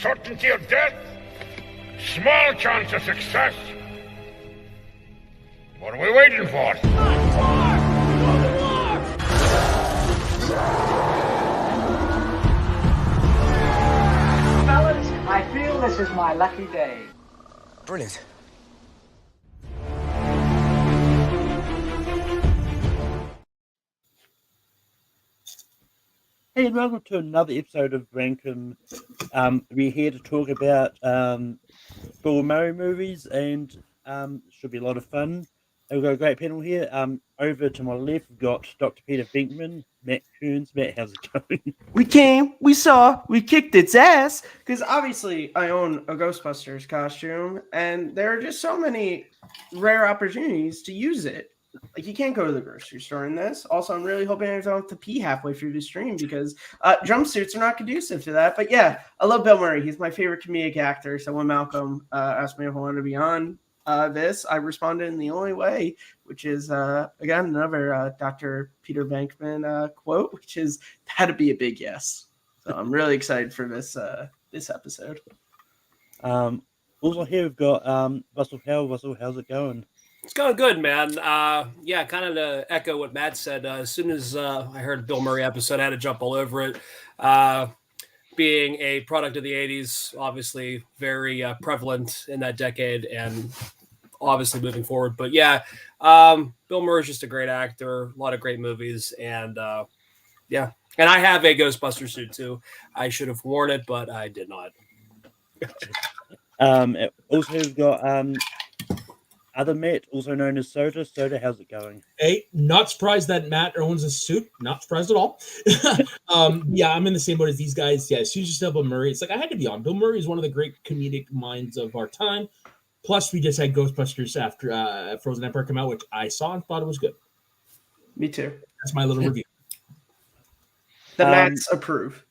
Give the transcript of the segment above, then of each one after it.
certainty of death, small chance of success. What are we waiting for? Fellas, I feel this is my lucky day. Brilliant. Hey, and welcome to another episode of Rankum. We're here to talk about Bill Murray movies, and should be a lot of fun. We've got a great panel here. Over to my left, we've got Dr. Peter Venkman, Matt Kearns. Matt, how's it going? We came, we saw, we kicked its ass. Because obviously, I own a Ghostbusters costume, and there are just so many rare opportunities to use it. Like, you can't go to the grocery store in this. Also, I'm really hoping I don't have to pee halfway through the stream because jumpsuits are not conducive to that. But yeah, I love Bill Murray. He's my favorite comedic actor. So when Malcolm asked me if I wanted to be on this, I responded in the only way, which is, again, another Dr. Peter Venkman quote, which is, that'd be a big yes. So I'm really excited for this this episode. Also here we've got Russell Howell. Russell, how's it going? It's going good, man. Yeah, kind of to echo what Matt said. As soon as I heard a Bill Murray episode, I had to jump all over it. Being a product of the 80s, obviously very prevalent in that decade and obviously moving forward. But yeah, Bill Murray's just a great actor, a lot of great movies. And yeah, and I have a Ghostbusters suit too. I should have worn it, but I did not. Also we've got other Matt, also known as Soda. Soda, how's it going? Hey, not surprised that Matt owns a suit. Not surprised at all. Yeah, I'm in the same boat as these guys. Yeah, as soon as you said Bill Murray, it's like I had to be on. Bill Murray is one of the great comedic minds of our time. Plus, we just had Ghostbusters after Frozen Empire come out, which I saw and thought it was good. Me too. That's my little review. The Mats approve.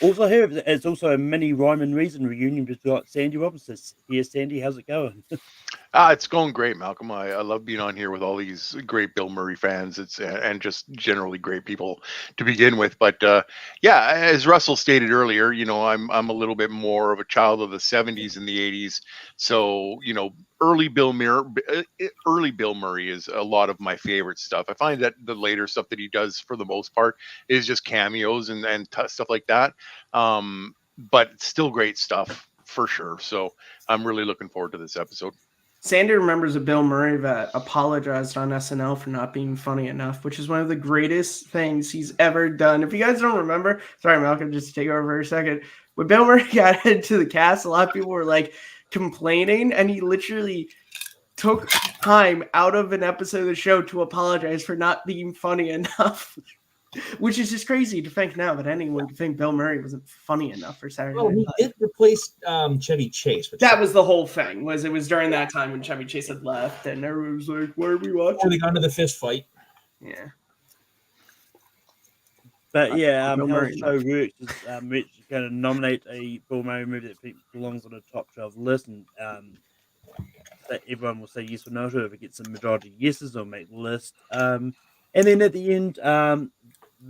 Also here, it's also a mini Rhyme and Reason reunion. We've got Sandy Robinson here. Sandy, how's it going? It's going great, Malcolm. I love being on here with all these great Bill Murray fans. It's and just generally great people to begin with. But yeah, as Russell stated earlier, you know, I'm a little bit more of a child of the 70s and the 80s. So, you know, early Bill Murray is a lot of my favorite stuff. I find that the later stuff that he does, for the most part, is just cameos and stuff like that. But still great stuff for sure. So I'm really looking forward to this episode. Sandy remembers a Bill Murray that apologized on SNL for not being funny enough, which is one of the greatest things he's ever done. If you guys don't remember, sorry, Malcolm, just to take over for a second. When Bill Murray got into the cast, a lot of people were like complaining, and he literally took time out of an episode of the show to apologize for not being funny enough. Which is just crazy to think now that anyone could think Bill Murray wasn't funny enough for Saturday Night Live. Well, he did replace Chevy Chase. That was the whole thing. It was during that time when Chevy Chase had left, and everyone was like, "What are we watching?" Before they got into the fist fight. Yeah. But yeah, how the show works is Rich is going to nominate a Bill Murray movie that belongs on a top 12 list, and that everyone will say yes or no to it. If it gets a majority of yeses, they'll make the list. And then at the end,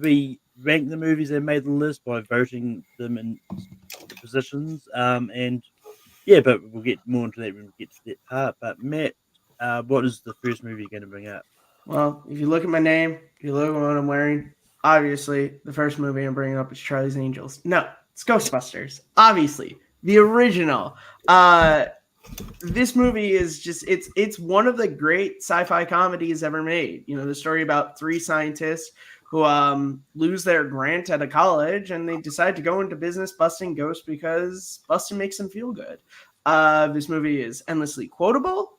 we rank the movies that made the list by voting them in positions. And yeah, but we'll get more into that when we get to that part. But Matt, what is the first movie you're going to bring up? Well, if you look at my name, if you look at what I'm wearing, obviously the first movie I'm bringing up is Charlie's Angels. No, it's Ghostbusters. Obviously, the original. This movie is just it's one of the great sci-fi comedies ever made. You know, the story about three scientists who lose their grant at a college, and they decide to go into business busting ghosts because busting makes them feel good. This movie is endlessly quotable.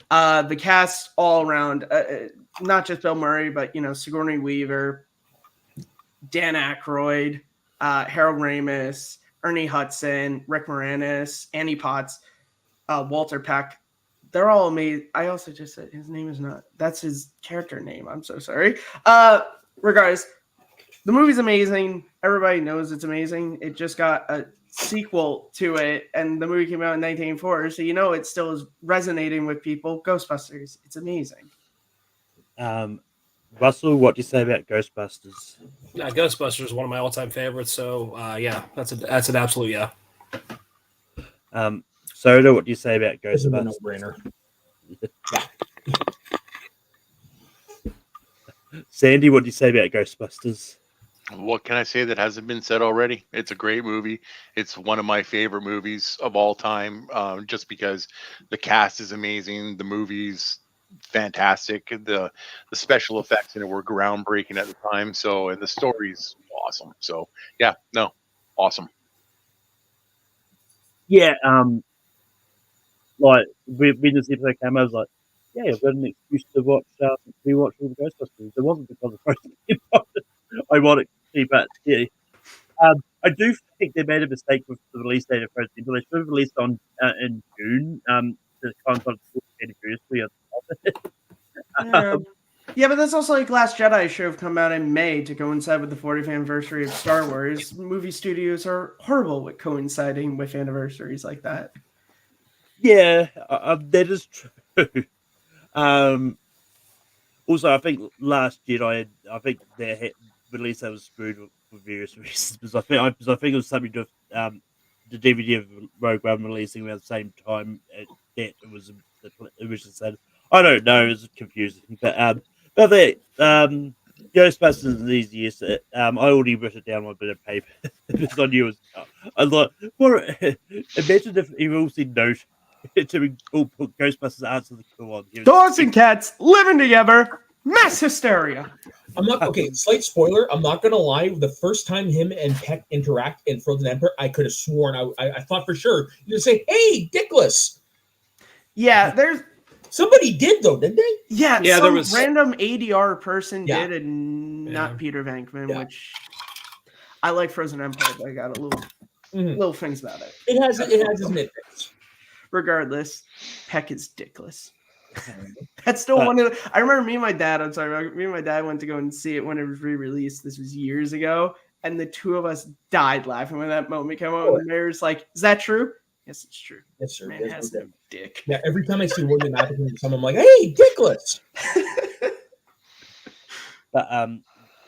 The cast all around, not just Bill Murray, but, you know, Sigourney Weaver, Dan Aykroyd, Harold Ramis, Ernie Hudson, Rick Moranis, Annie Potts, Walter Peck. They're all amazing. I also just said his name is not. That's his character name. I'm so sorry. Regardless, the movie's amazing. Everybody knows it's amazing. It just got a sequel to it, and the movie came out in 1984, so you know it still is resonating with people. Ghostbusters. It's amazing. Russell, what do you say about Ghostbusters? Yeah, Ghostbusters is one of my all-time favorites. So yeah, that's an absolute yeah. Soda, what do you say about This is a Ghostbusters? no-brainer. Sandy, what do you say about Ghostbusters? What can I say that hasn't been said already? It's a great movie. It's one of my favorite movies of all time, just because the cast is amazing, the movie's fantastic, the special effects in it were groundbreaking at the time. So, and the story's awesome. So, yeah, no, awesome. Yeah, like when this episode came out, I was like, yeah, I've got an excuse to rewatch all the Ghostbusters. It wasn't because of Frozen Empire, ironically, but yeah. I do think they made a mistake with the release date of Frozen Empire. They should have released on in June, to coincide with the anniversary of it. Yeah. Yeah, but that's also like Last Jedi should have come out in May to coincide with the 40th anniversary of Star Wars. Movie studios are horrible with coinciding with anniversaries like that. Yeah, that is true. Also, I think Last Jedi, I think their release that was screwed for various reasons. Because I think it was something to the DVD of Rogue One releasing around the same time that it was the original said. I don't know, it's confusing, but Ghostbusters in these years, I already wrote it down on a bit of paper because I knew it was. I thought, what? Imagine if he all said no to put Ghostbusters answer the call on. Dogs and cats living together, mass hysteria. I'm not okay. Slight spoiler. I'm not gonna lie. The first time him and Peck interact in Frozen Empire, I could have sworn I thought for sure you'd say, "Hey, Dickless." Yeah, there's Somebody did though, didn't they? yeah, Yeah, some there was- random ADR person Yeah. did, and not Yeah. Peter Venkman, Yeah. which I like Frozen Empire, but I got a little things about it. It has his nitpicks. Regardless, Peck is dickless. That's still one of the, I remember me and my dad, me and my dad went to go and see it when it was re-released. This was years ago, and the two of us died laughing when that moment came out. And the mayor's like, "Is that true?" Yes, it's true. Yes, sir. Man has no dick. Yeah, every time I see William Apple in someone, I'm like, "Hey, Dickless." But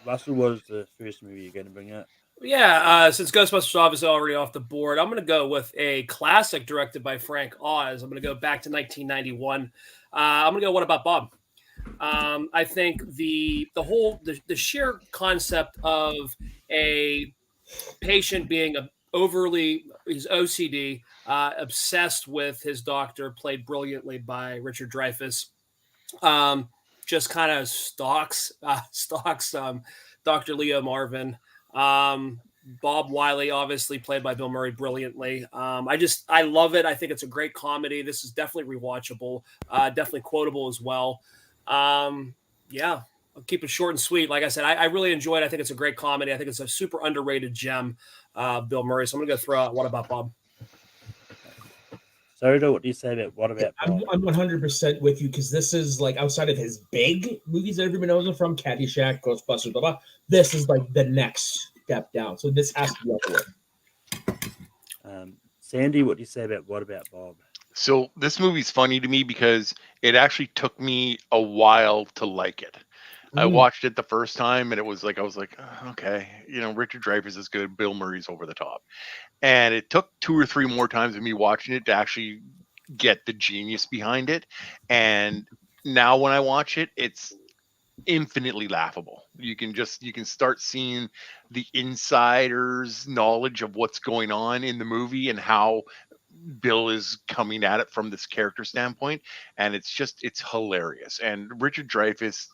Russell, what is the first movie you're going to bring up? Yeah, since Ghostbusters is obviously already off the board, I'm going to go with a classic directed by Frank Oz. I'm going to go back to 1991. I'm going to go What About Bob? I think the sheer concept of a patient being he's OCD, obsessed with his doctor, played brilliantly by Richard Dreyfuss, just kind of stalks Dr. Leo Marvin. Bob Wiley, obviously played by Bill Murray brilliantly. I love it. I think it's a great comedy. This is definitely rewatchable, definitely quotable as well. Yeah, I'll keep it short and sweet. Like I said, I really enjoyed it. I think it's a great comedy. I think it's a super underrated gem, Bill Murray. So I'm going to go throw out What About Bob? Soda, what do you say about What About Bob? I'm 100% with you because this is like outside of his big movies that everybody knows him from, Caddyshack, Ghostbusters, blah, blah. This is like the next step down. So this has to be up there. Sandy, what do you say about What About Bob? So this movie's funny to me because it actually took me a while to like it. I watched it the first time and it was like, I was like, "Oh, okay, Richard Dreyfuss is good. Bill Murray's over the top." And it took 2 or 3 more times of me watching it to actually get the genius behind it. And now when I watch it, it's infinitely laughable. You can start seeing the insider's knowledge of what's going on in the movie and how Bill is coming at it from this character standpoint. And it's hilarious. And Richard Dreyfuss,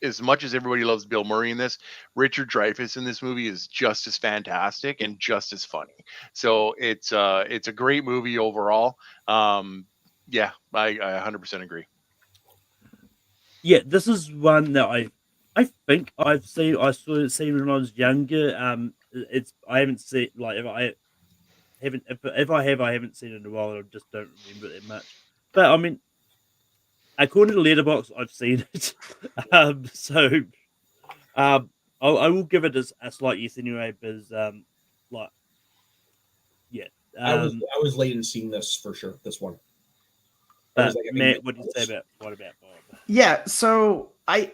as much as everybody loves Bill Murray in this, Richard Dreyfuss in this movie is just as fantastic and just as funny. So it's a great movie overall. Yeah, I 100% agree. Yeah, this is one that I think I've seen. I saw it seen when I was younger. I haven't seen if I haven't seen it in a while. I just don't remember it much. But I mean, according to Letterboxd, I've seen it. I will give it a slight yes anyway, because yeah. I was late in seeing this for sure. This one. But Matt, what do you say about What About Bob? Yeah, so I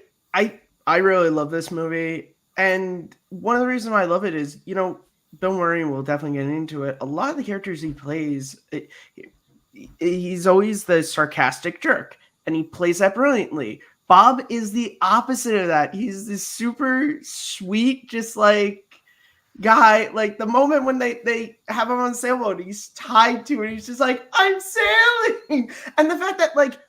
I really love this movie. And one of the reasons why I love it is, you know, Bill Murray, will definitely get into it. A lot of the characters he plays, he's always the sarcastic jerk, and he plays that brilliantly. Bob is the opposite of that. He's this super sweet, just like guy. Like the moment when they have him on the sailboat, he's tied to it. He's just like, I'm sailing. And the fact that, like,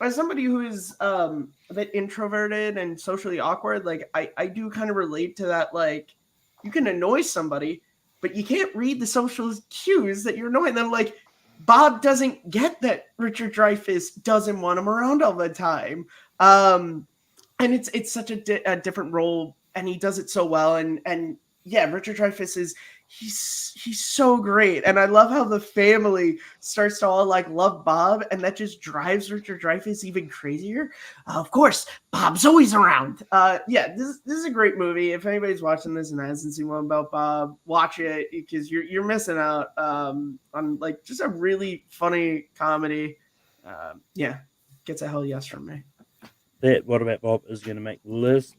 as somebody who is a bit introverted and socially awkward, like I do kind of relate to that. Like, you can annoy somebody, but you can't read the social cues that you're annoying them. Like, Bob doesn't get that Richard Dreyfuss doesn't want him around all the time. And it's such a different role, and he does it so well. And yeah, Richard Dreyfuss is he's so great, and I love how the family starts to all like love Bob, and that just drives Richard Dreyfuss even crazier. Of course, Bob's always around. Yeah, this is a great movie. If anybody's watching this and hasn't seen one about Bob, watch it, because you're missing out on like just a really funny comedy. Yeah, gets a hell yes from me. That What About Bob is going to make the list.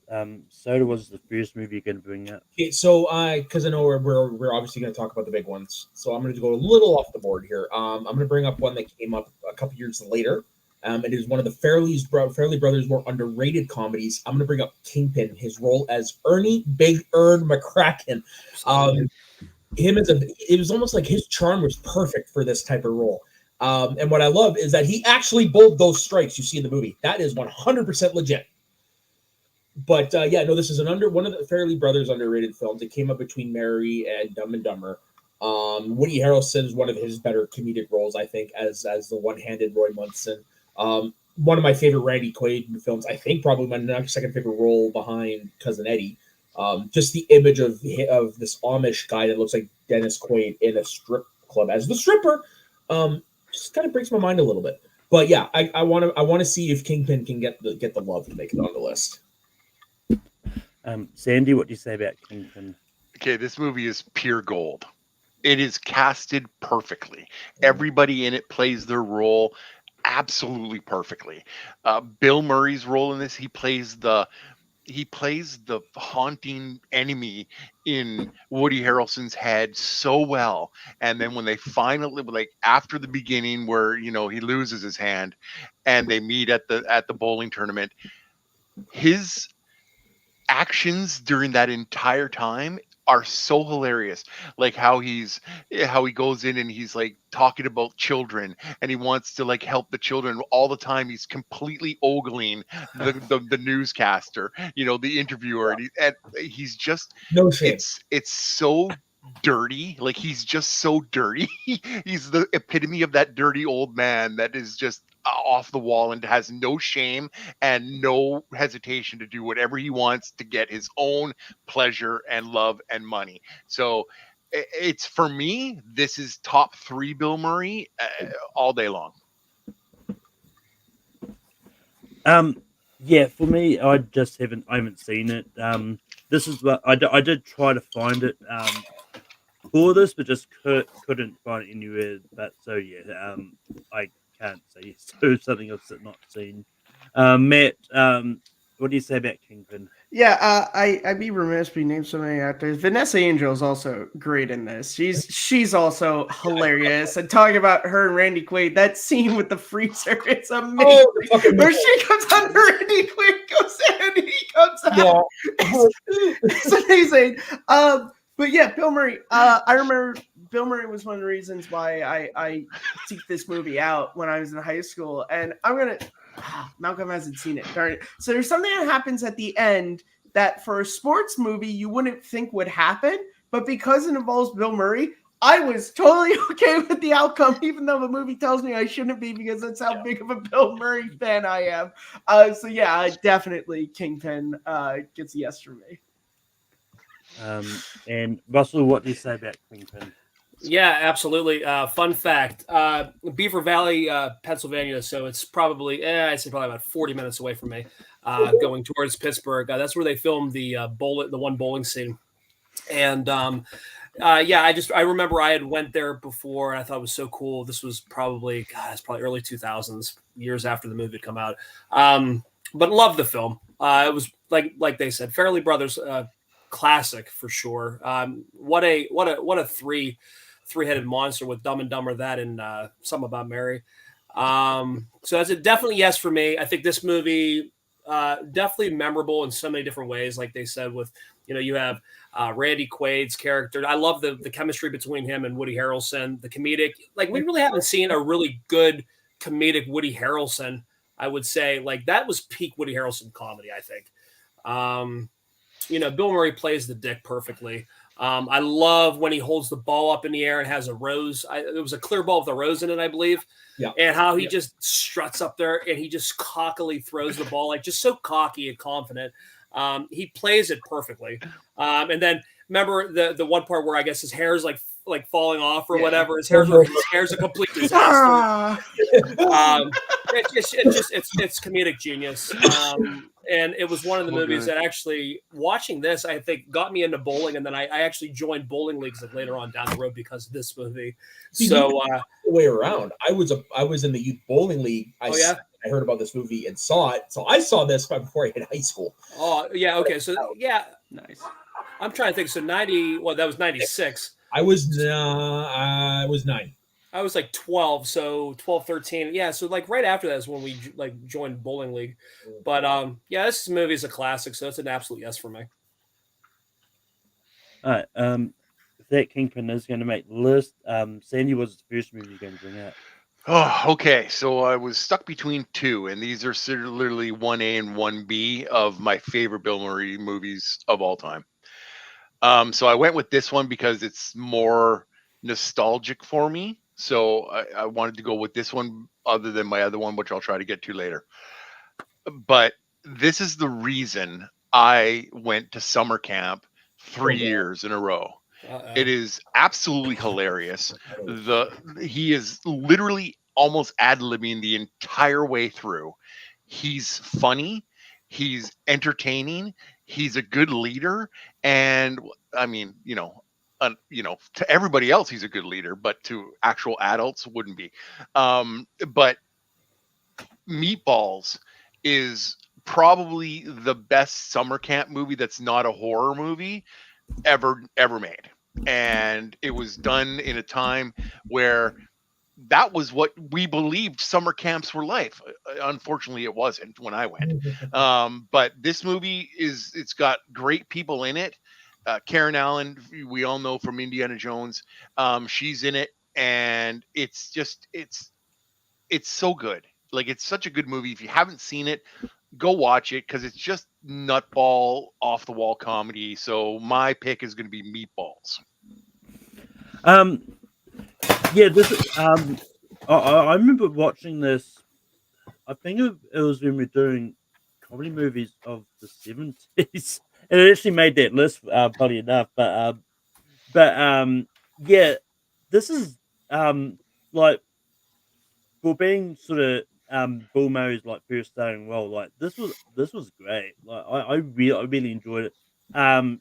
Soda was the first movie you're going to bring up. Okay, so because I know we're obviously going to talk about the big ones, so I'm going to go a little off the board here. I'm going to bring up one that came up a couple years later. It is one of the Farrelly Brothers' more underrated comedies. I'm going to bring up Kingpin, his role as Ernie Big Ern McCracken. It was almost like his charm was perfect for this type of role. And what I love is that he actually bowled those strikes you see in the movie. That is 100% legit. But yeah, no, this is one of the Farrelly Brothers underrated films. It came up between Mary and Dumb and Dumber. Woody Harrelson is one of his better comedic roles, I think, as the one-handed Roy Munson. One of my favorite Randy Quaid films. I think probably my second favorite role behind Cousin Eddie. Just the image of this Amish guy that looks like Dennis Quaid in a strip club as the stripper. Just kind of breaks my mind a little bit. But yeah, I want to see if Kingpin can get the love to make it on the list. Sandy, what do you say about Kingpin? Okay, this movie is pure gold. It is casted perfectly. Everybody in it plays their role absolutely perfectly. Bill Murray's role in this, he plays the haunting enemy in Woody Harrelson's head so well. And then when they finally, like after the beginning where, you know, he loses his hand and they meet at the bowling tournament, his actions during that entire time are so hilarious. Like how he goes in and he's like talking about children and he wants to like help the children all the time. He's completely ogling the newscaster, you know, the interviewer, and he's just no shame. It's so dirty. Like he's just so dirty. He's the epitome of that dirty old man that is just off the wall and has no shame and no hesitation to do whatever he wants to get his own pleasure and love and money. So it's, for me, this is top 3 Bill Murray all day long. Yeah, for me, I haven't seen it. This is what I did try to find it for this, but just couldn't find it anywhere. But so yeah, I can't say so something I've not seen. Matt, what do you say about Kingpin? Yeah, I'd be remiss if we named so many actors. Vanessa Angel is also great in this. She's also hilarious. And talking about her and Randy Quaid, that scene with the freezer, it's amazing. Where she comes on, Randy Quaid goes in, and he comes out. Yeah. It's amazing. But yeah, Bill Murray. I remember Bill Murray was one of the reasons why I seeked this movie out when I was in high school. And Malcolm hasn't seen it. Darn it. So there's something that happens at the end that for a sports movie you wouldn't think would happen, but because it involves Bill Murray, I was totally okay with the outcome, even though the movie tells me I shouldn't be, because that's how big of a Bill Murray fan I am. So yeah, definitely Kingpin gets a yes from me. And Russell, what do you say about Kingpin? Yeah, absolutely. Fun fact: Beaver Valley, Pennsylvania. So it's probably, I'd say probably about 40 minutes away from me, going towards Pittsburgh. That's where they filmed the one bowling scene. And yeah, I remember I had went there before, and I thought it was so cool. This was probably, it's probably early 2000s, years after the movie had come out. but love the film. It was like they said, Fairley Brothers classic for sure. What a three-headed monster with Dumb and Dumber, that and Something About Mary. So that's a definitely yes for me. I think this movie definitely memorable in so many different ways. Like they said, with you have Randy Quaid's character. I love the chemistry between him and Woody Harrelson. The comedic, like we really haven't seen a really good comedic Woody Harrelson. I would say like that was peak Woody Harrelson comedy. I think. Bill Murray plays the dick perfectly. I love when he holds the ball up in the air and has a rose. It was a clear ball with a rose in it, I believe. Yeah. And how he just struts up there and he just cockily throws the ball, like just so cocky and confident. He plays it perfectly. And then remember the one part where I guess his hair is like falling off or whatever. His hair's a complete disaster. It's comedic genius. And it was one of the movies that actually, watching this, I think got me into bowling, and then I actually joined bowling leagues like later on down the road because of this movie. So the way around, I was in the youth bowling league. I heard about this movie and saw it. So I saw this before I hit high school. Oh yeah, okay. So yeah, Nice. I'm trying to think. So 90, well, that was 96. I was 9. I was like 12, so 12, 13. Yeah, so like right after that is when we joined bowling league. But yeah, this movie is a classic, so it's an absolute yes for me. All right. If that Kingpin is going to make the list, Sandy, was the first movie you're going to bring out? Oh, okay. So I was stuck between two, and these are literally 1A and 1B of my favorite Bill Murray movies of all time. So I went with this one because it's more nostalgic for me. So I wanted to go with this one other than my other one, which I'll try to get to later. But this is the reason I went to summer camp 3 years in a row. It is absolutely hilarious. He is literally almost ad-libbing the entire way through. He's funny. He's entertaining. He's a good leader. And I mean, to everybody else, he's a good leader, but to actual adults wouldn't be. But Meatballs is probably the best summer camp movie that's not a horror movie ever made. And it was done in a time where that was what we believed summer camps were like. Unfortunately, it wasn't when I went. But this movie it's got great people in it. Karen Allen, we all know from Indiana Jones. She's in it, and it's so good. Like, it's such a good movie. If you haven't seen it, go watch it, because it's just nutball, off the wall comedy. So my pick is going to be Meatballs. Yeah, this. I remember watching this. I think it was when we were doing comedy movies of the 70s. And it actually made that list, funny enough. But yeah, this is like, for being sort of Bill Murray's like first starting role. Like, this was great. Like, I really enjoyed it. And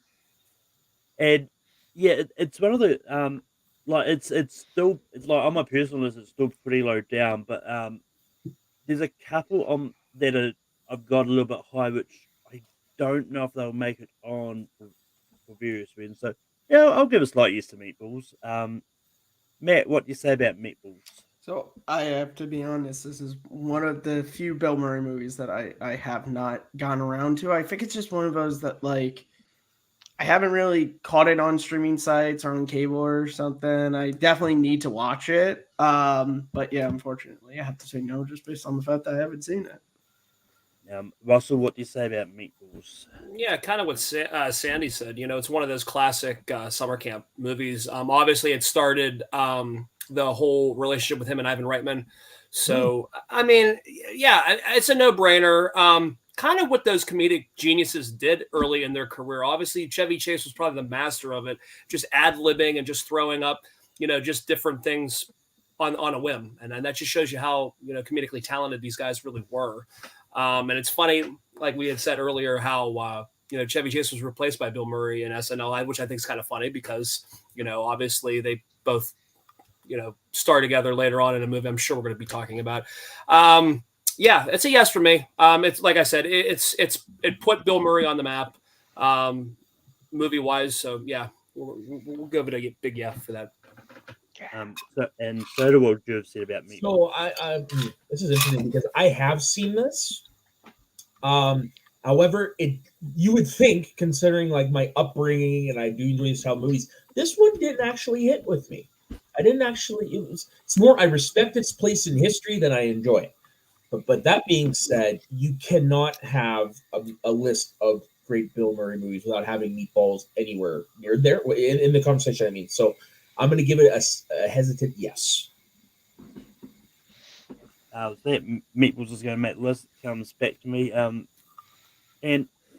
yeah, it's one of the like, it's like, on my personal list, it's still pretty low down. But there's a couple that I've got a little bit high, which I don't know if they'll make it on for various reasons. So yeah, I'll give a slight yes to Meatballs. Matt, what do you say about Meatballs? So I have to be honest, this is one of the few Bill Murray movies that I have not gone around to. I think it's just one of those that, like, I haven't really caught it on streaming sites or on cable or something. I definitely need to watch it. But yeah, unfortunately, I have to say no, just based on the fact that I haven't seen it. Russell, what do you say about Meatballs? Yeah, kind of what Sandy said. It's one of those classic summer camp movies. Obviously, it started the whole relationship with him and Ivan Reitman. So, I mean, yeah, it's a no-brainer. Kind of what those comedic geniuses did early in their career. Obviously, Chevy Chase was probably the master of it, just ad-libbing and just throwing up, just different things on a whim. And that just shows you how, comedically talented these guys really were. And it's funny, like we had said earlier, how, Chevy Chase was replaced by Bill Murray in SNL, which I think is kind of funny because, obviously they both, star together later on in a movie I'm sure we're going to be talking about. Yeah, it's a yes for me. It's like I said, it put Bill Murray on the map, movie wise. So yeah, we'll give it a big yeah for that. So do what you have said about me. So this is interesting because I have seen this. However, you would think, considering like my upbringing and I do enjoy style movies, this one didn't actually hit with me. I didn't actually. It's more I respect its place in history than I enjoy it. But that being said, you cannot have a list of great Bill Murray movies without having Meatballs anywhere near there in the conversation. I mean, so I'm going to give it a hesitant yes. That Meatballs is going to make the list. Comes back to me. And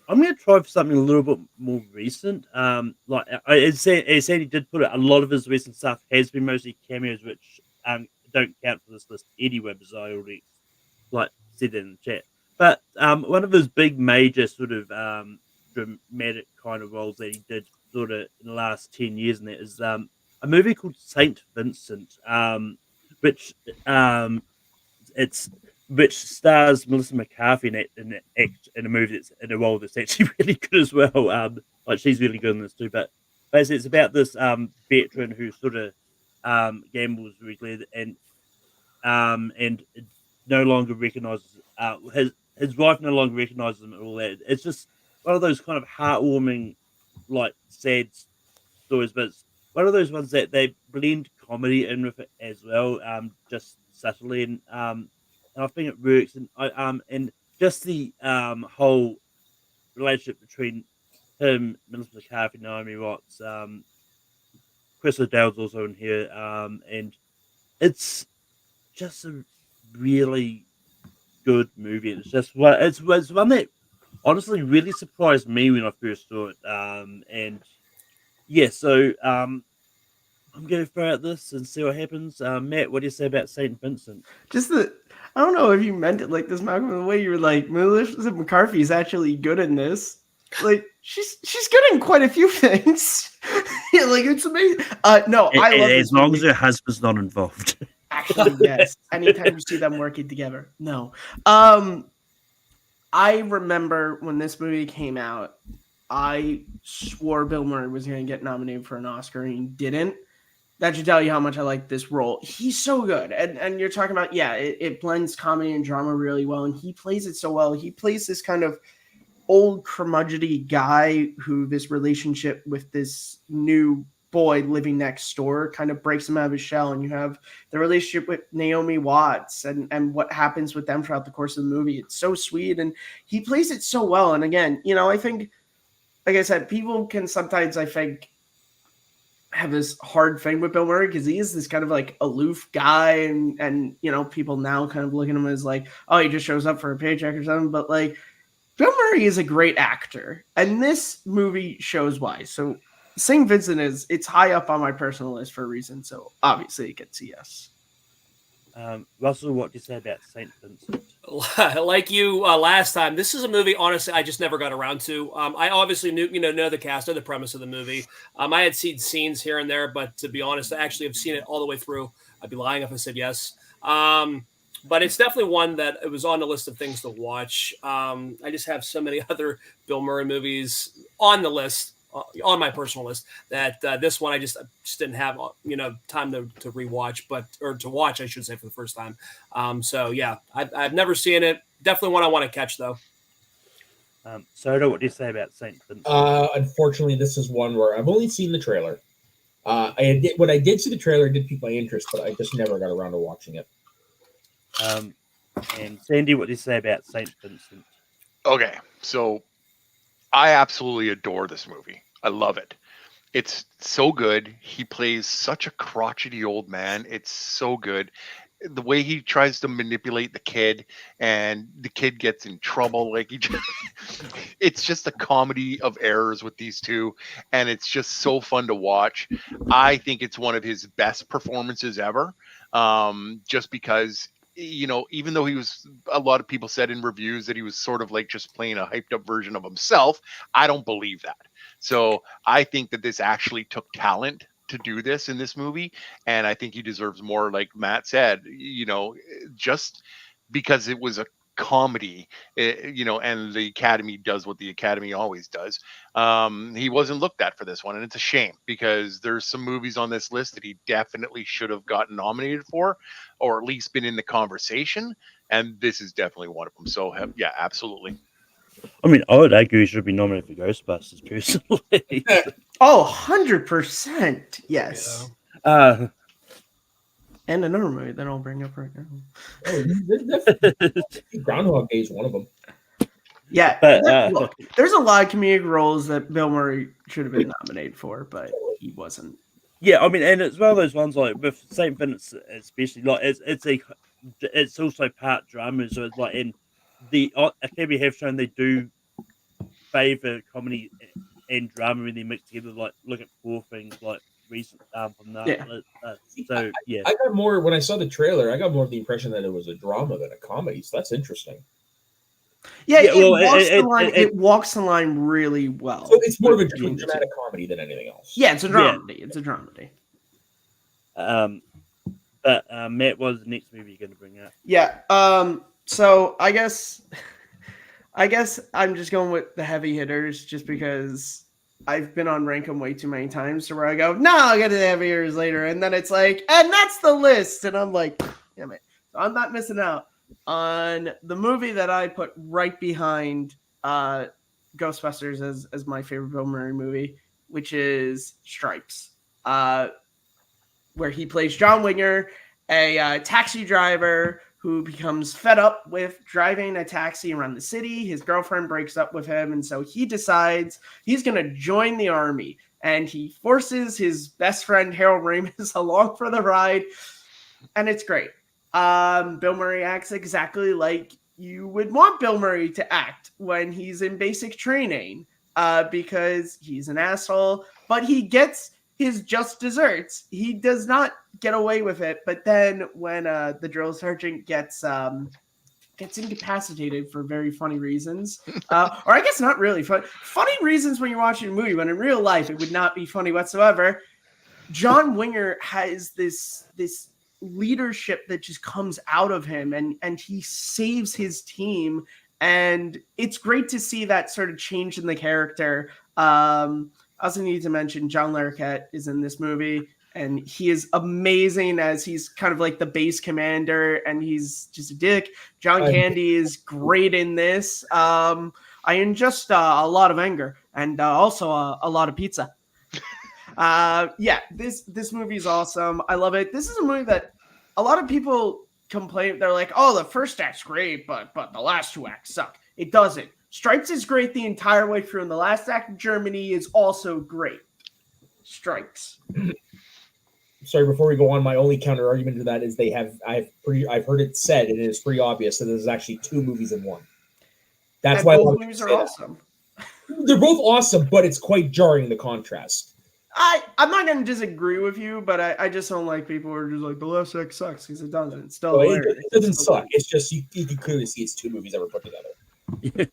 I'm going to try for something a little bit more recent. Like as Sandy did put it, a lot of his recent stuff has been mostly cameos, which don't count for this list anyway, because I already said it in the chat. But one of his big major sort of dramatic kind of roles that he did sort of in the last 10 years, and that is a movie called Saint Vincent, which which stars Melissa McCarthy in a movie that's in a role that's actually really good as well. Like she's really good in this too. But basically, it's about this veteran who sort of gambles regularly and no longer recognizes his wife no longer recognizes him and all that. It's just one of those kind of heartwarming, like sad stories, but it's one of those ones that they blend comedy in with it as well, just subtly, and I think it works. And just the whole relationship between him, Melissa McCarthy, Naomi Watts, Chris O'Dowd's also in here, and it's just a really good movie. It's one that honestly really surprised me when I first saw it. And yeah, so I'm gonna throw out this and see what happens. Matt, what do you say about Saint Vincent? I don't know if you meant it like this, Malcolm. The way you were like, Melissa McCarthy is actually good in this. Like she's good in quite a few things. Yeah, like it's amazing. No, I love as long as her husband's not involved. Actually, yes. Anytime you see them working together. No. I remember when this movie came out, I swore Bill Murray was going to get nominated for an Oscar, and he didn't. That should tell you how much I like this role. He's so good. And you're talking about, it blends comedy and drama really well, and he plays it so well. He plays this kind of old curmudgeony guy who this relationship with this new boy living next door kind of breaks him out of his shell, and you have the relationship with Naomi Watts and what happens with them throughout the course of the movie. It's so sweet, and he plays it so well. And again, I think, like I said, people can sometimes, I think, have this hard thing with Bill Murray because he is this kind of like aloof guy, and people now kind of look at him as like, oh, he just shows up for a paycheck or something. But like, Bill Murray is a great actor, and this movie shows why. So St. Vincent it's high up on my personal list for a reason. So obviously it gets a yes. Russell, what do you say about St. Vincent? Like you last time, this is a movie, honestly, I just never got around to. I obviously know the cast, know the premise of the movie. I had seen scenes here and there, but to be honest, I actually have seen it all the way through. I'd be lying if I said yes. But it's definitely one that it was on the list of things to watch. I just have so many other Bill Murray movies on the list, on my personal list, that this one I just didn't have time to rewatch, or to watch, I should say, for the first time. So yeah, I've never seen it. Definitely one I want to catch though. Soda, what do you say about Saint Vincent? Unfortunately, this is one where I've only seen the trailer. When I did see the trailer, it did pique my interest, but I just never got around to watching it. And Sandy, what do you say about Saint Vincent? Okay, so I absolutely adore this movie. I love it. It's so good. He plays such a crotchety old man. It's so good. The way he tries to manipulate the kid, and the kid gets in trouble. Like it's just a comedy of errors with these two, and it's just so fun to watch. I think it's one of his best performances ever. Just because, even though a lot of people said in reviews that he was sort of like just playing a hyped up version of himself, I don't believe that. So I think that this actually took talent to do this in this movie, and I think he deserves more. Like Matt said, just because it was a comedy, and the Academy does what the Academy always does. He wasn't looked at for this one, and it's a shame because there's some movies on this list that he definitely should have gotten nominated for, or at least been in the conversation. And this is definitely one of them. So yeah, absolutely. I mean, I would argue he should be nominated for Ghostbusters personally. Oh, 100%. Yes. uh, And another movie that I'll bring up right now. Groundhog Day is one of them. Yeah, But, look, there's a lot of comedic roles that Bill Murray should have been nominated for, but he wasn't. yeah, I mean, and it's one of those ones like with Saint Vincent, especially like it's also part drama, so it's like in the Academy have shown they do favor comedy and drama when they mix together. Like look at Poor Things, like recent from that. Yeah. So yeah, I got more when I saw the trailer. I got more of the impression that it was a drama than a comedy. So that's interesting. Yeah, Yeah, well, it walks the line really well. So it's more of a dramatic comedy than anything else. Yeah, it's a dramedy. It's a dramedy. But Matt, what was the next movie you're going to bring up? Yeah. So I guess I'm just going with the heavy hitters just because I've been on Rankum way too many times to where I go, no, I'll get to the heavy hitters later. And then it's like, and that's the list. And I'm like, damn it. So I'm not missing out on the movie that I put right behind Ghostbusters as my favorite Bill Murray movie, which is Stripes, where he plays John Winger, a taxi driver who becomes fed up with driving a taxi around the city. His girlfriend breaks up with him, and so he decides he's going to join the army, and he forces his best friend, Harold Ramis, along for the ride, and it's great. Bill Murray acts exactly like you would want Bill Murray to act when he's in basic training, because he's an asshole, but he gets his just desserts. He does not get away with it, but then when the drill sergeant gets incapacitated for very funny reasons, or I guess not really funny reasons when you're watching a movie, when in real life it would not be funny whatsoever. John Winger has this leadership that just comes out of him, and he saves his team, and it's great to see that sort of change in the character. I also need to mention John Larroquette is in this movie, and he is amazing as he's kind of like the base commander, and he's just a dick. John Candy is great in this. I ingest a lot of anger and also a lot of pizza. This movie is awesome. I love it. This is a movie that a lot of people complain. They're like, oh, the first act's great, but the last two acts suck. It doesn't. Stripes is great the entire way through, and the last act of Germany is also great. Stripes. Sorry, before we go on, my only counter argument to that is I've heard it said, and it's pretty obvious that there's actually two movies in one. That's why both movies are awesome. They're both awesome, but it's quite jarring, the contrast. I'm not going to disagree with you, but I just don't like people who are just like, the last act sucks, because it doesn't. It's still it doesn't suck. It's just you can clearly see it's two movies that were put together.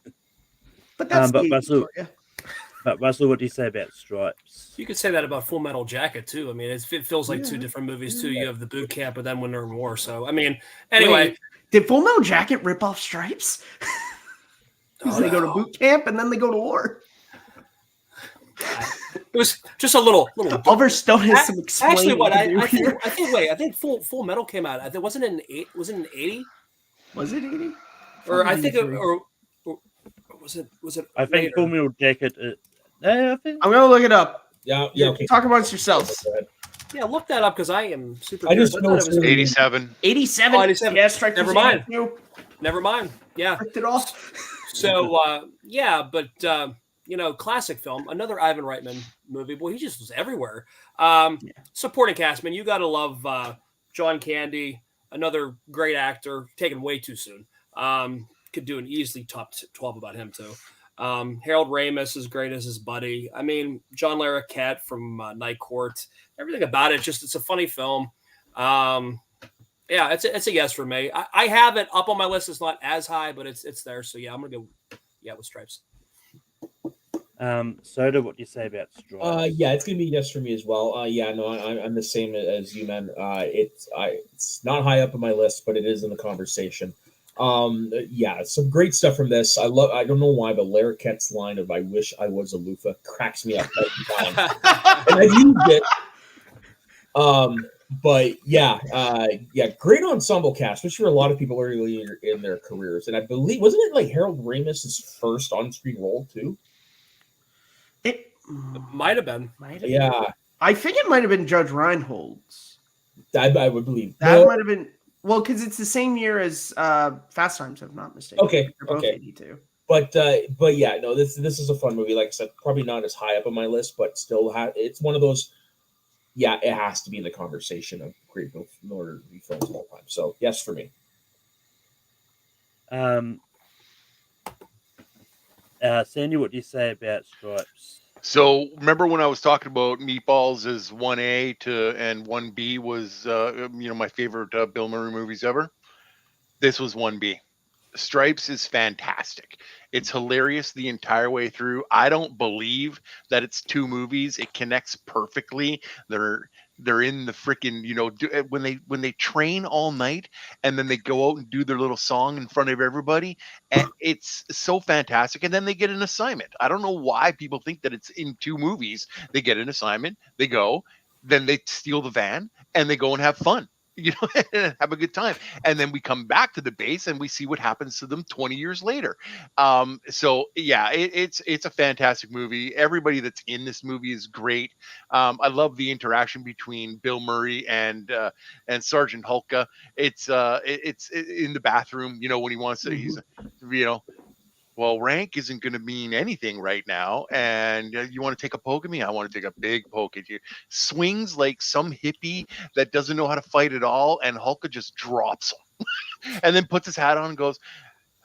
But that's But Russell, what do you say about Stripes? You could say that about Full Metal Jacket too. I mean, it feels like two different movies too. You have the boot camp, but then when they're in war. So I mean, anyway, wait, did Full Metal Jacket rip off Stripes? They go to boot camp and then they go to war. It was just a little. Oliver Stone has some explaining. Actually, what I think Full Metal came out. I think wasn't it in 80? Was it in 80? Was it 80? Or I think or was it? I think Full Metal Jacket. I think I'm gonna look it up. Yeah. Okay. Talk amongst yourselves. Yeah, look that up because I am super. I just know it was 87. 87. Oh, 87. Yeah, Strike. Never mind. Never mind. Yeah. Ripped it off. So classic film. Another Ivan Reitman movie. Boy, he just was everywhere. Supporting cast, man. You gotta love John Candy. Another great actor. Taken way too soon. Could do an easily top 12 about him too. Harold Ramis is great as his buddy. I mean, John Larroquette from Night Court. Everything about it, it's a funny film. It's a yes for me. I have it up on my list. It's not as high, but it's there. So yeah, I'm gonna go with Stripes. Soda, what do you say about Stripes? It's gonna be yes for me as well. I'm the same as you, man. It's not high up on my list, but it is in the conversation. Yeah, some great stuff from this. I don't know why, but Larroquette's line of "I wish I was a loofah" cracks me up every time, and I've used it. But yeah, great ensemble cast, which for a lot of people early in their careers, and I believe wasn't it like Harold Ramis's first on-screen role too? It Might have been. Yeah, I think it might have been Judge Reinhold's. I would believe That might have been because it's the same year as Fast Times, if I'm not mistaken. Okay, They're both okay. 82. But yeah, no, this is a fun movie. Like I said, probably not as high up on my list, but still, it's one of those. Yeah, it has to be in the conversation of great films of all time. So yes, for me. Sandy, what do you say about Stripes? So remember when I was talking about Meatballs as 1A and 1B was my favorite Bill Murray movies ever? This was 1B. Stripes is fantastic. It's hilarious the entire way through. I don't believe that it's two movies. It connects perfectly. They're in the freaking, when they train all night and then they go out and do their little song in front of everybody, and it's so fantastic. And then they get an assignment. I don't know why people think that it's in two movies. They get an assignment, they go, then they steal the van and they go and have fun. Have a good time, and then we come back to the base and we see what happens to them 20 years later. So yeah, it's a fantastic movie. Everybody that's in this movie is great. I love the interaction between Bill Murray and Sergeant Hulka. It's in the bathroom, when he wants to, he's, well, rank isn't going to mean anything right now. And you want to take a poke at me? I want to take a big poke at you. Swings like some hippie that doesn't know how to fight at all. And Hulka just drops him and then puts his hat on and goes,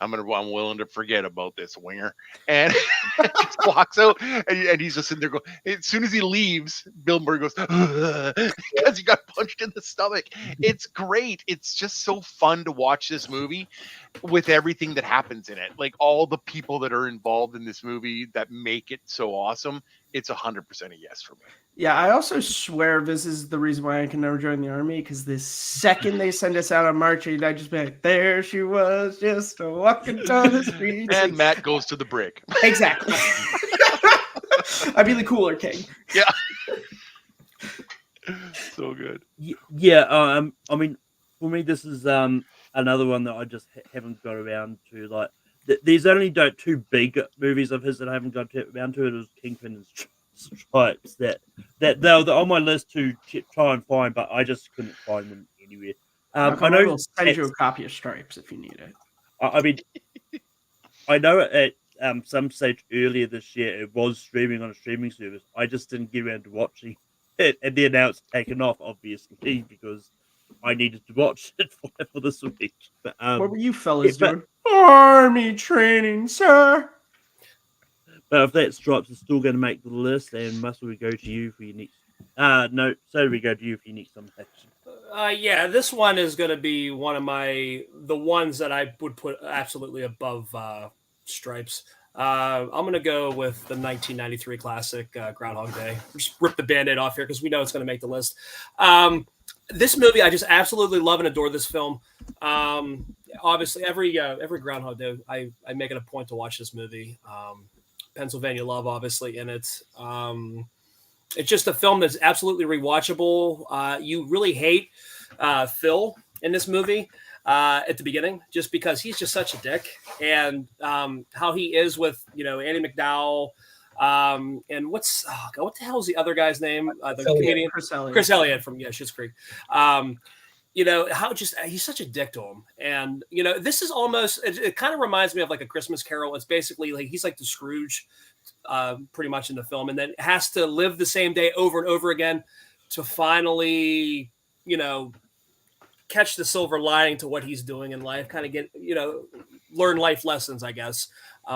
I'm willing to forget about this, winger. And just walks out, and he's just sitting there going. As soon as he leaves, Bill Murray goes because he got punched in the stomach. It's great. It's just so fun to watch this movie with everything that happens in it, like all the people that are involved in this movie that make it so awesome. It's 100% a yes for me. Yeah, I also swear this is the reason why I can never join the army, because the second they send us out on marching, I just be like, there she was, just walking down the street. And Matt goes to the brig. Exactly. I'd be the cooler king. Yeah. So good. Yeah, I mean, for me, this is another one that I just haven't got around to. Like, there's only two big movies of his that I haven't got around to. It was Kingpin and Stripes that they're on my list to try and find, but I just couldn't find them anywhere. I know we'll send you a copy of Stripes if you need it. I mean, I know at some stage earlier this year it was streaming on a streaming service. I just didn't get around to watching it, and then now it's taken off, obviously, because I needed to watch it for this week. But, what were you fellas doing? Army training, sir. But if that Stripes is still going to make the list, then must we go to you for your next? No, so we go to you for your next nomination. Yeah, this one is going to be one of the ones that I would put absolutely above Stripes. I'm going to go with the 1993 classic Groundhog Day. Just rip the Band-Aid off here because we know it's going to make the list. This movie, I just absolutely love and adore this film. Obviously, every Groundhog Day, I make it a point to watch this movie. Pennsylvania Love, obviously, in it. It's just a film that's absolutely rewatchable. You really hate Phil in this movie at the beginning, just because he's just such a dick, and how he is with Andy McDowell. And what the hell is the other guy's name? The comedian Chris Elliott from Schitt's Creek. How he's such a dick to him, and this is almost it kind of reminds me of like A Christmas Carol. It's basically like he's like the Scrooge, pretty much in the film, and then has to live the same day over and over again to finally catch the silver lining to what he's doing in life, kind of get learn life lessons, I guess,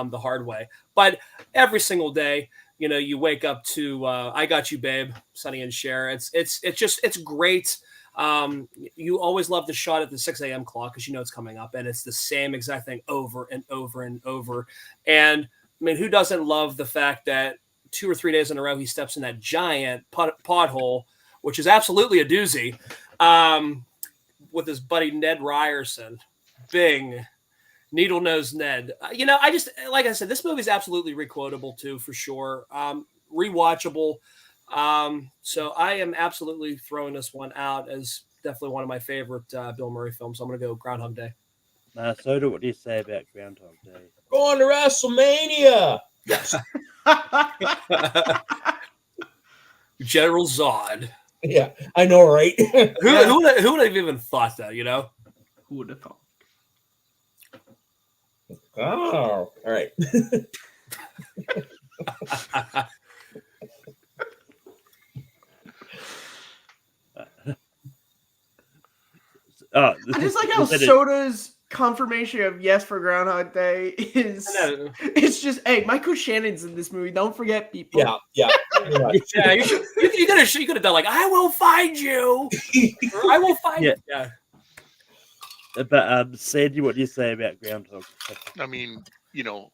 the hard way. But every single day, you wake up to I Got You Babe, Sonny and Cher. It's great. You always love the shot at the 6 a.m. clock because it's coming up, and it's the same exact thing over and over and over. And I mean, who doesn't love the fact that 2 or 3 days in a row he steps in that giant pothole, which is absolutely a doozy, with his buddy Ned Ryerson. Bing, Needle Nose Ned. You know, I just, like I said, this movie is absolutely requotable too, for sure. Rewatchable. So I am absolutely throwing this one out as definitely one of my favorite Bill Murray films. I'm going to go Groundhog Day. Soda, what do you say about Groundhog Day? Going to WrestleMania. Yes. General Zod. Yeah, I know, right? Who would have even thought that, you know? Who would have thought? Oh, all right. I just like how Soda's confirmation of yes for Groundhog Day is. It's just, hey, Michael Shannon's in this movie. Don't forget, people. Yeah. Right. Yeah, you could have done like, I will find you. Or, I will find you. Yeah. But Sandy, what do you say about Groundhog Day? I mean, you know,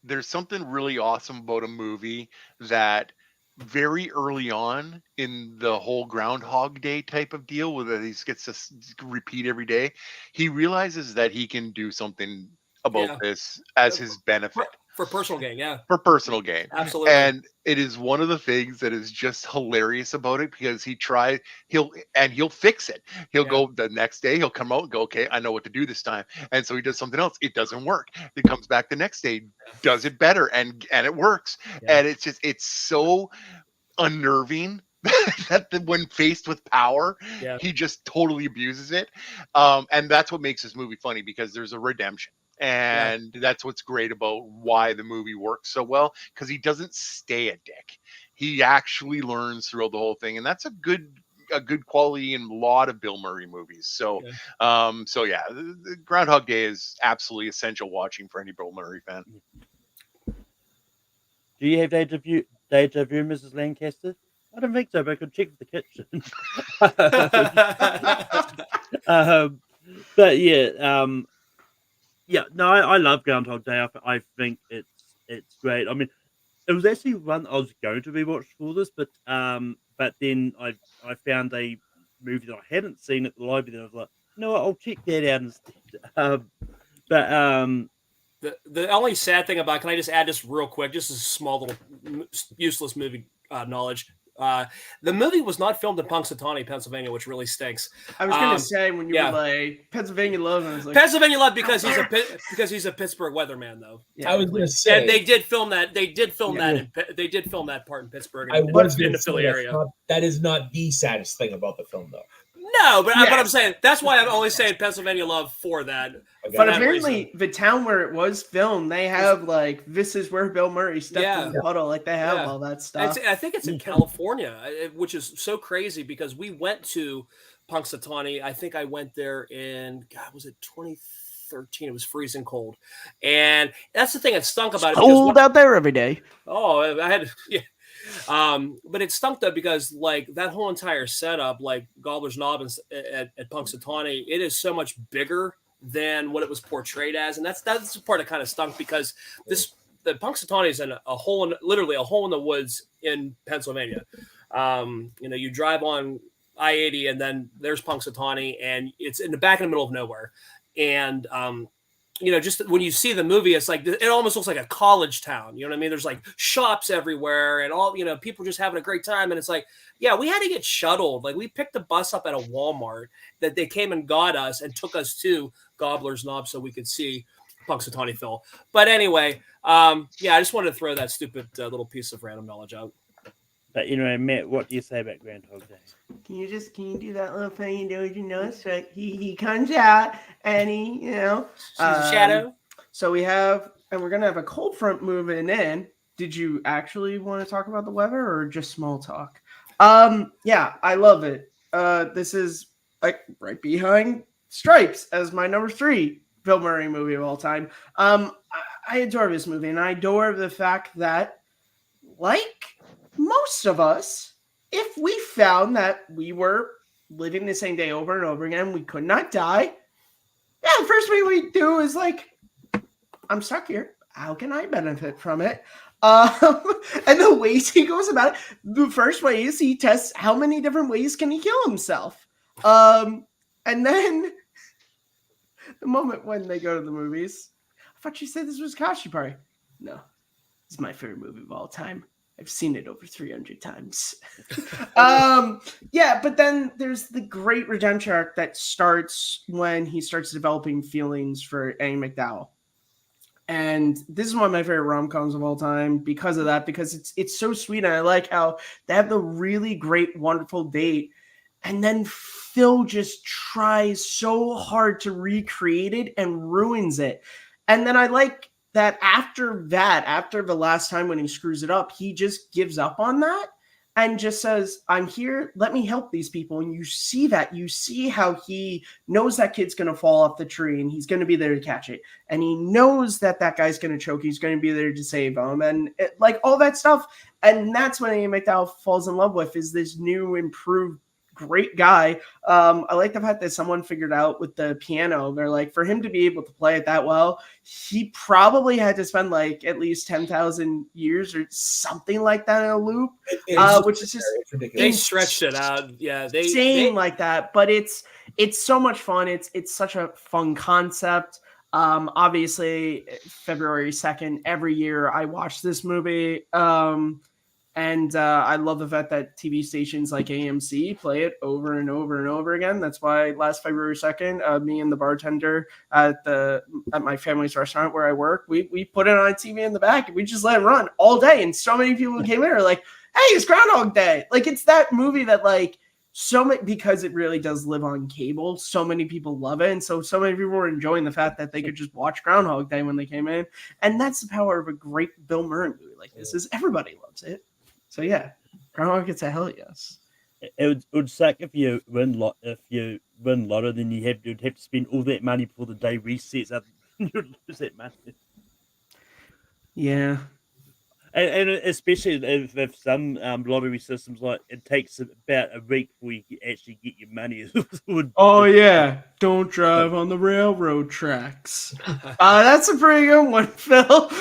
there's something really awesome about a movie that very early on in the whole Groundhog Day type of deal, where he gets to repeat every day, he realizes that he can do something about this as his benefit. For personal gain, yeah. For personal gain. Absolutely. And it is one of the things that is just hilarious about it, because he'll fix it. He'll go the next day, he'll come out and go, okay, I know what to do this time. And so he does something else. It doesn't work. He comes back the next day, does it better, and it works. Yeah. And it's so unnerving that when faced with power, he just totally abuses it. And that's what makes this movie funny, because there's a redemption. And that's what's great about why the movie works so well, because he doesn't stay a dick. He actually learns throughout the whole thing, and that's a good quality in a lot of Bill Murray movies. So the Groundhog Day is absolutely essential watching for any Bill Murray fan. Do you have deja vu, Mrs. Lancaster? I don't think so, but I could check the kitchen. But no, I love Groundhog Day. I think it's great. I mean, it was actually one I was going to rewatch for this, but then I found a movie that I hadn't seen at the library that I was like, no, I'll check that out instead. The only sad thing about, can I just add this real quick, just a small little useless movie knowledge. The movie was not filmed in Punxsutawney, Pennsylvania, which really stinks. I was gonna say, when you were like Pennsylvania Love, I was like, Pennsylvania Love, because he's a Pittsburgh weatherman, though. Yeah, I was gonna say, and they did film that. They did film that part in Pittsburgh. I was in the Philly area. That is not the saddest thing about the film, though. No, but I'm saying that's why I'm only saying Pennsylvania Love for that. But apparently, the town where it was filmed, they have like, this is where Bill Murray stepped in the puddle. Like, they have all that stuff. I think it's in California, which is so crazy, because we went to Punxsutawney. I think I went there in, was it 2013? It was freezing cold, and that's the thing that stunk about it. Cold out there every day. Oh, I had but it stunk though, because like that whole entire setup, like Gobbler's Knob at Punxsutawney, it is so much bigger than what it was portrayed as, and that's the part that kind of stunk, because the Punxsutawney is literally a hole in the woods in Pennsylvania. You drive on I-80 and then there's Punxsutawney, and it's in the middle of nowhere, and just when you see the movie, it's like, it almost looks like a college town. You know what I mean? There's like shops everywhere, and all, people just having a great time. And it's like, we had to get shuttled. Like, we picked the bus up at a Walmart that they came and got us and took us to Gobbler's Knob so we could see Punxsutawney Phil. But anyway, I just wanted to throw that stupid little piece of random knowledge out. But Matt, what do you say about Groundhog Day? Can you do that little thing you do with your nose? Right? He comes out and he, she's a shadow. So we have, and we're gonna have a cold front moving in. Did you actually want to talk about the weather or just small talk? I love it. This is like right behind Stripes as my number 3 Bill Murray movie of all time. I adore this movie, and I adore the fact that, like most of us, if we found that we were living the same day over and over again, we could not die. The first thing we do is like, I'm stuck here. How can I benefit from it? And the ways he goes about it, the first way is he tests how many different ways can he kill himself. And then The moment when they go to the movies. I thought you said this was Kashi Party. No, it's my favorite movie of all time. I've seen it over 300 times. Yeah, but then there's the great redemption arc that starts when he starts developing feelings for Annie McDowell. And this is one of my favorite rom-coms of all time because of that, because it's so sweet. And I like how they have the really great, wonderful date. And then Phil just tries so hard to recreate it and ruins it. And then I like that after the last time when he screws it up, he just gives up on that and just says, I'm here, let me help these people. And you see that. You see how he knows that kid's going to fall off the tree and he's going to be there to catch it. And he knows that that guy's going to choke. He's going to be there to save him. And like all that stuff. And that's when Annie McDowell falls in love with, is this new, improved, great guy. I like the fact that someone figured out with the piano, they're like, for him to be able to play it that well, he probably had to spend like at least 10,000 years or something like that in a loop, which is just ridiculous. They stretched it out. Yeah, they like that, but it's so much fun. It's such a fun concept. Obviously February 2nd, every year I watch this movie. And I love the fact that TV stations like AMC play it over and over and over again. That's why last February 2nd, me and the bartender at my family's restaurant where I work, we put it on TV in the back and we just let it run all day. And so many people came in are like, hey, it's Groundhog Day. Like, it's that movie that like so many, because it really does live on cable. So many people love it. And so many people were enjoying the fact that they could just watch Groundhog Day when they came in. And that's the power of a great Bill Murray movie like this, is everybody loves it. So yeah, Groundhog gets a hell yes. It would suck if you win lotto, then you'd have to spend all that money before the day resets. You'd lose that money. Yeah, and especially if some lottery systems, like, it takes about a week before you actually get your money. Oh yeah, don't drive on the railroad tracks. That's a pretty good one, Phil.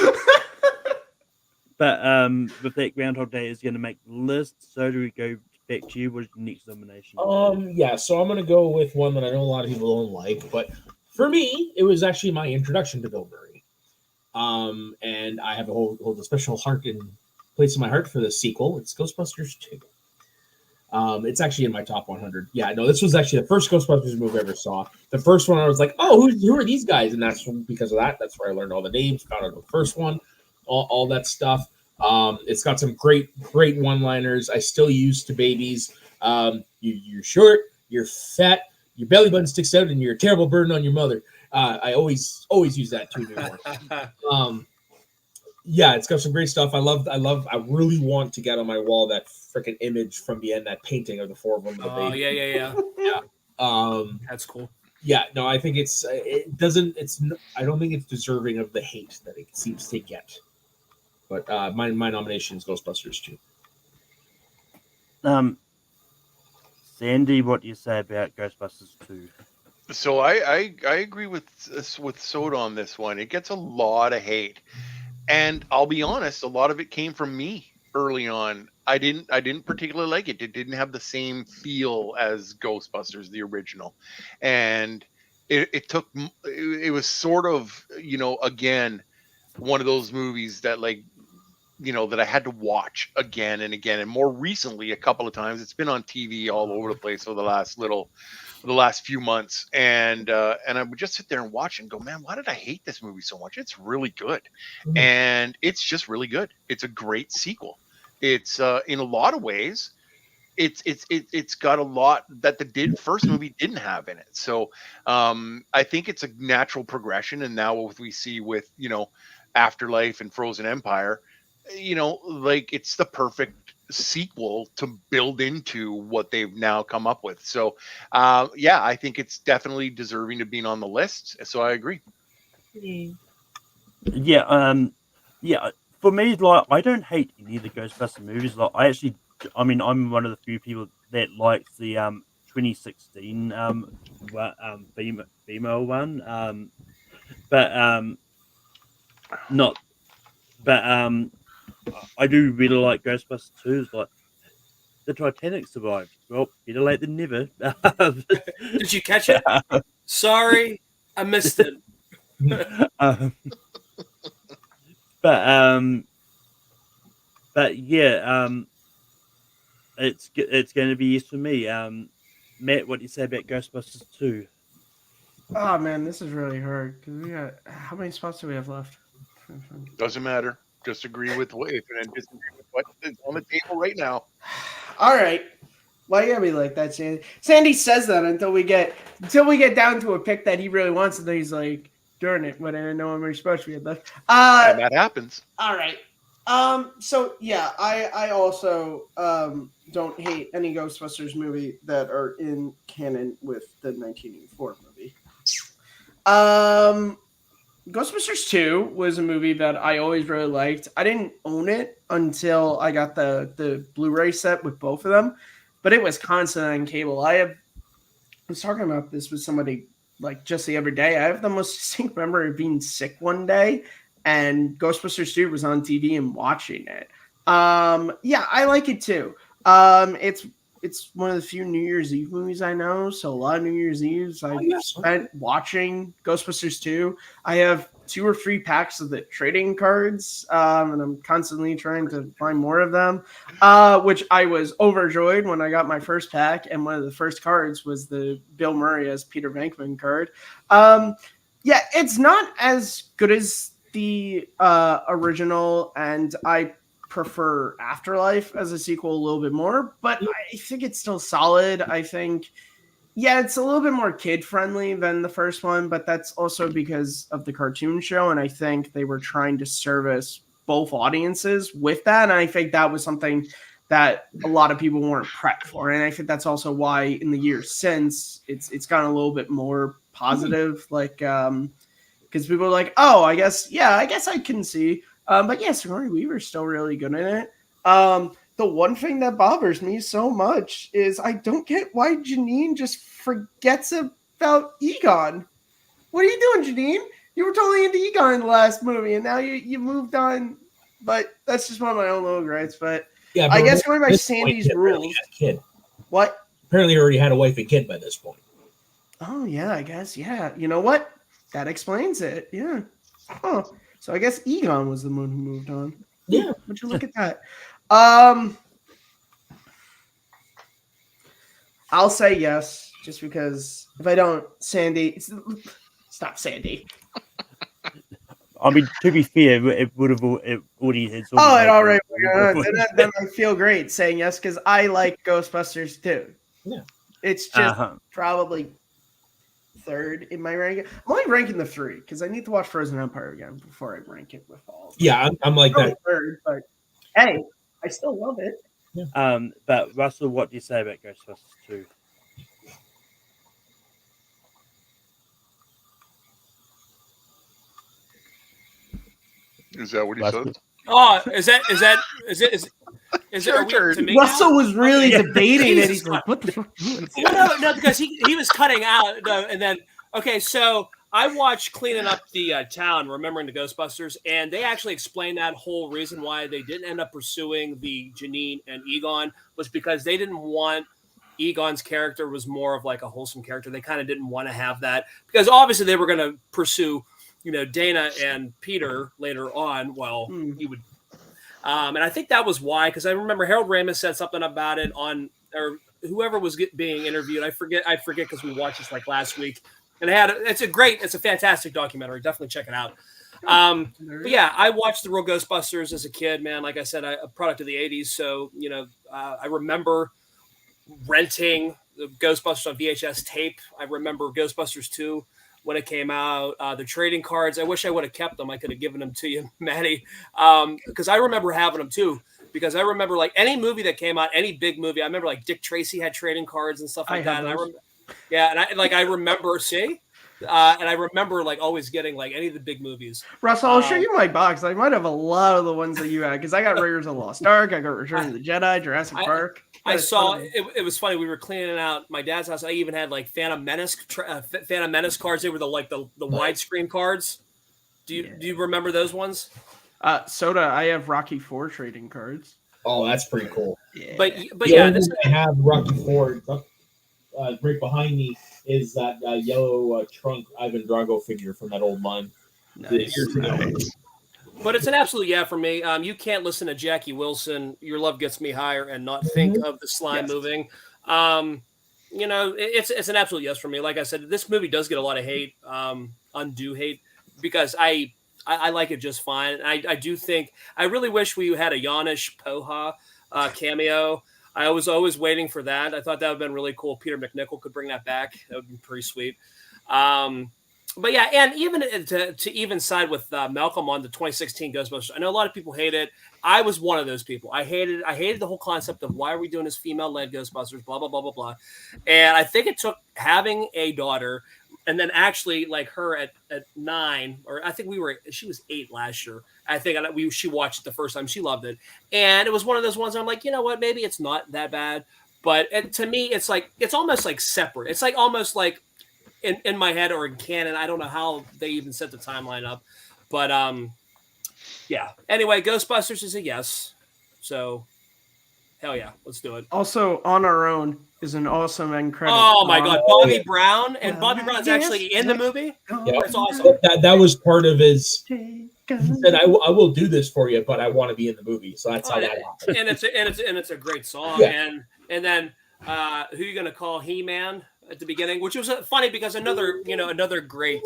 But with that, Groundhog Day is going to make the list. So do we go back to you? What is your next nomination? Yeah, so I'm going to go with one that I know a lot of people don't like, but for me, it was actually my introduction to Bill Murray. And I have a whole special heart and place in my heart for the sequel. It's Ghostbusters 2. It's actually in my top 100. Yeah, no, this was actually the first Ghostbusters movie I ever saw. The first one, I was like, oh, who are these guys? And that's because of that. That's where I learned all the names, found out the first one. All that stuff. It's got some great one-liners. I still use to babies. You're short, you're fat, your belly button sticks out, and you're a terrible burden on your mother. I always use that too anymore. Yeah, it's got some great stuff. I really want to get on my wall that freaking image from the end, that painting of the four of them. Oh yeah. That's cool. Yeah, no, I think I don't think it's deserving of the hate that it seems to get. But my nomination is Ghostbusters 2. Sandy, what do you say about Ghostbusters 2? So I agree with Soda on this one. It gets a lot of hate, and I'll be honest, a lot of it came from me early on. I didn't particularly like it. It didn't have the same feel as Ghostbusters, the original, and it was sort of, again, one of those movies that, like, that I had to watch again and again, and more recently a couple of times. It's been on TV all over the place for the last few months, and I would just sit there and watch and go, man, why did I hate this movie so much? It's really good. Mm-hmm. And it's just really good. It's a great sequel. It's in a lot of ways, it's got a lot that the first movie didn't have in it. So I think it's a natural progression. And now what we see with Afterlife and Frozen Empire, like, it's the perfect sequel to build into what they've now come up with. So yeah, I think it's definitely deserving of being on the list. So I agree. Yeah, for me, like, I don't hate any of the Ghostbuster movies. Like, I'm one of the few people that likes the 2016 female one. I do really like Ghostbusters 2. It's like, the Titanic survived. Well, better late than never. Did you catch it? Sorry. I missed it. um, but yeah, it's going to be yes for me. Matt, what do you say about Ghostbusters 2? Oh man, this is really hard because we got how many spots do we have left? Doesn't matter. Just agree with what and disagree with what is on the table right now. All right. Why you gotta be like that, Sandy? Sandy says that until we get down to a pick that he really wants, and then he's like, darn it, when I didn't know how many spots we had left. And that happens. All right. So yeah, I also don't hate any Ghostbusters movie that are in canon with the 1984 movie. Ghostbusters 2 was a movie that I always really liked. I didn't own it until I got the Blu-ray set with both of them, but it was constant on cable. I was talking about this with somebody like just the other day. I have the most distinct memory of being sick one day and Ghostbusters 2 was on TV and watching it. Yeah, I like it too. It's one of the few New Year's Eve movies I know. So a lot of New Year's Eves I spent watching Ghostbusters 2. I have 2 or 3 packs of the trading cards, and I'm constantly trying to find more of them, which I was overjoyed when I got my first pack. And one of the first cards was the Bill Murray as Peter Venkman card. Yeah, it's not as good as the original, and I prefer Afterlife as a sequel a little bit more, but I think it's still solid. I think, yeah, it's a little bit more kid-friendly than the first one, but that's also because of the cartoon show, and I think they were trying to service both audiences with that, and I think that was something that a lot of people weren't prepped for, and I think that's also why in the years since, it's gotten a little bit more positive, like, because people are like, oh, I guess I can see. But yeah, Sigourney Weaver's still really good in it. The one thing that bothers me so much is I don't get why Janine just forgets about Egon. What are you doing, Janine? You were totally into Egon in the last movie, and now you moved on. But that's just one of my own little gripes. But yeah, I guess going by Sandy's rules. Kid. What? Apparently, already had a wife and kid by this point. Oh yeah, I guess yeah. You know what? That explains it. Yeah. Oh. So I guess Egon was the one who moved on. Yeah. Would you look at that? I'll say yes, just because if I don't, Sandy, stop, Sandy. I mean, to be fair, it would have already had. Oh, it already. Then I feel great saying yes because I like Ghostbusters too. Yeah. It's just probably third in my ranking. I'm only ranking the 3 because I need to watch Frozen Empire again before I rank it with all of them. Yeah, I'm like that. Third, but hey, I still love it. Yeah. But Russell, what do you say about Ghostbusters 2? Is that what he said? Oh, is it Sure, to me Russell now? was really Okay. debating it. He's like, what the fuck? Well, no, because he was cutting out, and then okay, so I watched Cleaning Up the Town, Remembering the Ghostbusters, and they actually explained that whole reason why they didn't end up pursuing the Janine and Egon was because they didn't want Egon's character was more of like a wholesome character. They kind of didn't want to have that because obviously they were going to pursue, Dana and Peter later on. Well, he would. And I think that was why, because I remember Harold Ramis said something about it on, or whoever was being interviewed. I forget because we watched this like last week, and it's a fantastic documentary. Definitely check it out. But yeah, I watched the real Ghostbusters as a kid, man. Like I said, a product of the '80s. So I remember renting the Ghostbusters on VHS tape. I remember Ghostbusters 2. When it came out, the trading cards. I wish I would have kept them. I could have given them to you, Maddie, because I remember having them too. Because I remember like any movie that came out, any big movie. I remember like Dick Tracy had trading cards and stuff like that. And I remember and I remember like always getting like any of the big movies. Russell, I'll show you my box. I might have a lot of the ones that you had because I got Raiders of the Lost Ark, I got Return of the Jedi, Jurassic Park. I saw it was funny. We were cleaning out my dad's house. I even had like Phantom Menace cards. They were the widescreen cards. Do you remember those ones? Soda, I have Rocky IV trading cards. Oh, that's pretty cool. Yeah. But yeah, I have Rocky IV. right behind me is that yellow trunk Ivan Drago figure from that old line. Nice. Years ago. Nice. But it's an absolute yeah for me. You can't listen to Jackie Wilson, "Your Love Gets Me Higher," and not think of the slime Yes. moving. It's an absolute yes for me. Like I said, this movie does get a lot of hate, undue hate, because I like it just fine. I do think I really wish we had a Janish Poha cameo. I was always waiting for that. I thought that would have been really cool. Peter McNichol could bring that back. That would be pretty sweet. But yeah, and even to even side with Malcolm on the 2016 Ghostbusters, I know a lot of people hate it. I was one of those people. I hated the whole concept of why are we doing this female-led Ghostbusters, blah blah blah blah blah. And I think it took having a daughter, and then actually like her at 9, or I think she was 8 last year. I think she watched it the first time. She loved it, and it was one of those ones where I'm like, you know what, maybe it's not that bad. But to me, it's almost like separate. It's like almost like in my head or in canon. I don't know how they even set the timeline up, but yeah. Anyway, Ghostbusters is a yes. So hell yeah, let's do it. Also, On Our Own is an awesome end credit. Oh my god, Bobby Brown, and Bobby Brown's actually in the movie. Yeah. That's awesome. That was part of his. He said, "I will do this for you, but I want to be in the movie." So that's how that happened. And it's a great song. Yeah. And then who are you gonna call He-Man at the beginning, which was funny because another great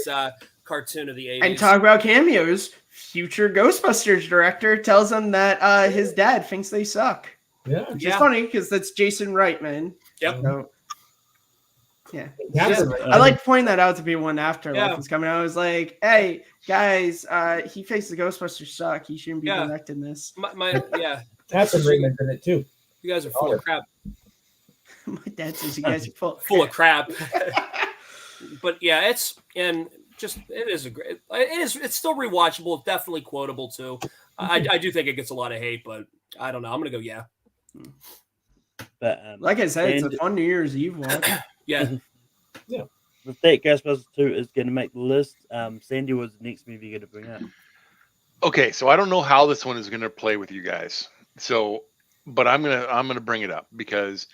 cartoon of the 80s. And talk about cameos. Future Ghostbusters director tells him that his dad thinks they suck. Yeah. Which is funny because that's Jason Reitman. Yep. So, yeah. Captain, I like pointing that out to people when Afterlife Yeah. was coming out. I was like, hey, guys, he thinks the Ghostbusters suck. He shouldn't be Yeah. directing this. Captain Raymond's in it too. You guys are full of crap. My dad says you guys are Full of crap. But yeah, it is a great. It's still rewatchable. It's definitely quotable too. I do think it gets a lot of hate, but I don't know. I'm gonna go yeah. But Like I said, it's a fun New Year's Eve watch. Yeah. Yeah. The State Ghostbusters 2 is going to make the list. Sandy, was the next movie you're going to bring up? Okay, so I don't know how this one is going to play with you guys. So, but I'm gonna bring it up because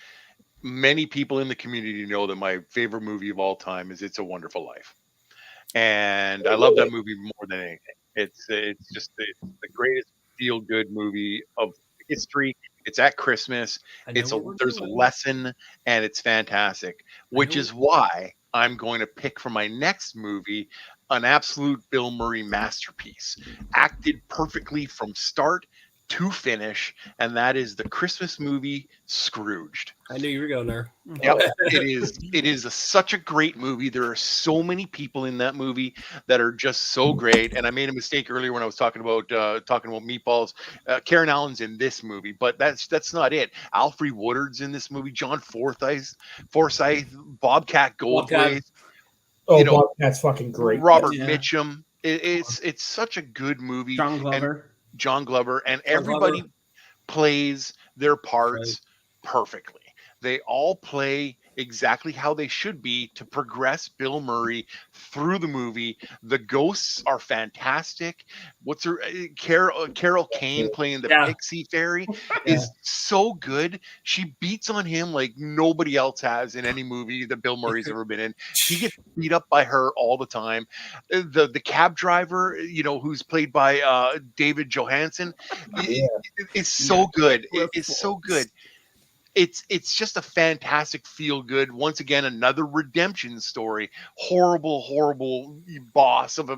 many people in the community know that my favorite movie of all time is It's a Wonderful Life, and I love that movie more than anything. It's the greatest feel good movie of history. It's at Christmas. There's a lesson, and it's fantastic. Which is why I'm going to pick for my next movie an absolute Bill Murray masterpiece, acted perfectly from start to finish, and that is the Christmas movie Scrooged. I knew you were going there. Yep, it is such a great movie. There are so many people in that movie that are just so great. And I made a mistake earlier when I was talking about Meatballs. Karen Allen's in this movie, but that's not it. Alfre Woodard's in this movie. John Forsythe, Bobcat Goldthwait. Oh, Bobcat's fucking great. Robert Mitchum. It's such a good movie. John Glover, and everybody plays their parts perfectly. They all play exactly how they should be to progress Bill Murray through the movie. The ghosts are fantastic. What's her Carol Kane playing the Pixie Fairy is so good. She beats on him like nobody else has in any movie that Bill Murray's ever been in. He gets beat up by her all the time. The cab driver, who's played by David Johansen, is so good. It's so good. It's just a fantastic feel good. Once again, another redemption story. Horrible boss of a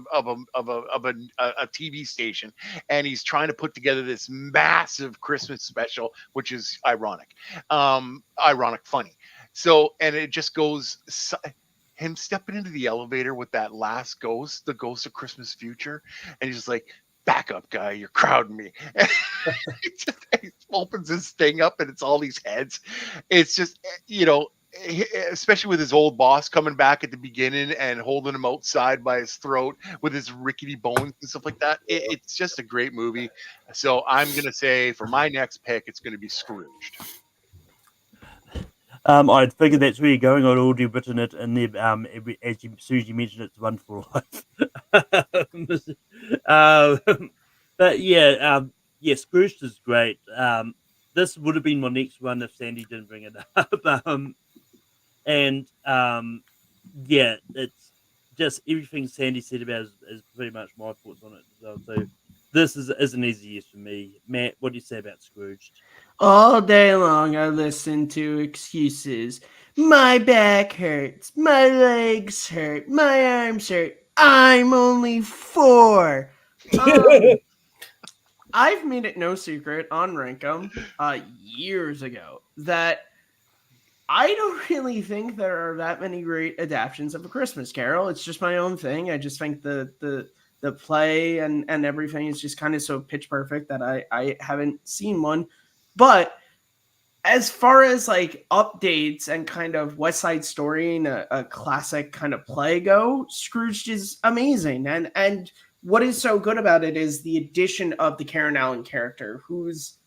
TV station, and he's trying to put together this massive Christmas special, which is ironic, funny. So, and it just goes. Him stepping into the elevator with that last ghost, the ghost of Christmas Future, and he's just like, "Back up, guy, you're crowding me." He opens this thing up and it's all these heads. It's just, especially with his old boss coming back at the beginning and holding him outside by his throat with his rickety bones and stuff like that. It's just a great movie. So I'm going to say for my next pick, it's going to be Scrooged. I figured that's where you're going. I'd already written it in there. As soon as you mentioned It's a Wonderful Life. But yeah, Scrooged is great. This would have been my next one if Sandy didn't bring it up. And yeah, it's just everything Sandy said about is pretty much my thoughts on it as well. So this is an easy yes for me. Matt, what do you say about Scrooged? All day long, I listen to excuses. My back hurts. My legs hurt. My arms hurt. I'm only 4. I've made it no secret on Rankum years ago that I don't really think there are that many great adaptations of A Christmas Carol. It's just my own thing. I just think the play and everything is just kind of so pitch perfect that I haven't seen one. But as far as like updates and kind of West Side Story and a classic kind of play go, Scrooged is amazing. And what is so good about it is the addition of the Karen Allen character, who's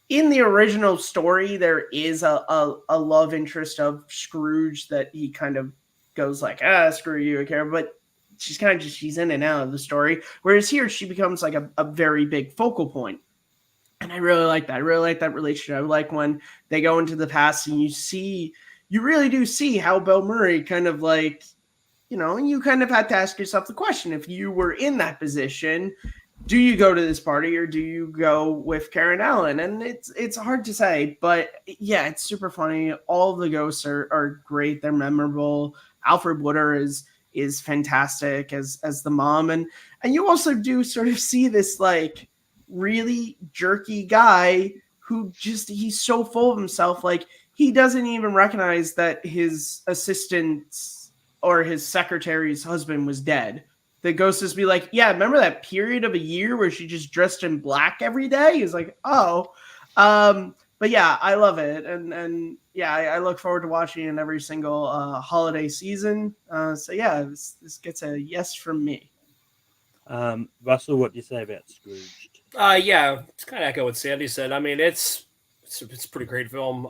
in the original story. There is a love interest of Scrooge that he kind of goes like, screw you, Karen, but she's kind of just, she's in and out of the story. Whereas here she becomes like a very big focal point. And I really like that. I really like that relationship. I like when they go into the past and you really do see how Bill Murray kind of like, you kind of had to ask yourself the question, if you were in that position, do you go to this party or do you go with Karen Allen? And it's hard to say, but yeah, it's super funny. All of the ghosts are great. They're memorable. Alfred Woodard is fantastic as the mom. And you also do sort of see this like really jerky guy who he's so full of himself. Like he doesn't even recognize that his assistant's or his secretary's husband was dead. The ghost just be like, yeah, remember that period of a year where she just dressed in black every day? He's like, oh. But yeah, I love it. And yeah, I look forward to watching it every single holiday season. So yeah, this gets a yes from me. Russell, what do you say about Scrooged? Yeah, it's kind of echo what Sandy said. I mean, it's a pretty great film.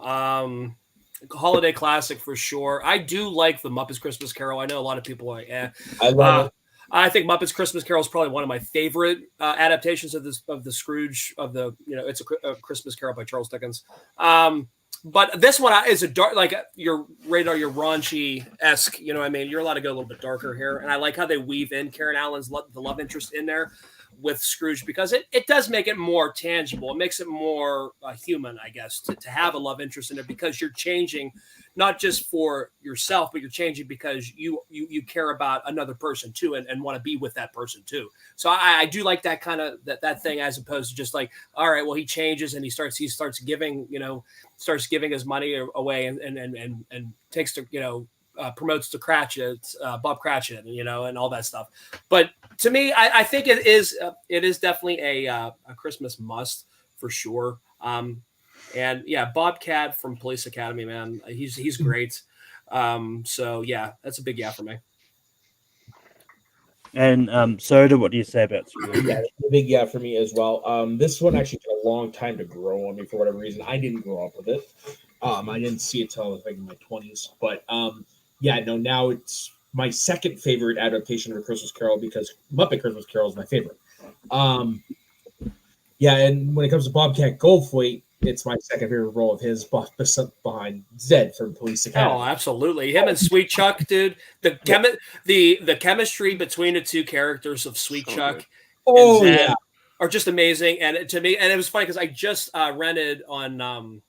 Holiday classic for sure. I do like the Muppets Christmas Carol. I know a lot of people are like, I love it. I think Muppets Christmas Carol is probably one of my favorite adaptations of the Scrooge of the It's a Christmas Carol by Charles Dickens. But this one is a dark, like your radar, your raunchy esque. You know what I mean? You're allowed to go a little bit darker here, and I like how they weave in Karen Allen's the love interest in there with Scrooge, because it does make it more tangible. It makes it more human, I guess, to have a love interest in it, because you're changing not just for yourself, but you're changing because you care about another person too, and want to be with that person too. So I do like that kind of that thing, as opposed to just like, all right, well, he changes and he starts giving his money away and takes to promotes to Cratchit, Bob Cratchit, and all that stuff. But to me, I think it is definitely a Christmas must for sure. And yeah, Bobcat from Police Academy, man, he's great. So yeah, that's a big yeah for me. And Soda, what do you say about Scrooge? Yeah, a big yeah for me as well. This one actually took a long time to grow on me for whatever reason. I didn't grow up with it. I didn't see it till I was like in my 20s. But yeah, no, now it's my second favorite adaptation of A Christmas Carol, because Muppet Christmas Carol is my favorite. Yeah, and when it comes to Bobcat Goldthwait, it's my second favorite role of his, behind Zed from Police Academy. Oh, absolutely. Him and Sweet Chuck, dude. The chemistry between the two characters of Sweet Chuck and Zed are just amazing. And to me, and it was funny because I just rented on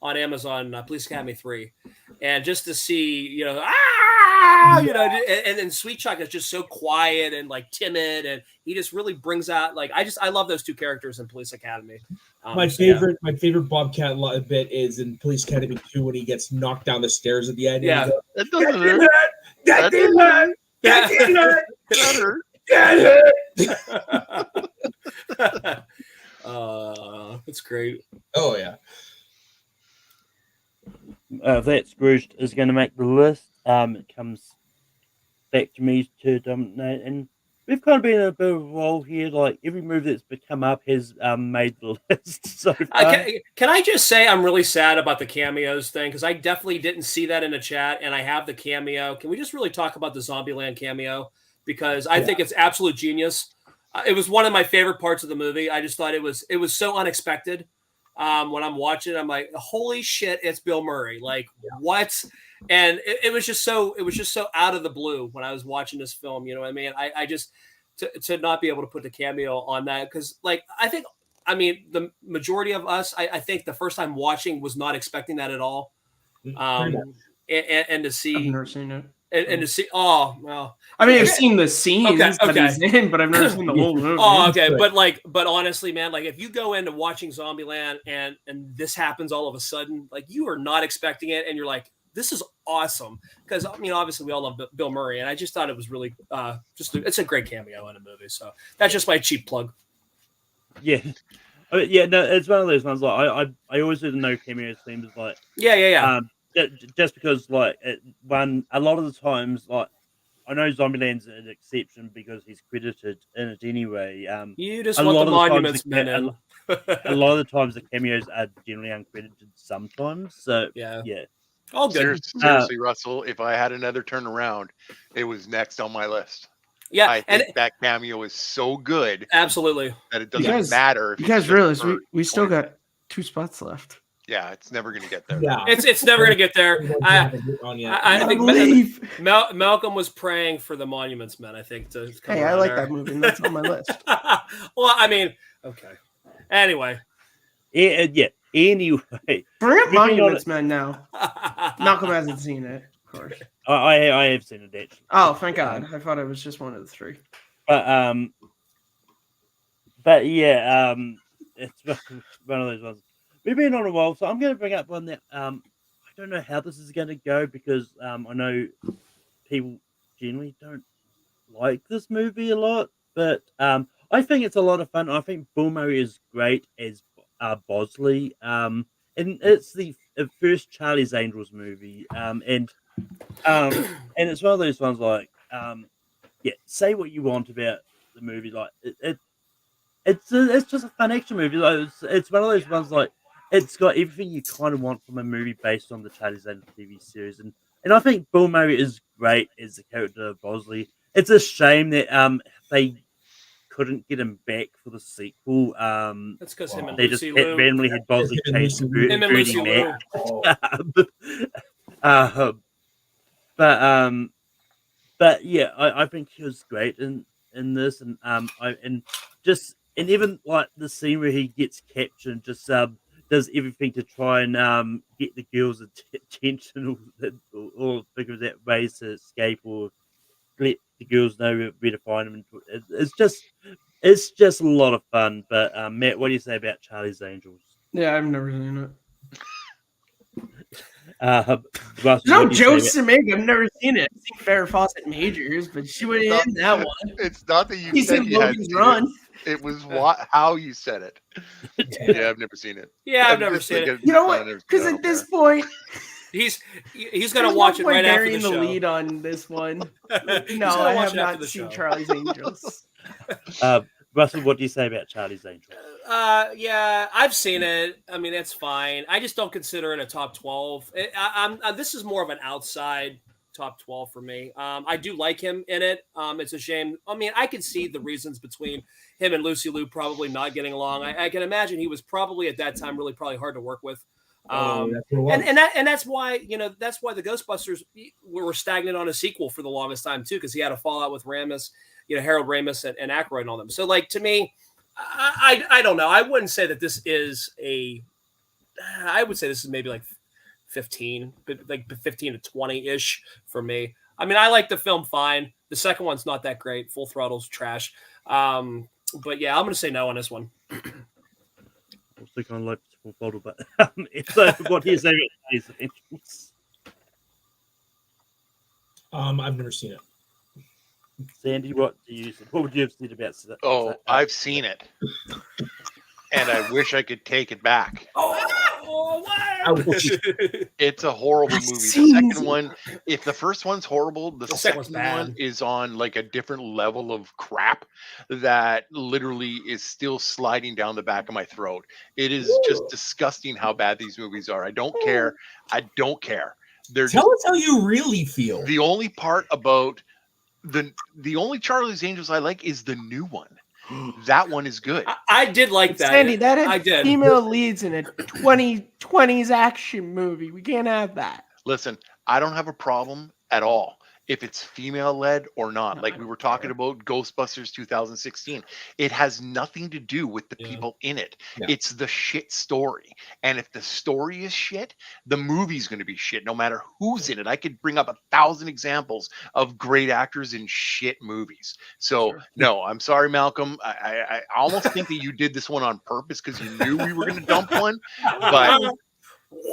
Amazon Police Academy 3, and just to see, and Sweet Chuck is just so quiet and like timid, and he just really brings out I love those two characters in Police Academy. My favorite Bobcat bit is in Police Academy 2 when he gets knocked down the stairs at the end. Yeah, that doesn't hurt. That didn't hurt. That didn't hurt. That hurt. It's great. Oh yeah. That Scrooge is going to make the list. It comes back to me to dominate, and we've kind of been in a bit of a role here. Like every movie that's become up has made the list so far. Can I just say I'm really sad about the cameos thing, because I definitely didn't see that in the chat, and I have the cameo. Can we just really talk about the Zombieland cameo, because I think it's absolute genius. It was one of my favorite parts of the movie. I just thought it was so unexpected. when I'm watching it, I'm like, holy shit, it's Bill Murray. Like, what? And it was just so out of the blue when I was watching this film. You know what I mean? I just to not be able to put the cameo on that, because like I mean the majority of us, I think the first time watching was not expecting that at all. And to see, I've never seen it. and to see, oh well, I mean, I've seen the scenes that he's in, but I've never seen the whole movie. Oh, okay, but honestly, man, like if you go into watching Zombieland and this happens all of a sudden, like you are not expecting it, and you're like, this is awesome, because I mean, obviously we all love Bill Murray, and I just thought it was really it's a great cameo in a movie. So that's just my cheap plug. Yeah. Yeah, no, it's one of those ones. Like I always do the no cameo themes. Like yeah. Just because like a lot of the times, like I know Zombieland's an exception because he's credited in it anyway. You just want the monuments men in. A lot of the times the cameos are generally uncredited sometimes. So yeah. All good. Seriously, Russell, if I had another turnaround, it was next on my list. Yeah, I think that cameo is so good. Absolutely. That it doesn't matter. You guys realize we still got 2 spots left. Yeah, it's never going to get there. Yeah. It's never going to get there. I think Malcolm was praying for the Monuments Men, I think. Hey, I like that movie. That's on my list. Well, I mean, okay. Anyway. Yeah. Anyway. Bring up Monuments Men now. Malcolm hasn't seen it, of course. I have seen it, actually. Oh, thank God. I thought it was just one of the 3. But yeah, it's one of those ones. We've been on a while, so I'm going to bring up one that I don't know how this is going to go, because I know people generally don't like this movie a lot, but I think it's a lot of fun. I think Bill Murray is great as Bosley, and it's the first Charlie's Angels movie, and it's one of those ones like, say what you want about the movie, like it's just a fun action movie. Like it's one of those ones like. It's got everything you kind of want from a movie based on the Charlie's Angels TV series, and I think Bill Murray is great as the character of Bosley. It's a shame that they couldn't get him back for the sequel. That's because him and they Lucy just Liu randomly had Bosley changed to Birdie Mac. But yeah, I think he was great in this, and even like the scene where he gets captured, and just does everything to try and get the girls' attention, or figures out ways to escape, or let the girls know where to find them. It's just a lot of fun. But Matt, what do you say about Charlie's Angels? Yeah, I've never seen Russell, There's no jokes to make. I've never seen it. I've seen Farrah Fawcett Majors, but she went in that one. It's not that you He's said in you had Logan's seen Run. It was how you said it. Yeah, I've never seen it. Yeah, I've never seen it. You know what? Because at this point, he's gonna watch it right after the show. Burying the lead on this one. No, I have not seen Charlie's Angels. Russell, what do you say about Charlie's Angels? Yeah, I've seen it. I mean, it's fine. I just don't consider it a top 12. This is more of an outside top 12 for me. I do like him in it. It's a shame. I mean, I can see the reasons between him and Lucy Liu probably not getting along. I can imagine he was probably at that time probably hard to work with. And that's why that's why the Ghostbusters were stagnant on a sequel for the longest time too, because he had a fallout with Ramis, Harold Ramis and Aykroyd and all them. So like to me, I don't know. I wouldn't say that this is I would say this is maybe like 15, but like 15 to 20 ish for me. I mean, I like the film fine. The second one's not that great. Full Throttle's trash. But yeah, I'm going to say no on this one. I was thinking on like Full Throttle, but what do you say about Charlie's Angels? I've never seen it. Sandy, what would you have said about that? Oh, I've seen it. And I wish I could take it back. It's a horrible movie. The second one, if the first one's horrible, the second one is on like a different level of crap that literally is still sliding down the back of my throat. It is just disgusting how bad these movies are. I don't care. Tell us how you really feel. The only part about the only Charlie's Angels I like is the new one. That one is good. I did like that. Sandy, that had I did. female leads in a 2020s action movie. We can't have that. Listen, I don't have a problem at all if it's female led or not. No, Like I we don't were talking care. about Ghostbusters 2016. It has nothing to do with the Yeah. people in it. Yeah. It's the shit story. And if the story is shit, the movie's going to be shit no matter who's in it. I could bring up 1,000 examples of great actors in shit movies. So Sure. no, I'm sorry, Malcolm. I almost think that you did this one on purpose because you knew we were going to dump one. But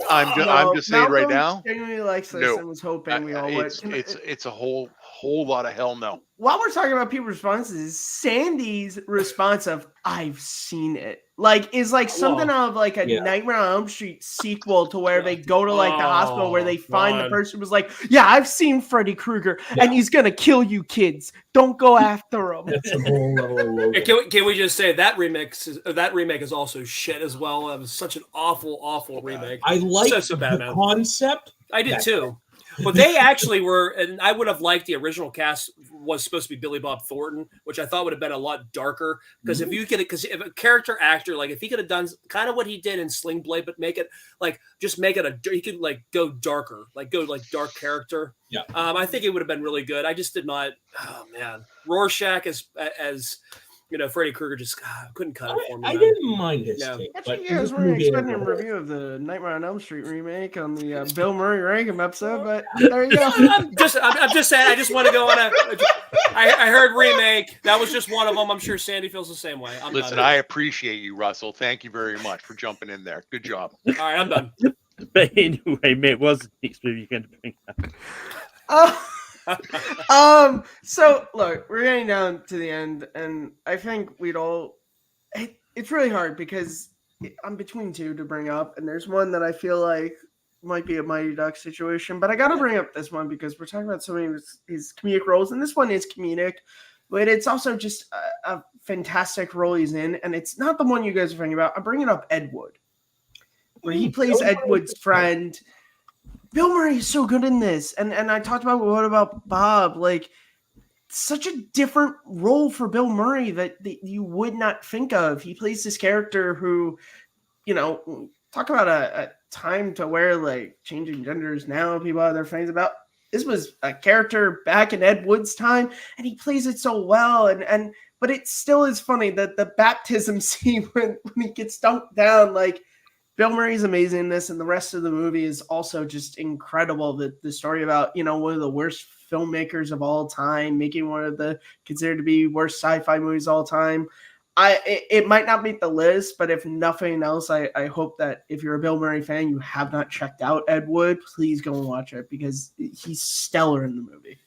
I'm just saying right Malcolm now. genuinely likes this No. and was hoping we all would. It's a whole lot of hell no. While we're talking about people's responses, Sandy's response of "I've seen it" is like something of like a Yeah. Nightmare on Elm Street sequel to where they go to like the hospital where they find the God. person who's like, "Yeah, I've seen Freddy Krueger Yeah. and he's gonna kill you kids. Don't go after him." That's a whole level of And Logan. can we just say that remake is also shit as well? It was such an awful remake. I like So bad, the man. concept. I did Yeah. too. But they actually were, and I would have liked the original cast was supposed to be Billy Bob Thornton, which I thought would have been a lot darker. Because if you could, because if a character actor, like if he could have done kind of what he did in Sling Blade, but make it like just make it he could like go darker, like go like dark character. Yeah. I think it would have been really good. I just did not. Oh man, Rorschach as Freddy Krueger just couldn't cut it for me. I man. didn't mind his Yeah. take. Actually, But you guys this weren't movie expecting a as a whole- review of the Nightmare on Elm Street remake on the Bill Murray Reagan episode, but there you go. I'm just saying. I just want to go on a. I heard remake. That was just one of them. I'm sure Sandy feels the same way. I'm Listen, done. I appreciate you, Russell. Thank you very much for jumping in there. Good job. All right, I'm done. But anyway, Matt, what's the next movie you're going to bring up? So look, we're getting down to the end, and I think it's really hard because I'm between two to bring up, and there's one that I feel like might be a Mighty Duck situation, but I got to bring up this one because we're talking about so many of his comedic roles, and this one is comedic, but it's also just a fantastic role he's in, and it's not the one you guys are thinking about. I'm bringing up Ed Wood, where he plays Ed Wood's friend. Bill Murray is so good in this. And I talked about what about Bob? Like, such a different role for Bill Murray that you would not think of. He plays this character who, talk about a time to where, like, changing genders now, people have their feelings about. This was a character back in Ed Wood's time, and he plays it so well. But it still is funny that the baptism scene when he gets dunked down, like, Bill Murray's amazing in this, and the rest of the movie is also just incredible. The story about, one of the worst filmmakers of all time, making one of the considered to be worst sci-fi movies of all time. It might not make the list, but if nothing else, I hope that if you're a Bill Murray fan, you have not checked out Ed Wood, please go and watch it because he's stellar in the movie.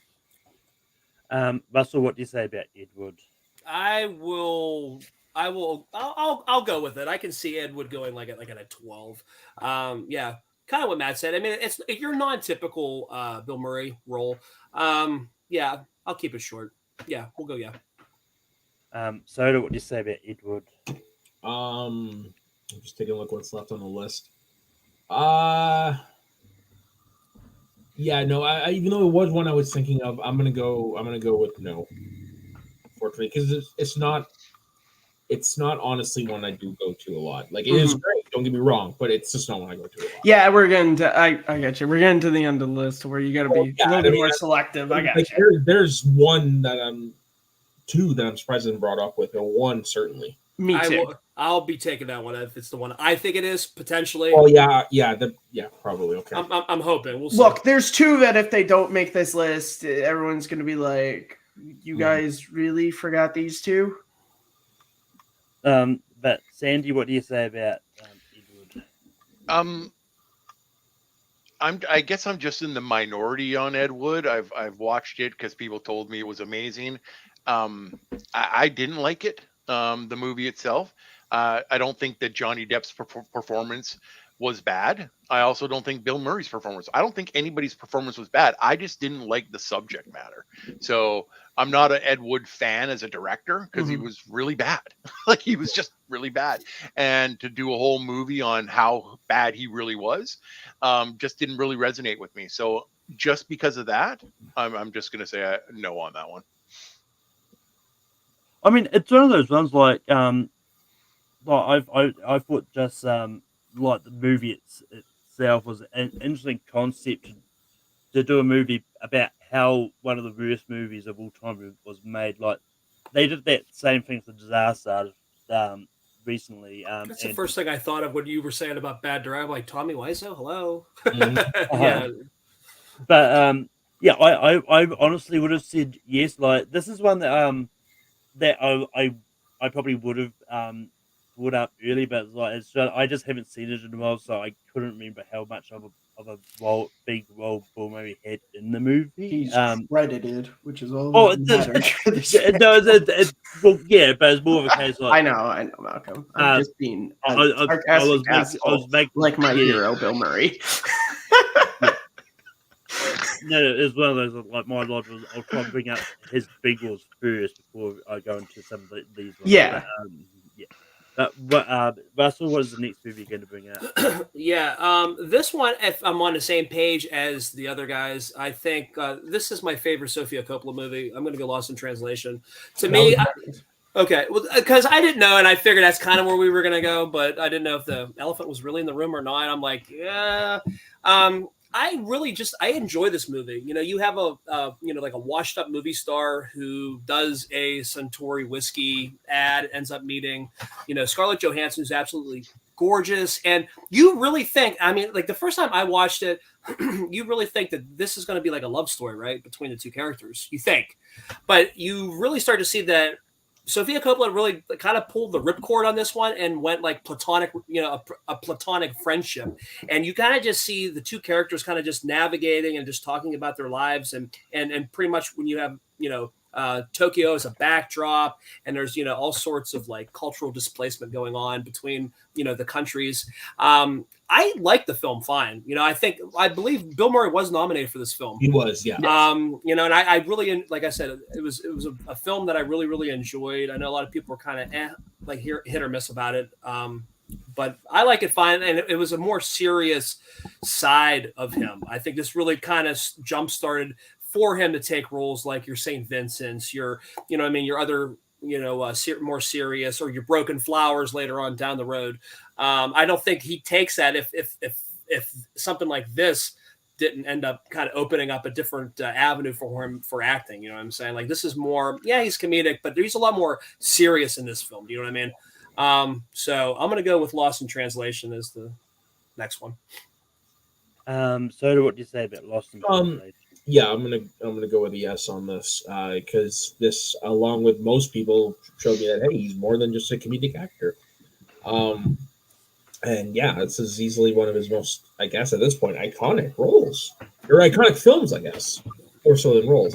Russell, what do you say about Ed Wood? I'll go with it. I can see Ed Wood going like at a 12. Yeah, kind of what Matt said. I mean, it's your non-typical Bill Murray role. Yeah, I'll keep it short. Yeah, we'll go. Yeah. Soda, what do you say about Ed Wood? I'm just taking a look what's left on the list. Yeah, no. I even though it was one I was thinking of, I'm gonna go with no. Unfortunately, because it's not honestly one I do go to a lot. Like it is great, don't get me wrong, but it's just not one I go to a lot. Yeah, we're getting to I got you. We're getting to the end of the list where you got to be a little bit more selective. I got you. There's one that two that I'm surprised I didn't brought up with, and one certainly. Me too. I'll be taking that one if it's the one I think it is potentially. Oh yeah, probably okay. I'm hoping. We'll see. Look, there's two that if they don't make this list, everyone's going to be like, "You guys really forgot these two?" But Sandy, what do you say about Ed Wood? I guess I'm just in the minority on Ed Wood. I've watched it because people told me it was amazing. I didn't like it. The movie itself. I don't think that Johnny Depp's performance was bad. I also don't think Bill Murray's performance. I don't think anybody's performance was bad. I just didn't like the subject matter. So I'm not an Ed Wood fan as a director because he was really bad. Like he was just really bad. And to do a whole movie on how bad he really was, just didn't really resonate with me. So just because of that, I'm just going to say no on that one. I mean, it's one of those ones like I thought just like the movie itself was an interesting concept to do a movie about how one of the worst movies of all time was made. Like they did that same thing for Disaster recently. That's the And first thing I thought of when you were saying about Bad Drive. Like Tommy Wiseau, hello. Mhm. Yeah, but yeah, I honestly would have said yes. Like this is one that I probably would have brought up early, but like it's just, I just haven't seen it in a while, so I couldn't remember how much of a big role Bill Murray had in the movie. He's credited, which is all Oh, that matters for this. no, well, yeah, but it's more of a case like I know, Malcolm. I'm just being I sarcastic was asshole, like my hero, Bill Murray. No, it's one of those like my logic was I'll try and bring up his big roles first before I go into some of these ones. Yeah. But, yeah. Russell, what is the next movie you're going to bring up? yeah. This one, if I'm on the same page as the other guys, I think this is my favorite Sofia Coppola movie. I'm going to go Lost in Translation. To me, okay, well, because I didn't know, and I figured that's kind of where we were going to go, but I didn't know if the elephant was really in the room or not. I'm like, yeah. I enjoy this movie. You know, you have like a washed up movie star who does a Suntory whiskey ad, ends up meeting, Scarlett Johansson, who's absolutely gorgeous. And you really think, I mean, like the first time I watched it, you really think that this is going to be like a love story, right? Between the two characters, you think, but you really start to see that Sofia Coppola really kind of pulled the ripcord on this one and went like platonic, a platonic friendship. And you kind of just see the two characters kind of just navigating and just talking about their lives. And pretty much when you have, Tokyo as a backdrop and there's, all sorts of like cultural displacement going on between, the countries. I like the film fine. I believe Bill Murray was nominated for this film. He was, yeah. And I really, like I said, it was a film that I really, really enjoyed. I know a lot of people were kind of like hit or miss about it. But I like it fine. And it was a more serious side of him. I think this really kind of jump started for him to take roles like your St. Vincent's, your other, more serious, or your Broken Flowers later on down the road. I don't think he takes that if something like this didn't end up kind of opening up a different avenue for him for acting. You know what I'm saying? Like this is more, he's comedic, but there's a lot more serious in this film. Do you know what I mean? So I'm going to go with Lost in Translation as the next one. So what do you say about Lost in Translation? Yeah, I'm gonna go with a yes on this because this, along with most people, showed me that hey, he's more than just a comedic actor. And yeah, this is easily one of his most, I guess, at this point, iconic roles or iconic films, I guess, more so than roles.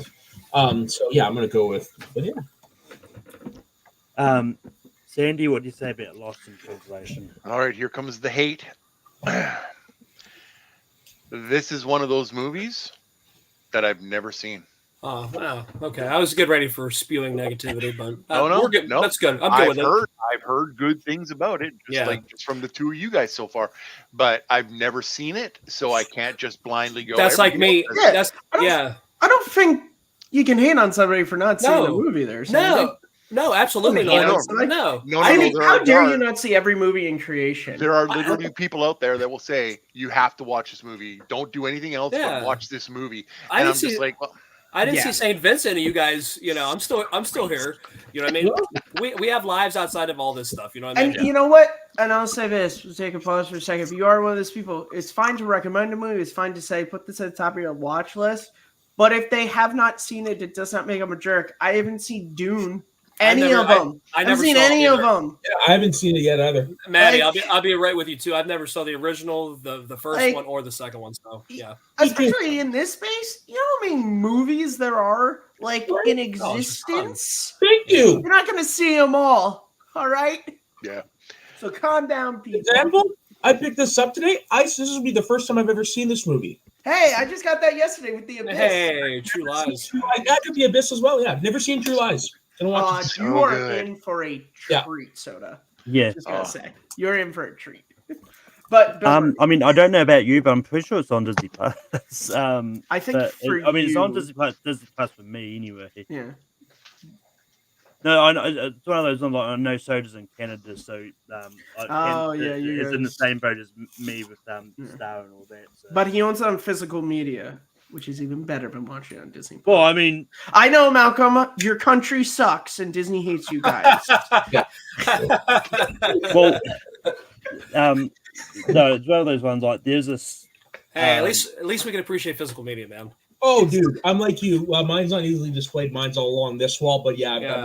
So yeah, I'm gonna go with yeah. Sandy, what do you say about Lost in Translation? All right, here comes the hate. This is one of those movies that I've never seen. Oh, wow. Okay. I was getting ready for spewing negativity, but no, we're good. No. That's good. I'm good with it. I've heard good things about it, just from the two of you guys so far, but I've never seen it, so I can't just blindly go. That's like me. I don't think you can hate on somebody for not seeing the movie there. No, absolutely not. No. I mean, how dare you not see every movie in creation? There are literally people out there that will say, you have to watch this movie. Don't do anything else but watch this movie. And I'm just like, well, I didn't see St. Vincent, and you guys, I'm still here. You know what I mean? We have lives outside of all this stuff. You know what I mean? And you know what? And I'll say this. We'll take a pause for a second. If you are one of those people, it's fine to recommend a movie. It's fine to say, put this at the top of your watch list. But if they have not seen it, it does not make them a jerk. I haven't seen Dune. Any of them. I haven't seen any of them. Yeah, I haven't seen it yet either. Maddie, I'll be right with you too. I've never saw the original, the first one, or the second one. So yeah. Especially in this space, you know how many movies there are in existence? Thank you. You're not going to see them all. All right. Yeah. So calm down, people. Example. I picked this up today. This will be the first time I've ever seen this movie. Hey, I just got that yesterday with The Abyss. Hey, True Lies. I got The Abyss as well. Yeah, I've never seen True Lies. You are in for a treat, Soda. Yeah. Just gonna say. You're in for a treat. But I mean, I don't know about you, but I'm pretty sure it's on Disney Plus. I think it's on Disney Plus for me anyway. Yeah. No, I know it's one of those ones. Like, I know sodas in Canada, so it's in the same boat as me with Star and all that. So. But he owns it on physical media, which is even better than watching it on Disney+. Well, I mean, I know, Malcolm, your country sucks and Disney hates you guys. well, no, it's one of those ones. Like, there's this. Hey, at least we can appreciate physical media, man. Oh, dude, I'm like you. Mine's not easily displayed. Mine's all along this wall, but yeah, I've got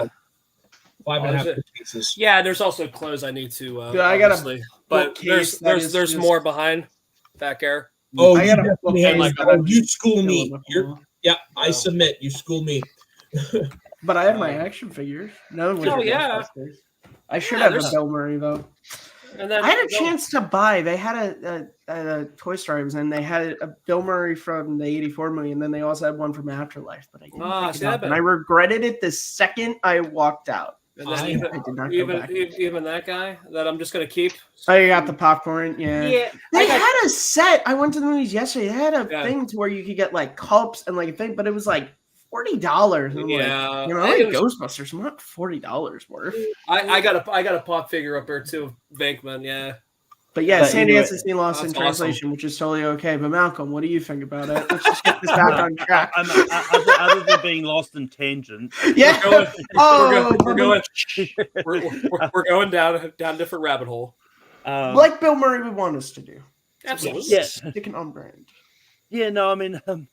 like 5.5 pieces. Yeah, there's also clothes I need to. Dude, I got a but there's more behind back air. Oh, I gotta you school me. I submit. You school me. But I have my action figures. No one I should have a Bill Murray though. And then I had a chance to buy. They had a Toy Story I was in. They had a Bill Murray from the '84 movie, and then they also had one from Afterlife. But I didn't pick it up, and I regretted it the second I walked out. I did not go back. Even that guy that I'm just gonna keep. Oh, you got the popcorn, yeah. They had a set. I went to the movies yesterday. They had a thing to where you could get like cups and like a thing, but it was like $40. Yeah, like Ghostbusters. I'm not $40 worth. I got a pop figure up there too, Venkman. Yeah. But yeah, Sandy hasn't seen Lost in Translation, which is totally okay. But Malcolm, what do you think about it? Let's just get this back on track. Other than being lost in tangent. Yeah. We're going down different rabbit hole. Like Bill Murray would want us to do. Absolutely. Yeah. Sticking on brand. Yeah, no, I mean, I'm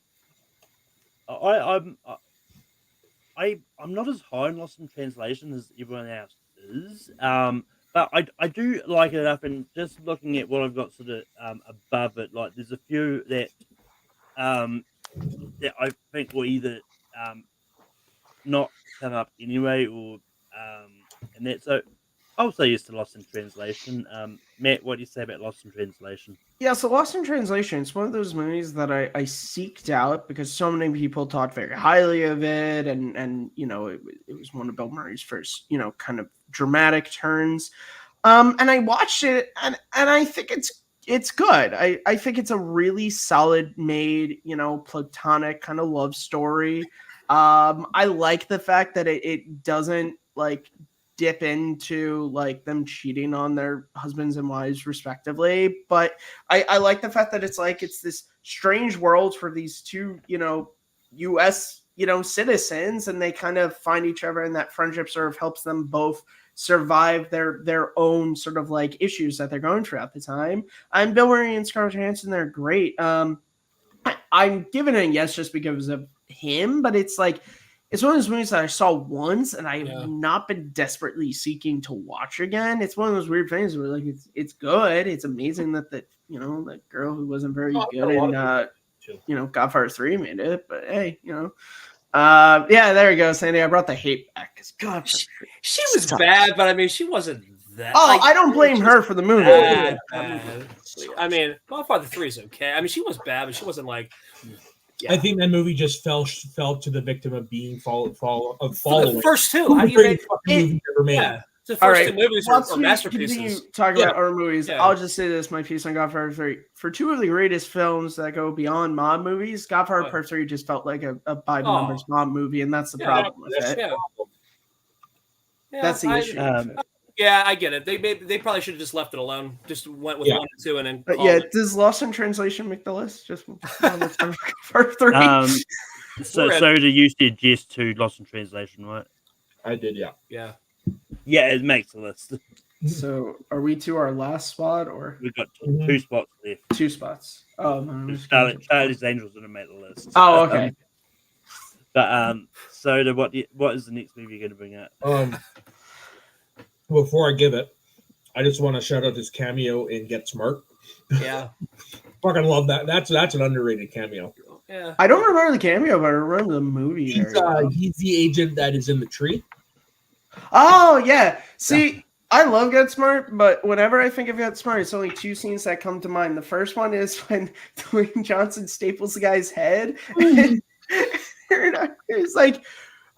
not as high on Lost in Translation as everyone else is. But I do like it enough, and just looking at what I've got sort of above it, like there's a few that that I think will either not come up anyway, or and that. So I'll say yes to Lost in Translation. Matt, what do you say about Lost in Translation? Yeah, so Lost in Translation, it's one of those movies that I seeked out because so many people talked very highly of it, and it was one of Bill Murray's first, kind of dramatic turns. And I watched it, and I think it's good. I think it's a really solid made, platonic kind of love story. I like the fact that it doesn't like dip into like them cheating on their husbands and wives respectively, but I like the fact that it's this strange world for these two US citizens, and they kind of find each other, and that friendship sort of helps them both survive their own sort of like issues that they're going through at the time. And Bill Murray and Scarlett Johansson, they're great. I'm giving it a yes just because of him, but it's one of those movies that I saw once and I have not been desperately seeking to watch again. It's one of those weird things where like it's good. It's amazing that that girl who wasn't very good in Godfather 3 made it, but hey, yeah, there you go, Sandy. I brought the hate back because God, she was bad, but I mean, she wasn't that. Oh, I don't blame her for the movie. Bad. I mean, Godfather 3 is okay. I mean, she was bad, but she wasn't like. Yeah. I think that movie just fell to the victim of being following. The first two, how do you make movie ever made? Yeah. The first two movies are masterpieces. Talk about our movies. Yeah. I'll just say this: my piece on Godfather 3. For two of the greatest films that go beyond mob movies, Godfather Part 3 just felt like a by numbers mob movie, and that's the problem with it. Yeah. That's the issue. Yeah, I get it. They probably should have just left it alone. Just went with 1 and 2, and then. But yeah, does Lost in Translation make the list? Just Part 3. So do you suggest to Lost in Translation, right? I did, yeah. Yeah. Yeah, it makes the list. So, are we to our last spot, or we've got 2 spots left? 2 spots. Oh, no. Charlie's Angels didn't make the list. Oh, okay. But so what is the next movie you're going to bring up? Before I give it, I just want to shout out this cameo in Get Smart. Yeah, fucking love that. That's an underrated cameo. Yeah, I don't remember the cameo, but I remember the movie. He's the agent that is in the tree. Oh yeah. See, I love Get Smart, but whenever I think of Get Smart, it's only 2 scenes that come to mind. The first one is when Dwayne Johnson staples the guy's head. It's like,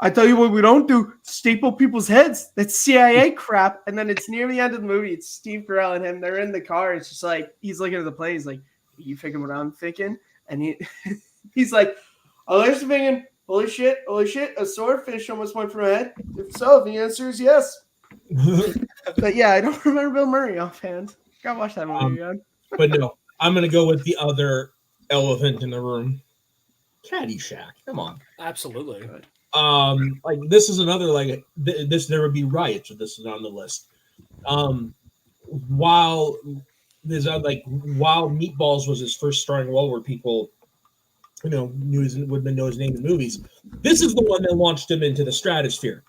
I tell you what we don't do, staple people's heads. That's CIA crap. And then it's near the end of the movie. It's Steve Carell and him. They're in the car. It's just like, he's looking at the plane. He's like, are you thinking what I'm thinking? And he's like, oh, there's the thinking. Holy shit, a swordfish almost went for my head. If so, the answer is yes. But yeah, I don't remember Bill Murray offhand. Gotta watch that movie again. But no, I'm gonna go with the other elephant in the room, Caddyshack. Come on. Absolutely. Like this is another like there would be riots if this is on the list. While there's while Meatballs was his first starring role where people would know his name in movies, this is the one that launched him into the stratosphere.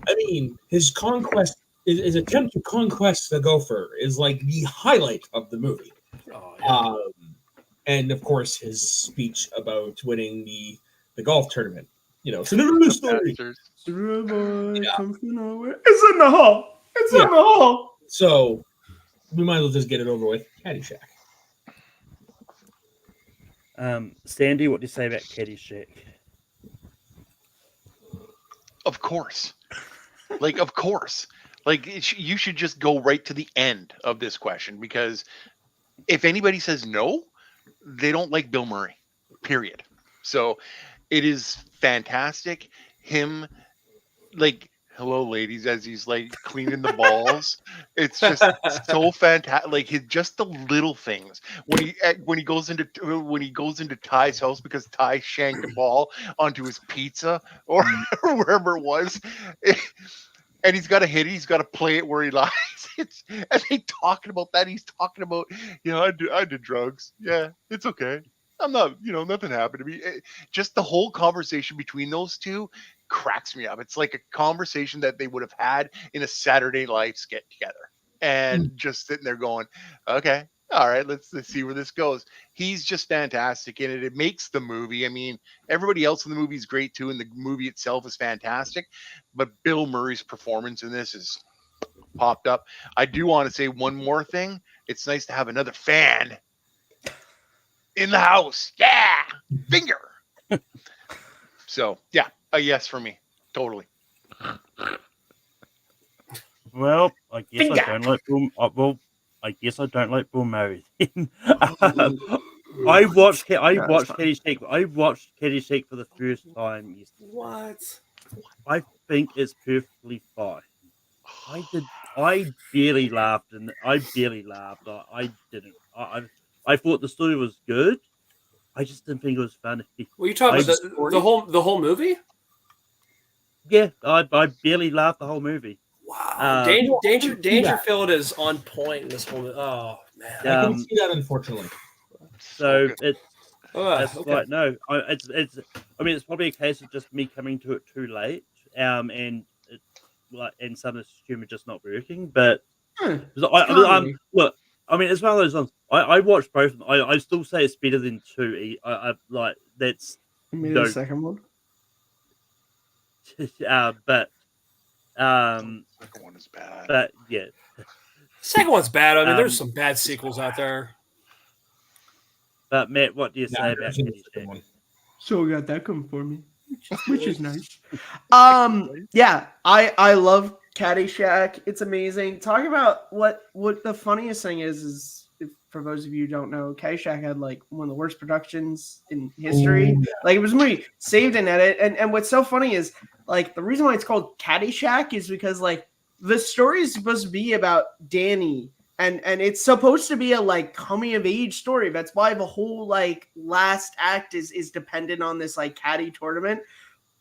I mean, his attempt to conquest the gopher is like the highlight of the movie. Oh, yeah. And of course his speech about winning the golf tournament. It's another story. Comes from nowhere. It's in the hall. It's in the hall. So we might as well just get it over with. Caddyshack. Sandy, what do you say about Caddyshack? Of course. Of course. You should just go right to the end of this question, because if anybody says no, they don't like Bill Murray, period. So it is fantastic. Him, hello, ladies, as he's cleaning the balls. It's just so fantastic. Just the little things when he goes into Ty's house because Ty shanked a ball onto his pizza or wherever it was, and he's got to hit it. He's got to play it where he lies. And they talking about that. He's talking about, I did drugs. Yeah, it's okay. I'm not, nothing happened to me. Just the whole conversation between those two cracks me up. It's like a conversation that they would have had in a Saturday Night Live skit together, and just sitting there going, okay, all right, let's see where this goes. He's just fantastic in it. It makes the movie. I mean, everybody else in the movie is great too, and the movie itself is fantastic, but Bill Murray's performance in this is popped up. I do want to say one more thing. It's nice to have another fan in the house. Yeah, finger. So yeah, a yes for me. Totally. Well, I guess I don't like Bill. I guess I don't like Bill Murray. I watched Caddyshack. I watched Caddyshack for the first time yesterday. What? I think it's perfectly fine. I barely laughed, and I barely laughed. I didn't. I thought the story was good. I just didn't think it was funny. Were you talking about the whole movie? Yeah, I barely laughed the whole movie. Wow, Dangerfield is on point in this whole. Oh man, I can see that, unfortunately. So it's okay. like no, it's. I mean, it's probably a case of just me coming to it too late, and it's and some of the humor just not working. But look, I mean, it's one of those ones. I watched both of them. I still say it's better than 2. I like that's. You mean the second one? But second one is bad. But yeah, second one's bad. I mean, there's some bad sequels out there. But Matt, what do you say about Caddyshack? So we got that coming for me, which is nice. Yeah, I love Caddyshack. It's amazing. Talk about what the funniest thing is if, for those of you who don't know, Caddyshack had one of the worst productions in history. Ooh, yeah. It was a movie saved and edited. And what's so funny is the reason why it's called Caddyshack is because the story is supposed to be about Danny. And it's supposed to be a coming of age story. That's why the whole last act is dependent on this caddy tournament.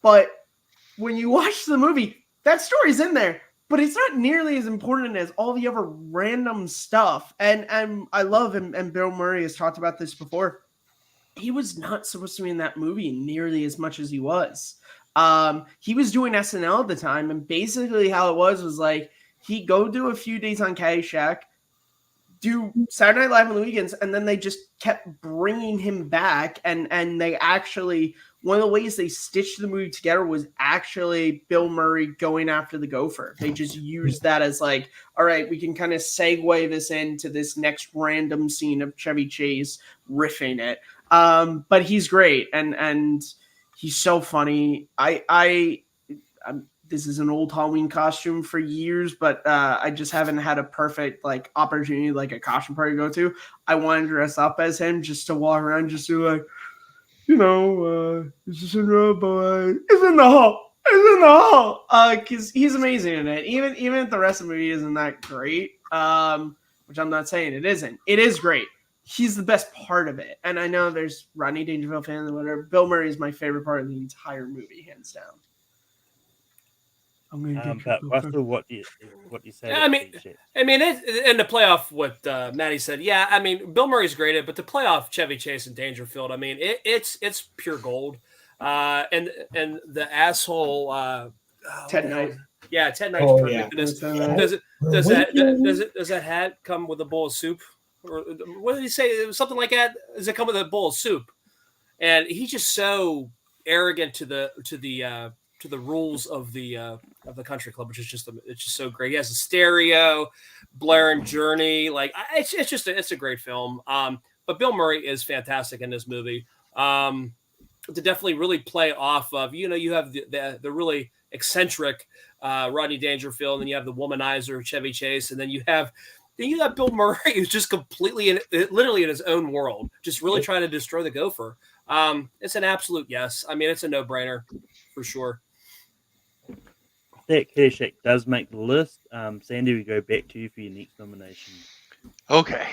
But when you watch the movie, that story's in there, but it's not nearly as important as all the other random stuff. And I love, and Bill Murray has talked about this before, he was not supposed to be in that movie nearly as much as he was. He was doing SNL at the time, and basically how it was he'd go do a few days on Caddyshack, do Saturday Night Live on the weekends, and then they just kept bringing him back. And they actually, one of the ways they stitched the movie together was actually Bill Murray going after the gopher. They just used that as all right, we can kind of segue this into this next random scene of Chevy Chase riffing it. But he's great, and he's so funny. This is an old Halloween costume for years, but I just haven't had a perfect opportunity, a costume party to go to. I want to dress up as him just to walk around, just do It's just a boy. It's in the hall. It's in the hall. Because he's amazing in it. Even if the rest of the movie isn't that great, which I'm not saying it isn't. It is great. He's the best part of it. And I know there's Rodney Dangerfield fans and whatever. Bill Murray is my favorite part of the entire movie, hands down. I'm gonna But Russell, what do you say? Yeah, I mean, and to play off what Maddie said, yeah, I mean, Bill Murray's great at it, but to play off Chevy Chase and Dangerfield, I mean, it's pure gold. And the asshole Ted Knight. Yeah, Ted Knight's Oh, perfect. yeah. Does that hat come with a bowl of soup? Or what did he say? It was something like that. Does it come with a bowl of soup? And he's just so arrogant to the rules of the country club, which is just so great. He has a stereo, Blair and Journey, like it's a great film. But Bill Murray is fantastic in this movie. To definitely really play off of, you have the really eccentric Rodney Dangerfield, and you have the womanizer Chevy Chase, and then you have Bill Murray who's just completely literally in his own world, just really trying to destroy the Gopher. It's an absolute yes. I mean, it's a no-brainer for sure. That Caddyshack does make the list. Sandy, we go back to you for your next nomination. Okay.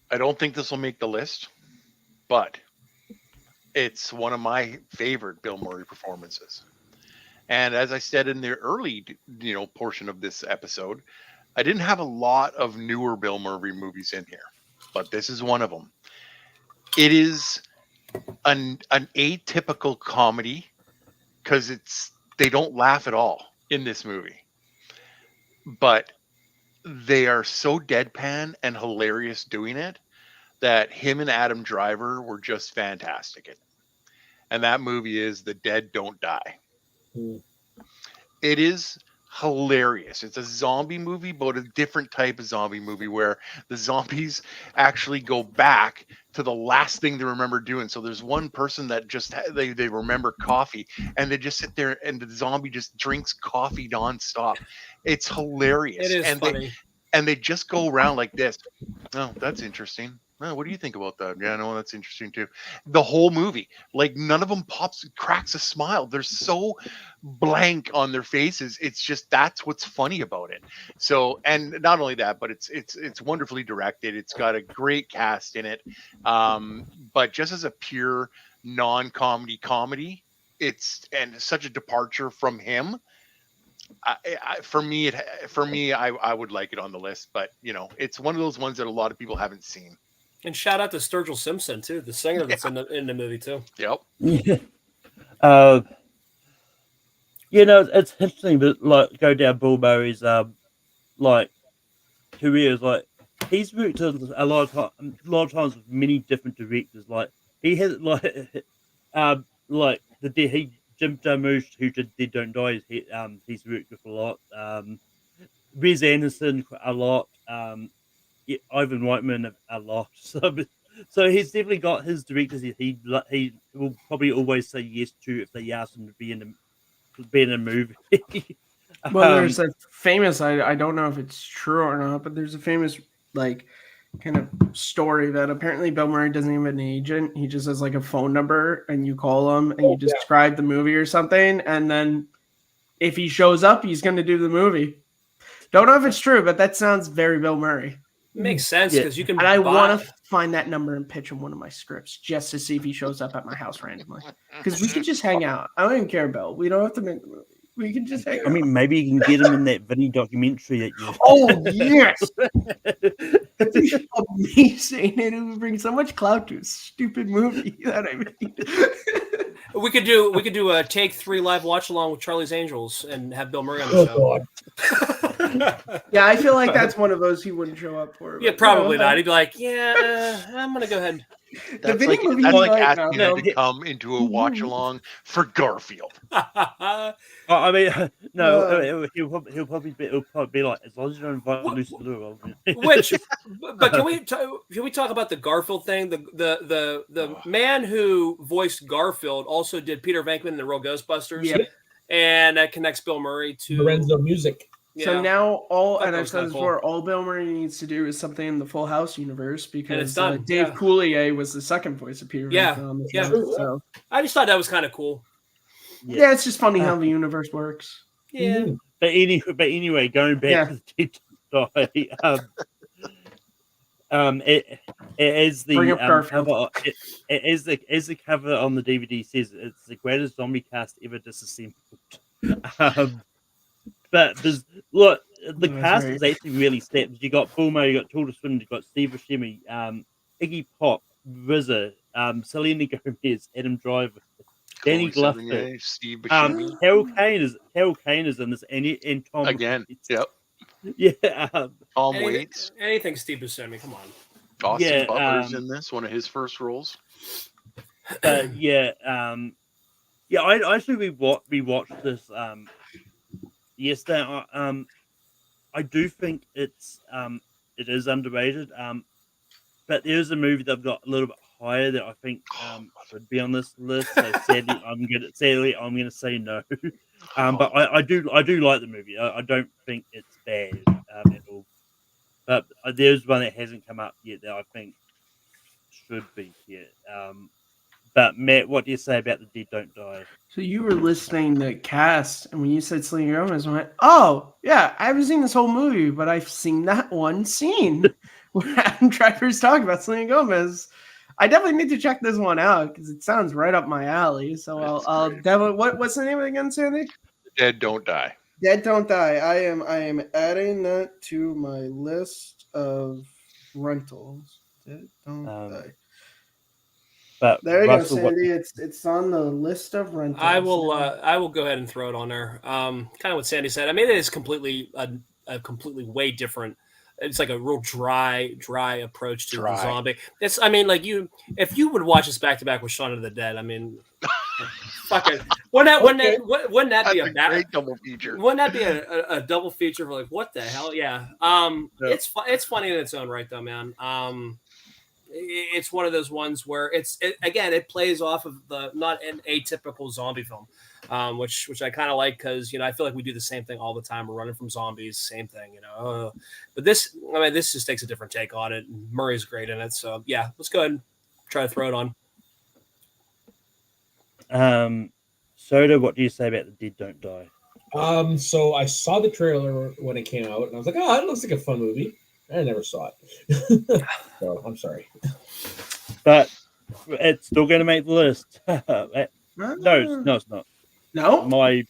I don't think this will make the list, but it's one of my favorite Bill Murray performances. And as I said in the early, portion of this episode, I didn't have a lot of newer Bill Murray movies in here, but this is one of them. It is an atypical comedy because they don't laugh at all in this movie, but they are so deadpan and hilarious doing it that him and Adam Driver were just fantastic in it. And that movie is The Dead Don't Die. It is hilarious. It's a zombie movie, but a different type of zombie movie where the zombies actually go back to the last thing they remember doing. So there's one person that just they remember coffee, and they just sit there and the zombie just drinks coffee nonstop. It's hilarious. It is funny. And they just go around like this. Oh, that's interesting. Oh, what do you think about that? Yeah, no, that's interesting too. The whole movie, like none of them cracks a smile. They're so blank on their faces. It's just that's what's funny about it. So, and not only that, but it's wonderfully directed. It's got a great cast in it. But just as a pure non-comedy comedy, it's such a departure from him. For me, I would like it on the list, but it's one of those ones that a lot of people haven't seen. And shout out to Sturgill Simpson too, the singer that's in the movie too. Yep. Yeah. It's interesting, but like go down Bill Murray's careers. Like he's worked a lot of times with many different directors. Like he has Jim Jarmusch, who did Dead Don't Die. He's worked with a lot. Wes Anderson a lot. Ivan Reitman a lot. So he's definitely got his directors he will probably always say yes to if they ask him to be in a movie. Well, there's a famous, I don't know if it's true or not, but there's a famous kind of story that apparently Bill Murray doesn't even have an agent. He just has like a phone number and you call him and you describe the movie or something. And then if he shows up, he's going to do the movie. Don't know if it's true, but that sounds very Bill Murray. Makes sense because you can. And I want to find that number and pitch him one of my scripts just to see if he shows up at my house randomly. Because we can just hang out. I don't even care, Bill. We don't have to make the movie. We can just hang out. I mean, maybe you can get him in that Vinny documentary that you. Oh yes, that'd be amazing, and it would bring so much clout to a stupid movie that I made. We could do a Take 3 live watch along with Charlie's Angels and have Bill Murray on the show. Yeah, I feel like that's one of those he wouldn't show up for. Yeah, probably not. He'd be like, "Yeah, I'm gonna go ahead." That's like asking him to come into a watch along for Garfield. I mean, no, he'll probably be like, as long as you don't invite Lucy Liu. But can we talk about the Garfield thing? The man who voiced Garfield also did Peter Venkman in the Real Ghostbusters, and that connects Bill Murray to Lorenzo Music. So Yeah. now all, Thought and that I've was said kinda this cool. before, all Bill Murray needs to do is something in the Full House universe because done, Dave yeah. Coulier was the second voice of Peter Yeah, Venkman on the yeah. show. So I just thought that was kind of cool. yeah, it's just funny how the universe works. Yeah. Mhm. But anyway, going back Yeah. to the Dead Don't Die, it is Bring the up Garfield. cover. It is the cover on the DVD says it's the greatest zombie cast ever disassembled. But there's look, the That's cast right. is actually really stacked. You got Bill Murray, you got Tilda Swinton, you got Steve Buscemi, Iggy Pop, RZA, Selena Gomez, Adam Driver, Danny Chloe Glover, Sevigny, Steve Buscemi. Carol Kane is in this, and Tom Again. Waits. Yep. Yeah, Tom Waits. Anything Steve Buscemi, come on. Austin Yeah, Butler's in this, one of his first roles. but yeah, I actually rewatched this yesterday. I do think it is underrated. But there's a movie that I've got a little bit higher that I think should be on this list. So sadly, I'm gonna say no. But I do like the movie. I don't think it's bad at all. But there's one that hasn't come up yet that I think should be here. But Matt, what do you say about the Dead Don't Die? So you were listening to cast, and when you said Selena Gomez, I went, "Oh yeah, I haven't seen this whole movie, but I've seen that one scene where Adam Driver's talking about Selena Gomez. I definitely need to check this one out because it sounds right up my alley. So I'll great. definitely. What's the name of it again, Sandy? Dead Don't Die. Dead Don't Die. I am adding that to my list of rentals. Dead Don't Die. But There you Russell, go, Sandy. It's on the list of rentals. I will go ahead and throw it on there. Kind of what Sandy said. I mean, it is completely a completely way different. It's like a real dry approach to the zombie. It's, I mean, like if you would watch this back to back with Shaun of the Dead, I mean, fucking wouldn't that be a great double feature? Wouldn't that be a double feature for like what the hell? Yeah. It's funny in its own right though, man. It's one of those ones where it plays off of the not an atypical zombie film, which I kind of like because I feel like we do the same thing all the time. We're running from zombies, same thing, But this just takes a different take on it. Murray's great in it, so yeah, let's go ahead and try to throw it on. Soda, what do you say about the Dead Don't Die? So I saw the trailer when it came out, and I was like, "Oh, it looks like a fun movie." I never saw it, so I'm sorry. But it's still going to make the list. No, it's not. No,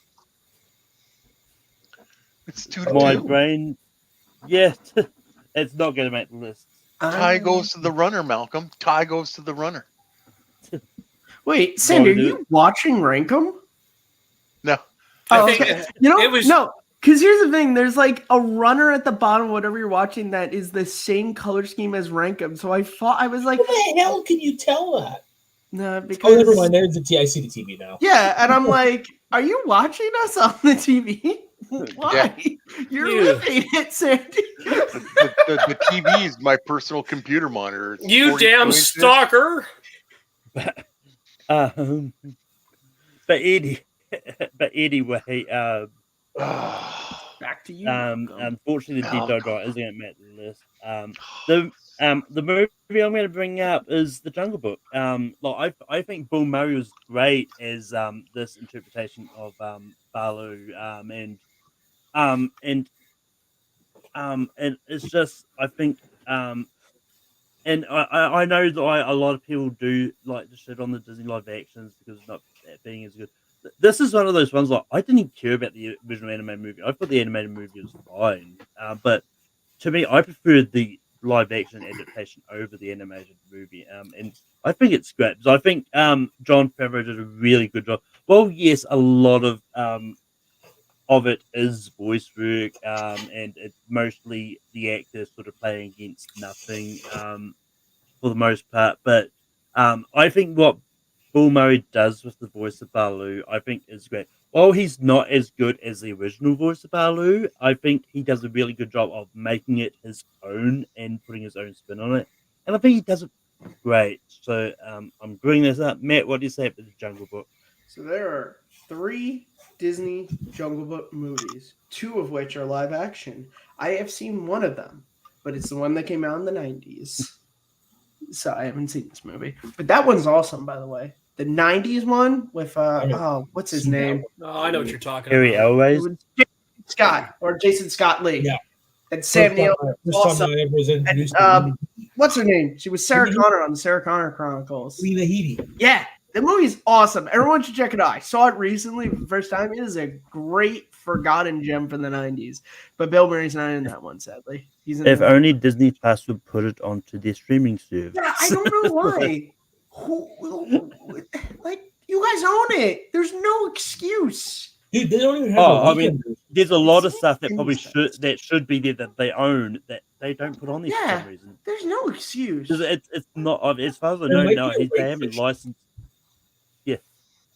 It's too my brain. Yeah, it's not going to make the list. Tie goes to the runner, Malcolm. Tie goes to the runner. Wait, Sandy, are you watching Rankum? No. Oh, okay. No. Because here's the thing, there's like a runner at the bottom, whatever you're watching, that is the same color scheme as Rankum. So I was like, how the hell can you tell that? No, because never mind. There's the I see the TV now. Yeah, and I'm like, are you watching us on the TV? Why? Yeah. You're living it, Sandy. The TV is my personal computer monitor. It's you damn stalker. But anyway, back to you. Unfortunately, the Dead Don't Die isn't going to make the list. The movie I'm going to bring up is The Jungle Book. I think Bill Murray was great as this interpretation of Baloo, and it's just I think and I know that a lot of people do like to shit on the Disney live actions because it's not being as good. This is one of those ones like I didn't care about the original animated movie. I thought the animated movie was fine, but to me, I preferred the live action adaptation over the animated movie. And I think it's great because I think Jon Favreau did a really good job. Well, yes, a lot of it is voice work, and it's mostly the actors sort of playing against nothing for the most part. But I think what Bill Murray does with the voice of Baloo, I think is great. While he's not as good as the original voice of Baloo, I think he does a really good job of making it his own and putting his own spin on it. And I think he does it great. So I'm bringing this up. Matt, what do you say about the Jungle Book? So there are 3 Disney Jungle Book movies, 2 of which are live action. I have seen one of them, but it's the one that came out in the 90s. So I haven't seen this movie. But that one's awesome, by the way. The 90s one with what's his name? Oh, I know what you're talking Harry about. It Elways. was Jason Scott or Jason Scott Lee. Yeah. And Sam Neill. First Awesome. time I ever was introduced And, to what's her name? She was Sarah Connor on the Sarah Connor Chronicles. Lena Headey. Yeah, the movie's awesome. Everyone should check it out. I saw it recently for the first time. It is a great forgotten gem from the 90s. But Bill Murray's not in that one, sadly. He's in If only Disney Plus would put it onto their streaming service. Yeah, I don't know why. Like, you guys own it. There's no excuse. Dude, they don't even have Oh, a I mean, weekend. there's a lot of stuff that Any probably sense. should be there that they own that they don't put on there for Yeah. some reason. There's no excuse. 'Cause it's not, as far as I There know, might no, be a they rate haven't fiction. licensed. Yeah,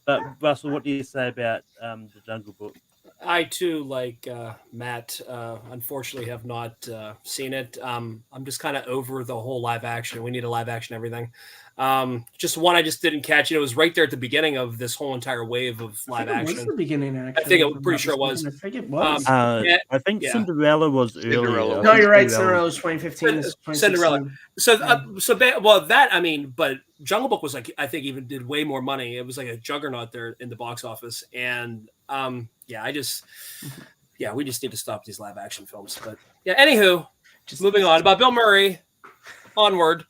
but Russell, what do you say about the Jungle Book? I too, like Matt, unfortunately have not seen it. I'm just kind of over the whole live action. We need a live action everything. Just one I just didn't catch. It was right there at the beginning of this whole entire wave of live I think it was action. the beginning, actually. I think if I'm pretty not sure it was. mistaken. I think it was. Yeah, I think yeah. Cinderella was Cinderella. earlier. No, you're right. Cinderella Cinderella was 2015. This is 2016. Cinderella. Well, that, I mean, but Jungle Book was like, I think even did way more money. It was like a juggernaut there in the box office. And yeah, we just need to stop these live action films. But yeah, anywho, just moving on about Bill Murray. Onward.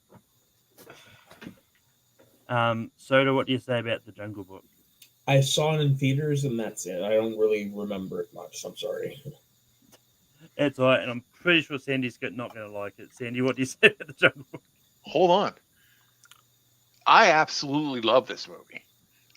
Soda, what do you say about the Jungle Book? I saw it in theaters, and that's it. I don't really remember it much. I'm sorry. It's all right, and I'm pretty sure Sandy's not going to like it. Sandy, what do you say about the Jungle Book? Hold on. I absolutely love this movie.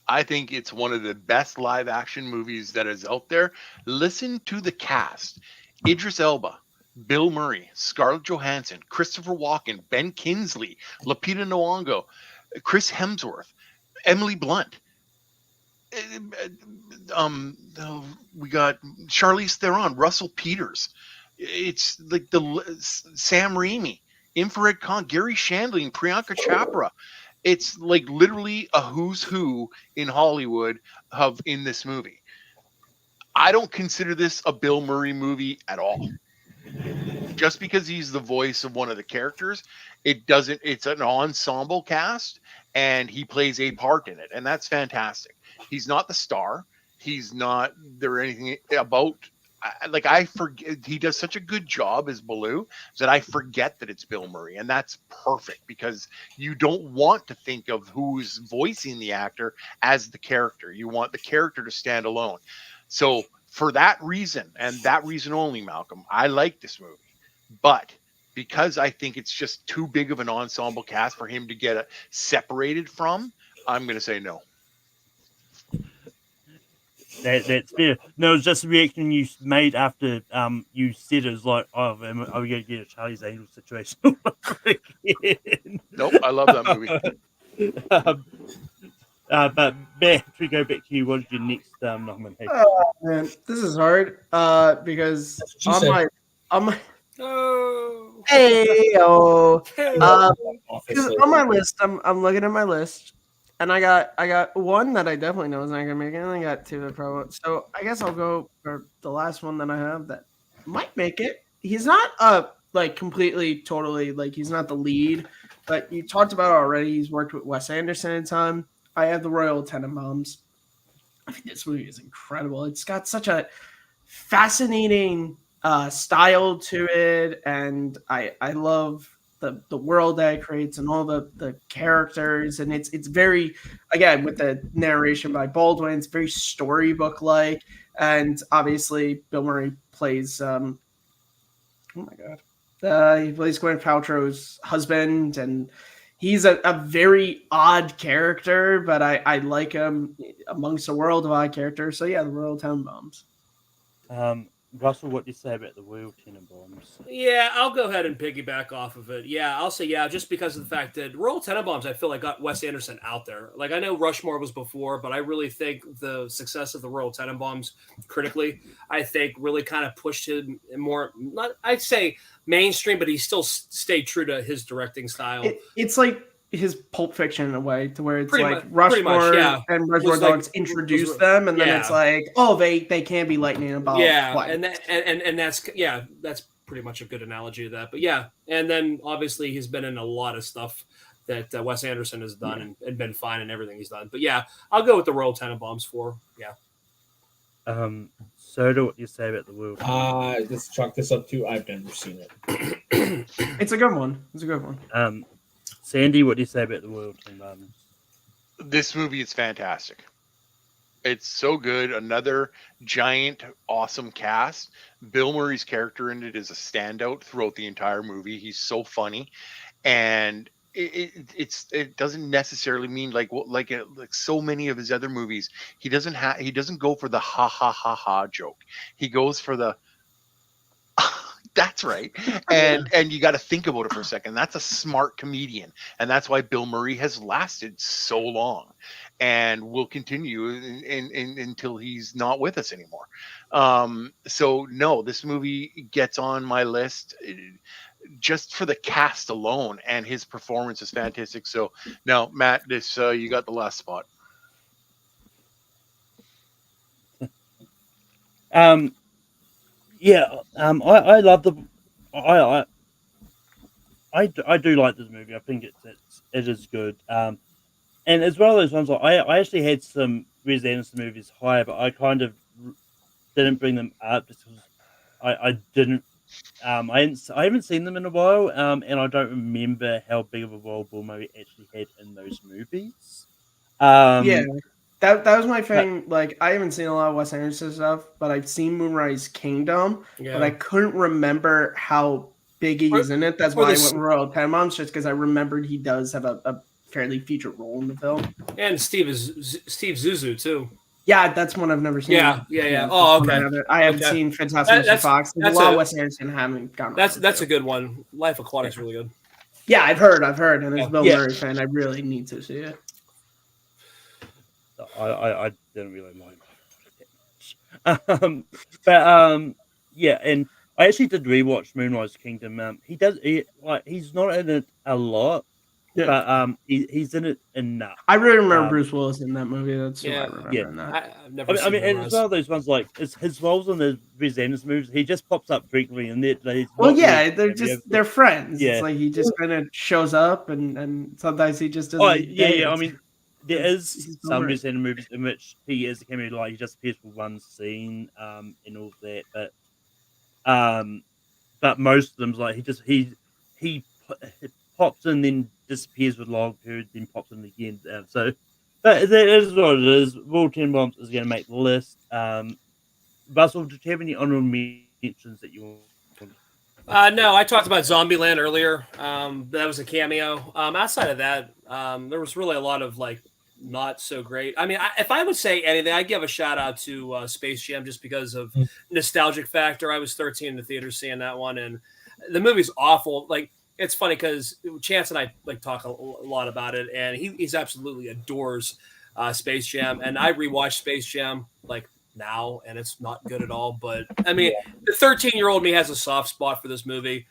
I think it's one of the best live action movies that is out there. Listen to the cast. Idris Elba, Bill Murray, Scarlett Johansson, Christopher Walken, Ben Kingsley, Lupita Nyong'o, Chris Hemsworth, Emily Blunt. We got Charlize Theron, Russell Peters. It's like Sam Raimi, Infrared Khan, Gary Shandling, Priyanka Chopra. It's like literally a who's who in Hollywood in this movie. I don't consider this a Bill Murray movie at all. Just because he's the voice of one of the characters, it's an ensemble cast and he plays a part in it. And that's fantastic. He's not the star. He's not there anything about, like, I forget, he does such a good job as Baloo that I forget that it's Bill Murray. And that's perfect because you don't want to think of who's voicing the actor as the character. You want the character to stand alone. So for that reason, and that reason only, Malcolm, I like this movie. But because I think it's just too big of an ensemble cast for him to get separated from, I'm going to say no. That's fair. No, it's just a reaction you made after you said it was like, oh, are we going to get a Charlie's Angels situation? Nope, I love that movie. But Matt, we go back to you. What is your next nomination? Oh, man, this is hard because on my Oh. on my list, I'm looking at my list, and I got one that I definitely know is not gonna make it, and I got two that probably won't. So I guess I'll go for the last one that I have that might make it. He's not like completely, totally, like, he's not the lead, but you talked about it already. He's worked with Wes Anderson in time. I have the Royal Tenenbaums. I think this movie is incredible. It's got such a fascinating style to it, and I love the world that it creates and all the characters, and it's very, again, with the narration by Baldwin, it's very storybook like, and obviously Bill Murray plays oh my god, he plays Gwyneth Paltrow's husband, and he's a very odd character, but I like him amongst a world of odd characters. So yeah, the Royal Tenenbaums. Russell, what do you say about the Royal Tenenbaums? Yeah, I'll go ahead and piggyback off of it. Yeah, I'll say yeah, just because of the fact that Royal Tenenbaums, I feel like, got Wes Anderson out there. Like, I know Rushmore was before, but I really think the success of the Royal Tenenbaums, critically, I think really kind of pushed him more, not, I'd say mainstream, but he still stayed true to his directing style. It's like his Pulp Fiction in a way, to where it's Pretty like pretty much, Rushmore yeah. and Reservoir Was like- Dogs introduce was- them, and then yeah. it's like, oh, they can be lightning about Yeah, twice. and that's pretty much a good analogy of that. But yeah, and then obviously he's been in a lot of stuff that Wes Anderson has done and been fine in everything he's done. But yeah, I'll go with the Royal Tenenbaums for Soda, what do you say about the world? Let's chalk this up too. I've never seen it. It's a good one. It's a good one. Sandy, what do you say about the world? This movie is fantastic. It's so good. Another giant, awesome cast. Bill Murray's character in it is a standout throughout the entire movie. He's so funny, and it doesn't necessarily mean like so many of his other movies. He doesn't go for the ha ha ha ha joke. He goes for the that's right. And you got to think about it for a second. That's a smart comedian. And that's why Bill Murray has lasted so long and will continue until he's not with us anymore. So no, this movie gets on my list just for the cast alone, and his performance is fantastic. So now, Matt, this you got the last spot. I love the I do like this movie. I think it is good. And it's one of those ones where I actually had some Wes Anderson movies higher, but I kind of didn't bring them up just because I didn't. I haven't seen them in a while, and I don't remember how big of a role Bill Murray actually had in those movies. Yeah, that was my thing. Like, I haven't seen a lot of Wes Anderson stuff, but I've seen Moonrise Kingdom, but I couldn't remember how big he is in it. That's why I went with Royal Tenenbaums, just because I remembered he does have a fairly featured role in the film. and Steve Zissou too. Yeah, that's one I've never seen. Yeah. Oh, okay. I haven't seen Fantastic Mr. Fox. There's a lot of Wes Anderson haven't gone. That's a good one. Life Aquatic's really good. Yeah, I've heard, and as a Bill Murray fan, I really need to see it. I didn't really like it that much. Yeah, and I actually did rewatch Moonrise Kingdom. He's not in it a lot. Yeah. But he's in it enough. I really remember Bruce Willis in that movie. That's what I remember in that. I've never seen and it's one of those ones like his roles in the Wes Anderson movies. He just pops up frequently, and they're friends. Yeah. It's like he just kind of shows up, and sometimes he just doesn't. I mean, there is some Wes Anderson movies in which he is a cameo, like he just appears for one scene, and all that. But most of them, like he pops in, then disappears with long period, then pops in again. So that is what it is. Royal Tenenbaums is going to make the list. Russell, did you have any honorable mentions that you want? No, I talked about Zombieland earlier. That was a cameo. Outside of that, there was really a lot of like not so great. I mean, if I would say anything, I'd give a shout out to Space Jam just because of nostalgic factor. I was 13 in the theater seeing that one, and the movie's awful. Like, it's funny because Chance and I like talk a lot about it, and he's absolutely adores Space Jam. And I rewatched Space Jam like now, and it's not good at all. But I mean, the 13-year-old me has a soft spot for this movie,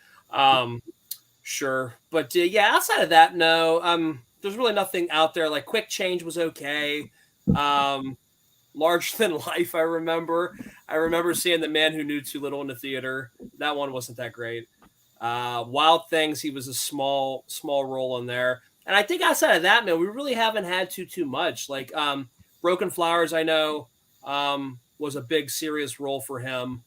sure. But outside of that, no. There's really nothing out there. Like Quick Change was okay. Larger Than Life, I remember seeing The Man Who Knew Too Little in the theater. That one wasn't that great. Wild Things, he was a small role in there. And I think outside of that, man, we really haven't had too much. Like Broken Flowers, I know, was a big serious role for him.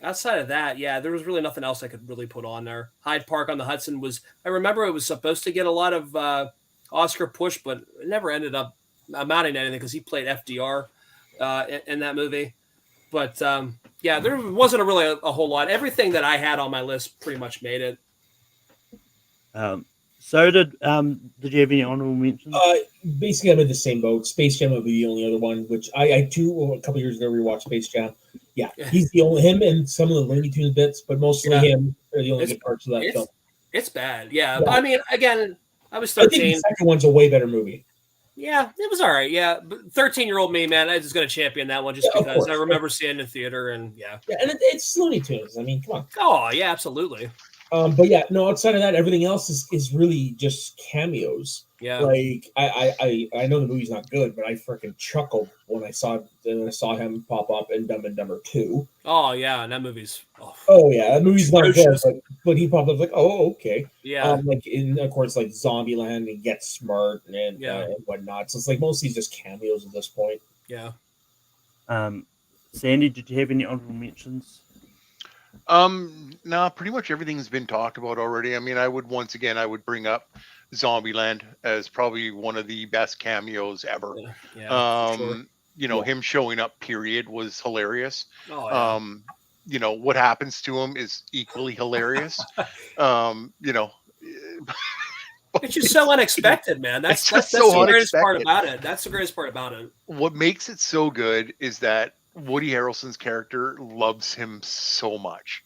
Outside of that, there was really nothing else I could really put on there. Hyde Park on the Hudson I remember it was supposed to get a lot of Oscar push, but it never ended up amounting to anything because he played FDR in that movie. But there wasn't a whole lot. Everything that I had on my list pretty much made it. So did you have any honorable mentions? Basically, I'm in the same boat. Space Jam would be the only other one, which I too a couple years ago rewatched Space Jam. Yeah, he's the only him and some of the Looney Tunes bits, but mostly him are the only good parts of that film. It's bad, But I mean, again, I was 13. I think the second one's a way better movie. Yeah, it was all right. Yeah, but 13-year-old me, man, I was going to champion that one just because I remember seeing it in theater, and and it's Looney Tunes. I mean, come on. Oh yeah, absolutely. But yeah, no. Outside of that, everything else is really just cameos. Yeah. Like I know the movie's not good, but I freaking chuckled when I saw him pop up in Dumb and Dumber 2. Oh yeah, and that movie's Oh yeah, that movie's not good, atrocious. but he popped up like, oh okay. Yeah. Like in of course like Zombieland and Get Smart and whatnot. So it's like mostly just cameos at this point. Yeah. Sandy, did you have any honorable mentions? No, pretty much everything's been talked about already. I mean, I would bring up Zombieland as probably one of the best cameos ever. Yeah, sure. You know, him showing up period was hilarious. Oh, yeah. You know, what happens to him is equally hilarious. You know, it's just so unexpected, man. That's so the greatest part unexpected. about it. That's the greatest part about it. What makes it so good is that Woody Harrelson's character loves him so much,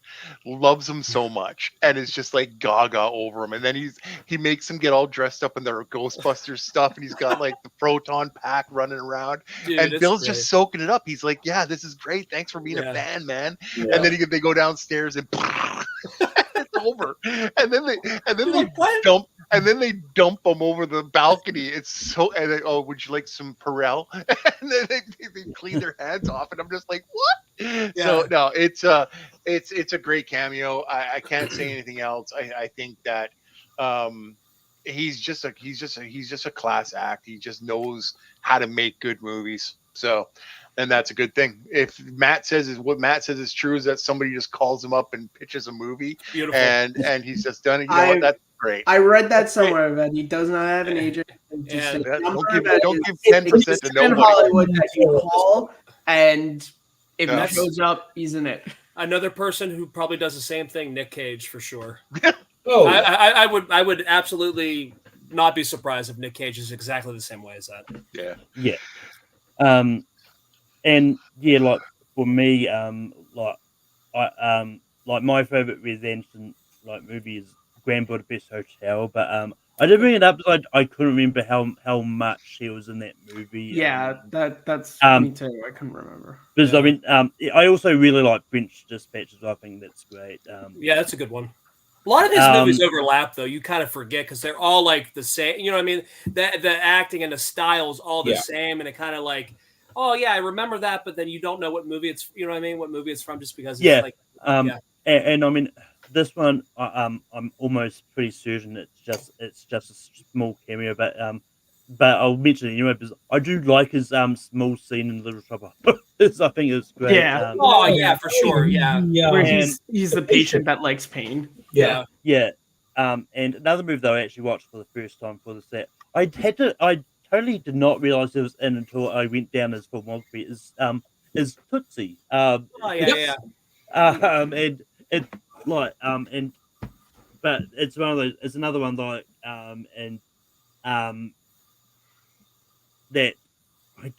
and is just like gaga over him. And then he makes him get all dressed up in their Ghostbusters stuff, and he's got like the proton pack running around. Dude, and Bill's great. just soaking it up. He's like, "Yeah, this is great. Thanks for being a fan, man." Yeah. And then they go downstairs and it's over. And then they dump him over the balcony. It's so. And they, oh, would you like some Perel? And then they clean their hands off, and I'm just like, what? Yeah. So no, it's a great cameo. I can't say anything else. I think that he's just a class act. He just knows how to make good movies. So. And that's a good thing. If Matt says is true, is that somebody just calls him up and pitches a movie, Beautiful. and he's just done it. You know what? That's great. I read that somewhere that he does not have an agent. Yeah, don't give 10% to in nobody. Hollywood that you call, and if Yeah. he shows up, he's in it. Another person who probably does the same thing, Nick Cage, for sure. Oh, I would absolutely not be surprised if Nick Cage is exactly the same way as that. Yeah. Yeah. And yeah, like for me, like my favorite Redemption movie is Grand Budapest Hotel, but I did bring it up because I couldn't remember how much he was in that movie. Yeah, that's me too. I couldn't remember. Because I mean, I also really like French Dispatches. I think that's great. Yeah, that's a good one. A lot of his movies overlap, though. You kind of forget because they're all like the same. You know what I mean? The acting and the style is all the same, and it kind of like, oh yeah, I remember that, but then you don't know what movie it's. You know what I mean? What movie it's from, just because. It's like, and I mean, this one, I'm almost pretty certain it's just a small cameo, but I'll mention it anyway because I do like his small scene in Little Shop of Horrors. I think it's great. Yeah. Yeah, for sure. Yeah. Where he's the patient that likes pain. Yeah. And another movie that I actually watched for the first time for the set, I totally did not realize it was in until I went down his filmography. Is Tootsie. Yeah. And it like but it's one of those. It's another one like that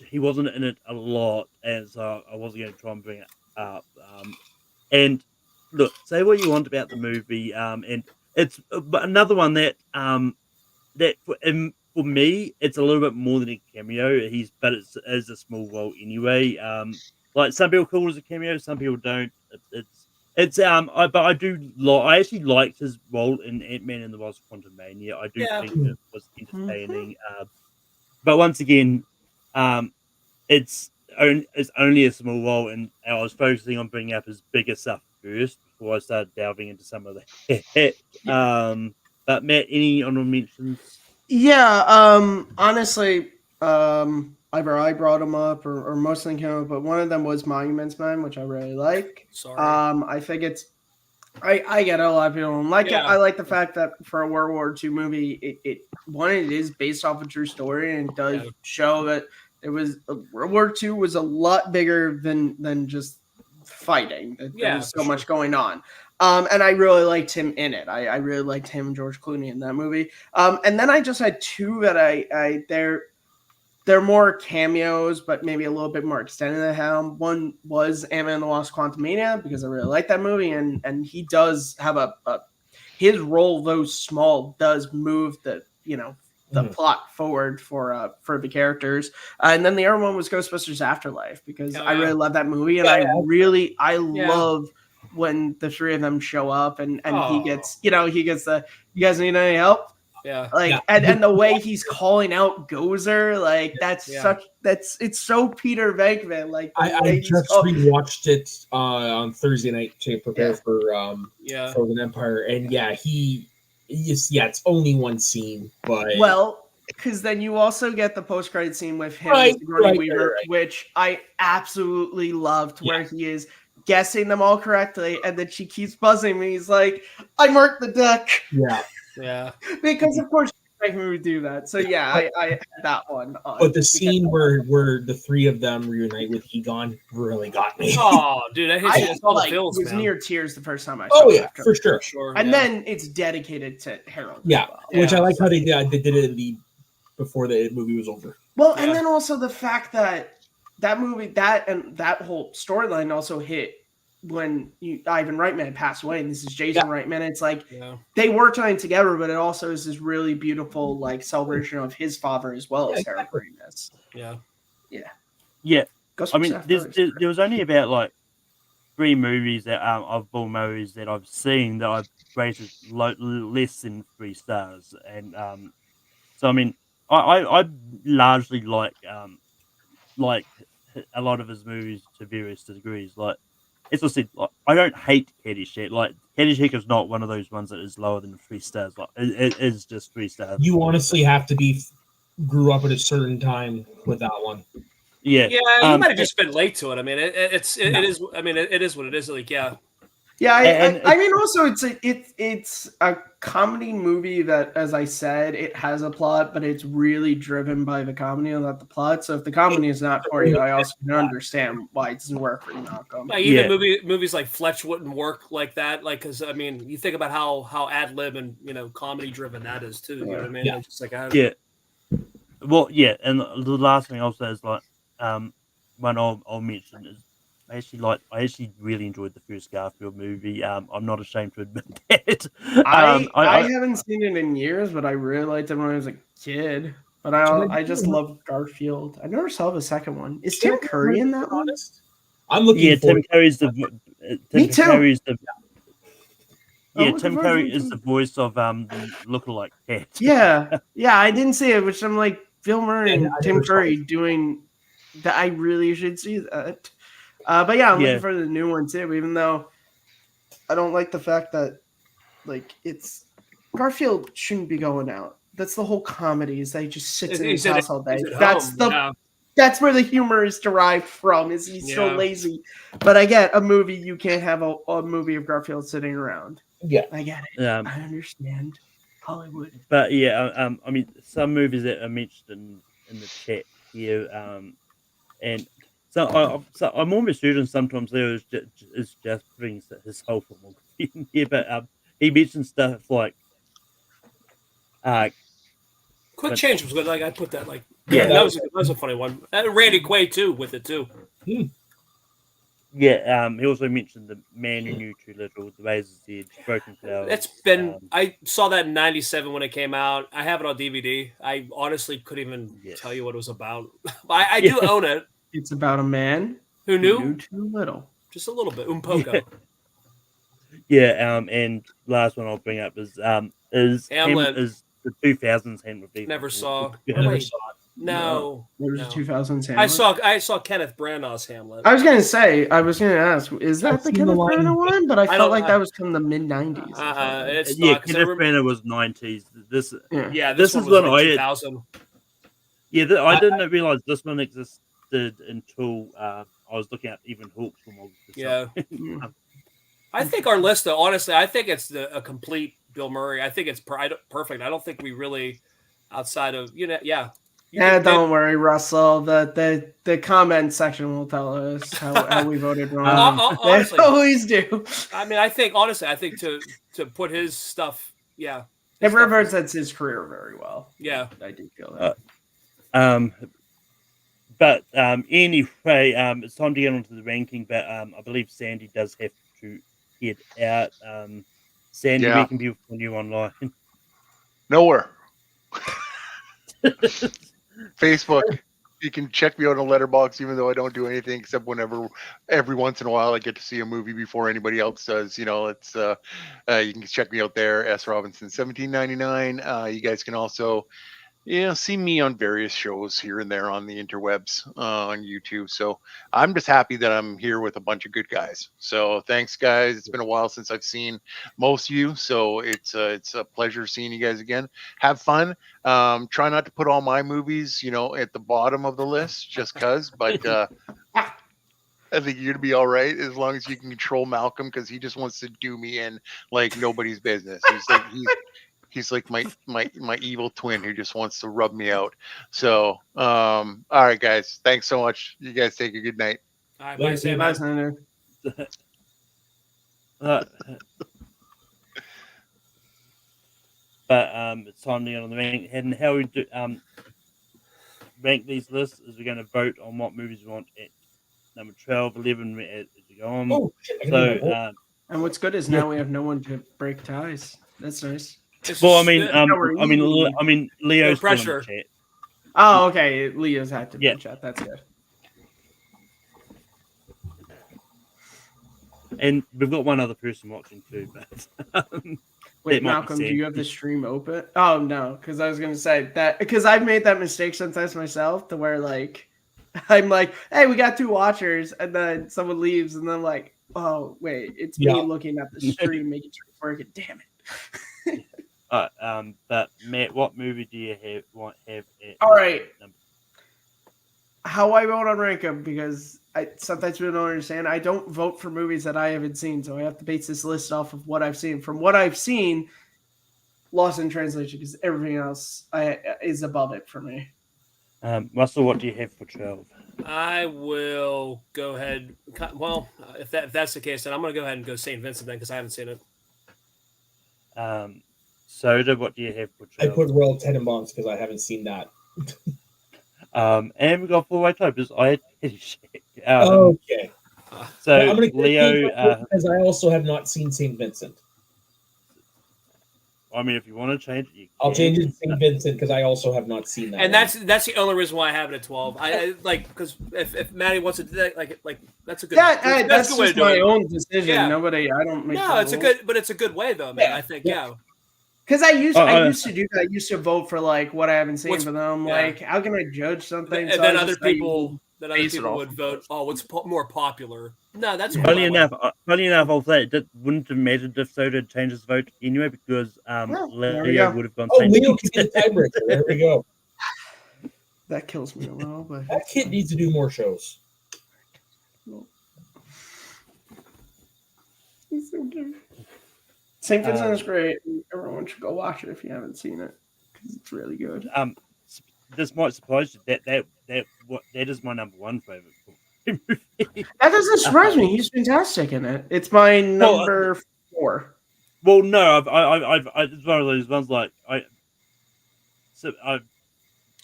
he wasn't in it a lot, and so I wasn't going to try and bring it up. And look, say what you want about the movie, and it's but another one that for me, it's a little bit more than a cameo. But it's a small role anyway. Like some people call it a cameo, some people don't. But I actually liked his role in Ant-Man and the Wasp: Quantumania. I do think it was entertaining. But once again, it's only a small role, and I was focusing on bringing up his bigger stuff first before I started delving into some of the. But Matt, any honorable mentions? Yeah, honestly, either I brought them up or most of them came up, but one of them was Monuments Men, which I really like. Sorry. I think it's I get it, a lot of people don't like it. I like the fact that for a World War II movie, it is based off a true story and it does show that it was World War II was a lot bigger than just fighting. There was so much going on. And I really liked him in it. I really liked him and George Clooney in that movie. And then I just had two that they're more cameos, but maybe a little bit more extended than him. One was Ant-Man and the Wasp: Quantumania, because I really like that movie, and he does have his role, though small, does move the plot forward for the characters. And then the other one was Ghostbusters Afterlife, because I really love that movie, and I love when the three of them show up and he Oh. gets he gets the you guys need any help? Yeah. Like Yeah. and the way he's calling out Gozer, like that's Yeah. it's so Peter Venkman. Like the I way he's just rewatched it on Thursday night to prepare for Frozen Empire, and it's only one scene, but well, because then you also get the post-credit scene with him Right, and Sigourney right, Weaver, right. which I absolutely loved, where Yeah. he is guessing them all correctly, and then she keeps buzzing me. He's like, "I marked the deck," Yeah. because of course make me do that. So yeah, I had that one. But the scene where the three of them reunite with Egon really got me. Oh, dude, that hits you. It's all the like, feels, was man. near tears the first time I saw Oh it yeah, after. for sure. Sure. And yeah. then it's dedicated to Harold. Yeah, as well. which I like how they did it before the movie was over. Well, Yeah. and then also the fact that movie, that whole storyline also hit when Ivan Reitman passed away, and this is Jason Reitman. It's like they worked on it together, but it also is this really beautiful like celebration of his father as well as Harold Ramis. Yeah. Ghost I mean, Whisperer. there was only about like 3 movies that of Bill Murray's that I've seen that I've rated less than 3 stars, and so I mean, I largely like a lot of his movies to various degrees. Like, as I said, like, I don't hate Caddyshack. Like, Caddyshack is not one of those ones that is lower than 3 stars. Like, it is just 3 stars. You honestly have to grew up at a certain time with that one. Yeah, you might have just been late to it. I mean, it is. I mean, it is what it is. Like, yeah. Yeah, And I mean, also it's a comedy movie that, as I said, it has a plot, but it's really driven by the comedy and not the plot. So if the comedy is not for you, I also can understand why it doesn't work for you, Malcolm. Like, even movies like Fletch wouldn't work like that. Like, because I mean, you think about how ad lib and comedy driven that is too. You know what I mean? Yeah. It's just like Well, yeah, and the last thing I'll say is like, one I'll mention is I actually really enjoyed the first Garfield movie. I'm not ashamed to admit that. I haven't seen it in years, but I really liked it when I was a kid. But I just love Garfield. I never saw the second one. Is Tim Curry in that one? I'm looking for Tim Curry's the Me too. Curry's the I'm Tim looking Curry forward to is it. the voice of the lookalike cat. Yeah, I didn't see it, which I'm like Bill Murray and I Tim never saw Curry it. doing that. I really should see that. But yeah, I'm Yeah. looking for the new one too. Even though I don't like the fact that like it's Garfield shouldn't be going out. That's the whole comedy. Is that he just sits in his house all day. He's at That's home, that's where the humor is derived from. Is he's so Yeah. lazy? But I get a movie. You can't have a movie of Garfield sitting around. Yeah. I get it. I understand Hollywood. But yeah, I mean, some movies that are mentioned in the chat here, and so I'm almost certain sometimes Leo is just putting his whole filmography in here, but he mentioned stuff like, Quick Change was good. Like, I put that like Yeah. that was a funny one. Randy Quaid too with it too. yeah, he also mentioned The Man Who Knew Too Little, The Razor's Edge, Broken Flowers. It's been. I saw that in '97 when it came out. I have it on DVD. I honestly couldn't even tell you what it was about. I do own it. It's about a man Who knew? too little. Just a little bit. Poco. Yeah, and last one I'll bring up is Hamlet. is the 2000s Hamlet. Never saw. Never Wait, saw it. no. There was No. a 2000s I Hamlet. saw Kenneth Branagh's Hamlet. I was gonna ask, is that I've the seen Kenneth the line. Branagh one? But I don't- felt like that was from the mid 90s. It's Yeah, not. 'Cause Kenneth Branagh was 90s. This yeah, this one is was when like I- 2000. I didn't realize this one existed until I was looking at even Hawks from August. Yeah. I think our list, though, honestly, I think it's a complete Bill Murray. I think it's perfect. I don't think we really, outside of You Don't worry, Russell. The comment section will tell us how we voted wrong. They honestly, always do. I mean, I think to put his stuff, yeah, It represents his career very well. yeah. I do feel that. But anyway, it's time to get onto the ranking. But I believe Sandy does have to head out. Sandy, Yeah. where can people find you online? Nowhere. Facebook, You can check me out on Letterboxd, even though I don't do anything except whenever, every once in a while, I get to see a movie before anybody else does. You know, it's you can check me out there, S Robinson 1799. You guys can also see me on various shows here and there on the interwebs on YouTube. So I'm just happy that I'm here with a bunch of good guys. So thanks, guys. It's been a while since I've seen most of you, so it's a pleasure seeing you guys again. Have fun. Try not to put all my movies, at the bottom of the list, just cause. But I think you're gonna be all right as long as you can control Malcolm, because he just wants to do me in like nobody's business. He's like my evil twin who just wants to rub me out. So, all right, guys, thanks so much. You guys take a good night. All right, Later, bye, Sam. Bye, Senator. But it's time to get on the rank. And how we do rank these lists is we're going to vote on what movies we want at number 12, 11 as we go on. Oh, shit, So, And what's good is now we have no one to break ties. That's nice. well, I mean, we're Leo's still in the pressure. chat. Oh, okay. Leo's had to be Yeah. in chat. That's good. And we've got one other person watching too, but Wait, It might be Malcolm, do Sam. you have the stream open? Oh no, because I was gonna say that because I've made that mistake sometimes myself to where like I'm like, hey, we got 2 watchers, and then someone leaves, and then I'm like, oh wait, it's me Yeah. looking at the stream, making sure it's working. Damn it. but Matt, what movie do you have at All right. number? How I vote on rank 'em, because sometimes people don't understand. I don't vote for movies that I haven't seen, so I have to base this list off of what I've seen. From what I've seen, lost in translation because everything else is above it for me. Russell, what do you have for 12? I will go ahead. Well, if that's the case, then I'm going to go ahead and go St. Vincent then because I haven't seen it. Soda, what do you have for 12? I put Royal Tenenbaums because I haven't seen that. And we got 4 white types. I had Caddyshack. Okay. So I'm going to Leo, because I also have not seen St. Vincent. I mean, if you want to change it, you can. I'll change it to St. Vincent because I also have not seen that. And one. that's the only reason why I have it at 12. I like because if Maddie wants to do that, like that's a good. Yeah, that's a good way just to do my it. own decision. Yeah. Nobody, I don't make. No, it's a good, but it's a good way though, man. Yeah. I think Yeah. Because I used Oh, to do that. I used to vote for like what I haven't seen, What's- but then I'm yeah. like, how can I judge something? And So then I other just, like, people base it off would of vote. Oh, what's more popular? No, that's Yeah. cool. Funny enough, I'll say it wouldn't have mattered if Soda changed his vote anyway because there we Leo go. would have gone Oh, St. Leo can be the tiebreaker. There we go. That kills me a little, but That kid needs to do more shows. he's so cute. St. Vincent is great. Everyone should go watch it if you haven't seen it because it's really good. This might surprise you. That is my number 1 favorite movie. That doesn't surprise me. He's fantastic in it. It's my Well, number 4. Well, no, it's one of those ones like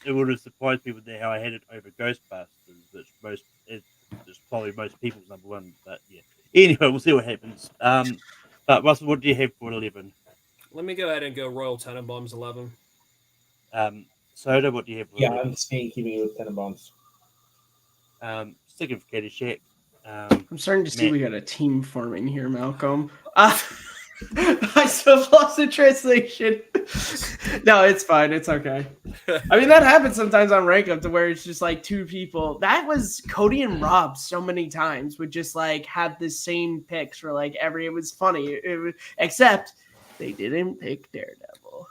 it would have surprised people there how I had it over Ghostbusters, which it's probably most people's number 1. But yeah, anyway, we'll see what happens. But Russell, what do you have for 11? Let me go ahead and go Royal Tenenbaums 11. Soda, what do you have for Yeah, 11? I'm staying keeping it with Tenenbaums. Sticking with Caddyshack. I'm starting to see Matt. we got a team forming here, Malcolm. I still lost the translation. No, it's fine. It's okay. I mean, that happens sometimes on Rank Up to where it's just like 2 people. That was Cody and Rob so many times would just like have the same picks for like it was funny. Except they didn't pick Daredevil.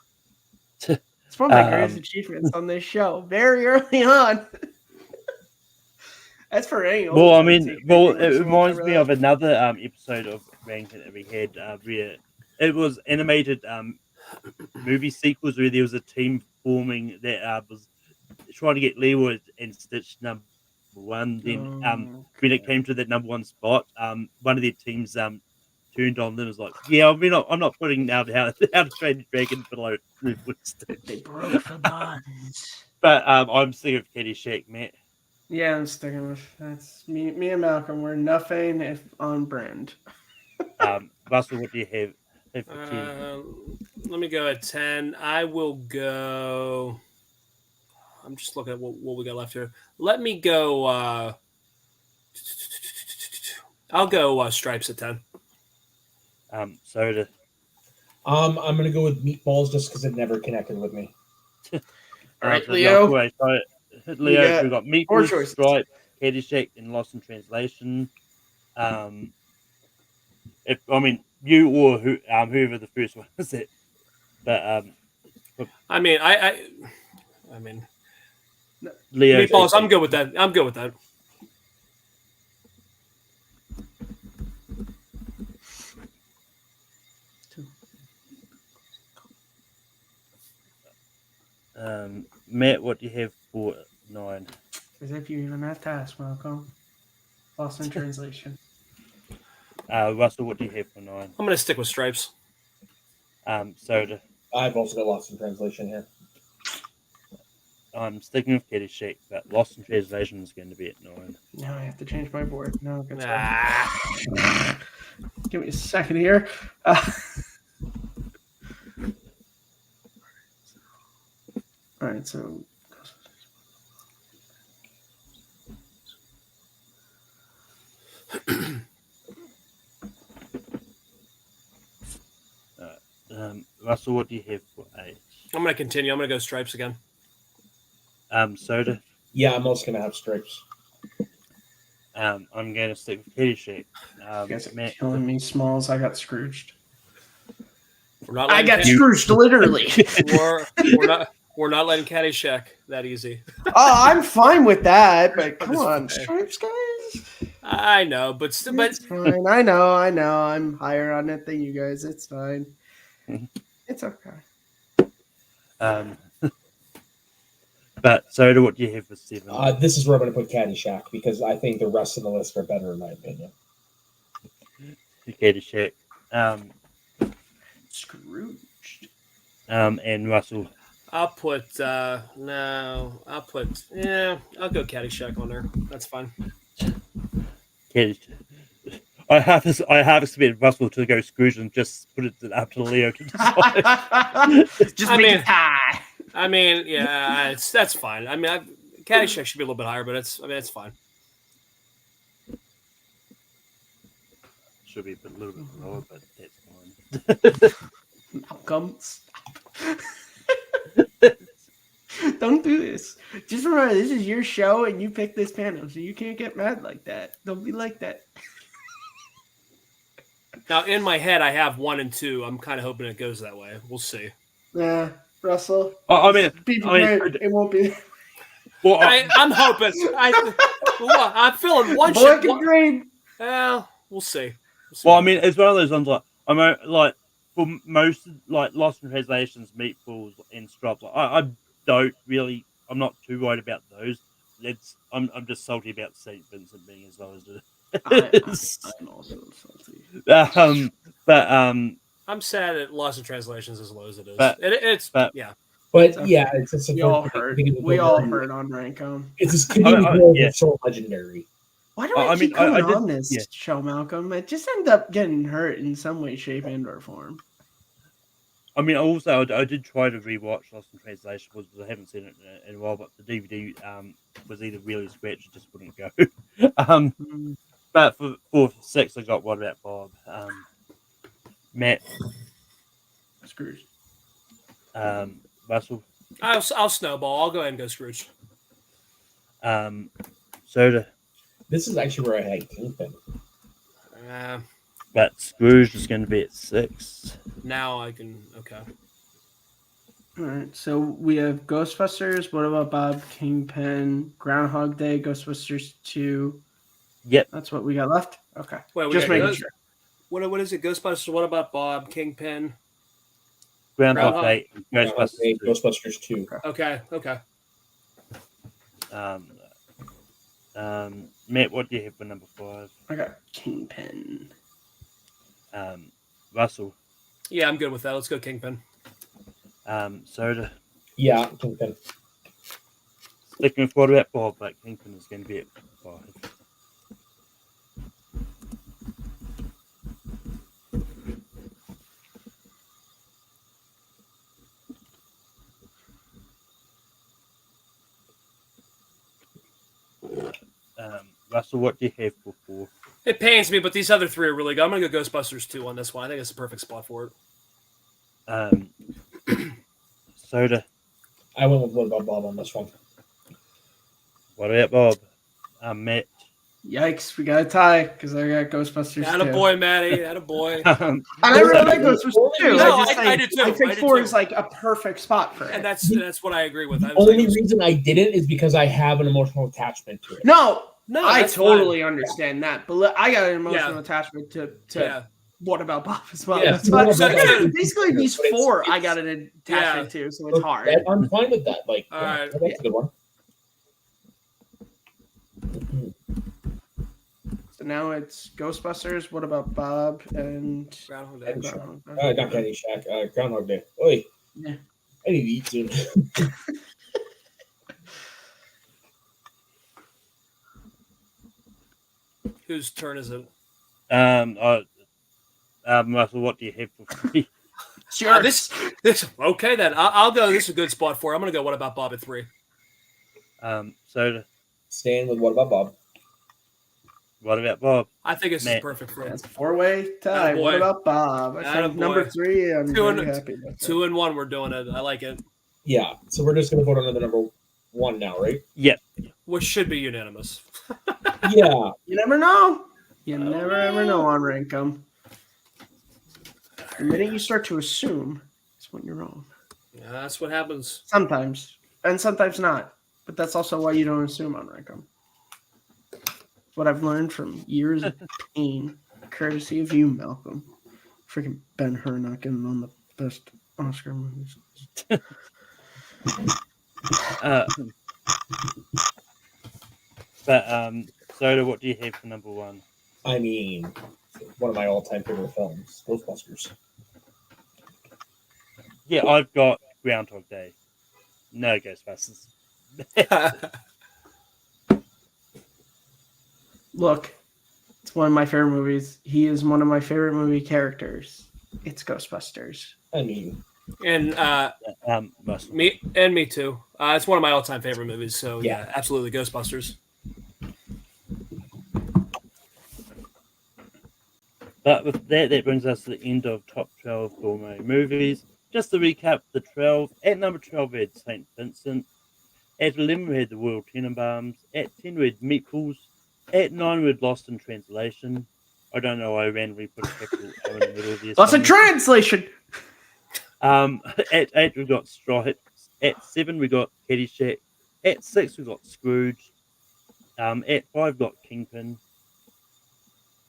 It's one of my greatest achievements on this show. Very early on. That's for any. Well, I mean, it reminds me of another episode of Ranking that we had where it was animated movie sequels where there was a team forming that was trying to get Leo and Stitch number 1. Then when it came to that number 1 spot, one of their teams turned on them and was like, "Yeah, I mean, I'm not putting out how to train the dragon below Stitch." They broke the bonds. But I'm sick of Caddyshack, Matt. Yeah, I'm sticking with that's me and Malcolm. We're nothing if on brand. Russell, what do you have for 10? Let me go at 10. I will go. I'm just looking at what we got left here. Let me go. I'll go Stripes at 10. Soda. I'm gonna go with meatballs just because it never connected with me. All right, So Leo. Leo, we've got four Meatballs, choices. Stripe, Caddyshack, and Lost in Translation. If you or whoever the first one is it, but I mean, I mean, Leo. meatballs. I'm good with that. I'm good with that. Matt, what do you have for 9? As if you even have to ask, Malcolm. Lost in translation. Russell, what do you have for 9? I'm gonna stick with Stripes. Soda. I've also got Lost in Translation here. I'm sticking with Caddyshack, but Lost in Translation is going to be at 9. Now I have to change my board. No, good stuff. Ah, Give me a second here. All right, so Russell, what do you have for 8? I'm gonna continue. I'm gonna go Stripes again. Soda. Yeah, I'm also gonna have Stripes. I'm going to stick with Caddyshack. you guys are Matt, killing me, Smalls. I got Scrooged. We're not. I letting got Caddy- Scrooged, literally. We're not letting Caddyshack that easy. Oh, I'm fine with that, but come Just- on, Stripes, guys. I know, but still, but It's fine. I know. I'm higher on it than you guys. It's fine. It's okay. But Soda, what do you have for 7? This is where I'm gonna put Caddyshack because I think the rest of the list are better in my opinion. Caddyshack. Scrooged. And Russell. I'll put no. I'll put I'll go Caddyshack on there. That's fine. Caddyshack. I have expected Russell to go Scrooge and just put it up to Leo to decide. Just I make mean- it tie. I mean, yeah, that's fine. I mean, Caddyshack should be a little bit higher, but it's fine. Should be a little bit lower, but that's fine. Malcolm, stop. Don't do this. Just remember, this is your show, and you pick this panel, so you can't get mad like that. Don't be like that. Now, in my head, I have 1 and 2. I'm kind of hoping it goes that way. We'll see. Yeah, Russell. I mean, it won't be. well, I'm hoping. I'm feeling one Boy shit. can dream. Well, we'll see. Well, I mean, it's one of those ones like for most Lost in Translations, Meatballs, and Stripes. I don't really. I'm not too worried about those. I'm just salty about St. Vincent being as low as it is. I'm also salty. But I'm sad that Lost in Translations is as low as it is. But- Yeah. But yeah, it's just We all heard. We all heard on Rancom. It's this community yeah. that's so legendary. Why do I I keep mean, coming I did- on this yeah. show, Malcolm? I just end up getting hurt in some way, shape, and/or form. I mean, also I did try to rewatch Lost in Translation because I haven't seen it in a while, but the DVD was either really scratched or just wouldn't go. But for 6, I got What About Bob? Matt, Scrooge. Russell, I'll snowball. I'll go ahead and go Scrooge. Soda, This is actually where I had Kingpin. but Scrooge is going to be at 6. Now I can. Okay. All right, so we have Ghostbusters. What about Bob? Kingpin, Groundhog Day, Ghostbusters 2. Yep. That's what we got left. Okay, Wait, we just got making Ghost- sure. What is it? Ghostbusters. What about Bob? Kingpin. Groundhog Groundhog- Day, Ghostbusters 2. Ghostbusters 2. Okay. Okay. Matt, what do you have for number 5? I got Kingpin. Russell, Yeah, I'm good with that. Let's go Kingpin. Soda, Yeah, Kingpin. sticking with What About Bob, but Kingpin is going to be at 5. Russell, what do you have for 4? It pains me, but these other 3 are really good. I'm going to go Ghostbusters 2 on this one. I think it's a perfect spot for it. Soda. I went with What About Bob on this one. What about Bob? Matt. Yikes, we got a tie because I got Ghostbusters Atta too. boy, Maddie. Atta boy. And I really like Ghostbusters too. No, I do too. I think I do 4 too. is like a perfect spot for it. And that's what I agree with. I was Only like, reason I didn't is because I have an emotional attachment to it. No, I that's totally fine. understand that, but I got an emotional Yeah. attachment to Yeah. What About Bob as well. Yeah, But What About Bob- basically, these but it's- 4 I got an attachment to, so it's hard. I'm fine with that. Like, All right. that's a good one. So now it's Ghostbusters, What About Bob, and Groundhog Day. Groundhog Day. Not Candy Shack. Groundhog Day. Oi. Yeah. I need to eat soon. Whose turn is it? Russell, what do you have for 3? Sure. This okay then. I'll go. This is a good spot for it. I'm going to go. What about Bob at 3? Soda. Staying with What About Bob. What about Bob? I think it's Matt. perfect for it. That's a 4-way tie. Attaboy. What About Bob? I think Attaboy. number 3. I'm 2 very and happy with. 2 and 1. We're doing it. I like it. Yeah. So we're just gonna vote on the number 1 now, right? Yep. Which should be unanimous. Yeah. You never know. You never ever know on Rankum. The minute you start to assume, is when you're wrong. Yeah, that's what happens. Sometimes, and sometimes not. But that's also why you don't assume on Rankum. What I've learned from years of pain, courtesy of you, Malcolm. Freaking Ben-Hur not getting on the best Oscar movies. Soda, what do you have for number 1? I mean, one of my all-time favorite films, Ghostbusters. Yeah, I've got Groundhog Day. No Ghostbusters. Look, it's one of my favorite movies. He is one of my favorite movie characters. It's Ghostbusters. I mean, And Russell. me too. It's one of my all-time favorite movies. So yeah, Yeah. absolutely Ghostbusters. But with that brings us to the end of top 12 gourmet movies. Just to recap the 12, at number 12 we had St. Vincent. At 11 we had The Royal Tenenbaums. At 10 we had Meatballs. At 9 we had Lost in Translation. I don't know why I randomly put a capital O in the middle of this. Lost in translation. At 8 we got Stripes. At 7 we got Caddyshack. At 6 we got Scrooge. At 5 we got Kingpin.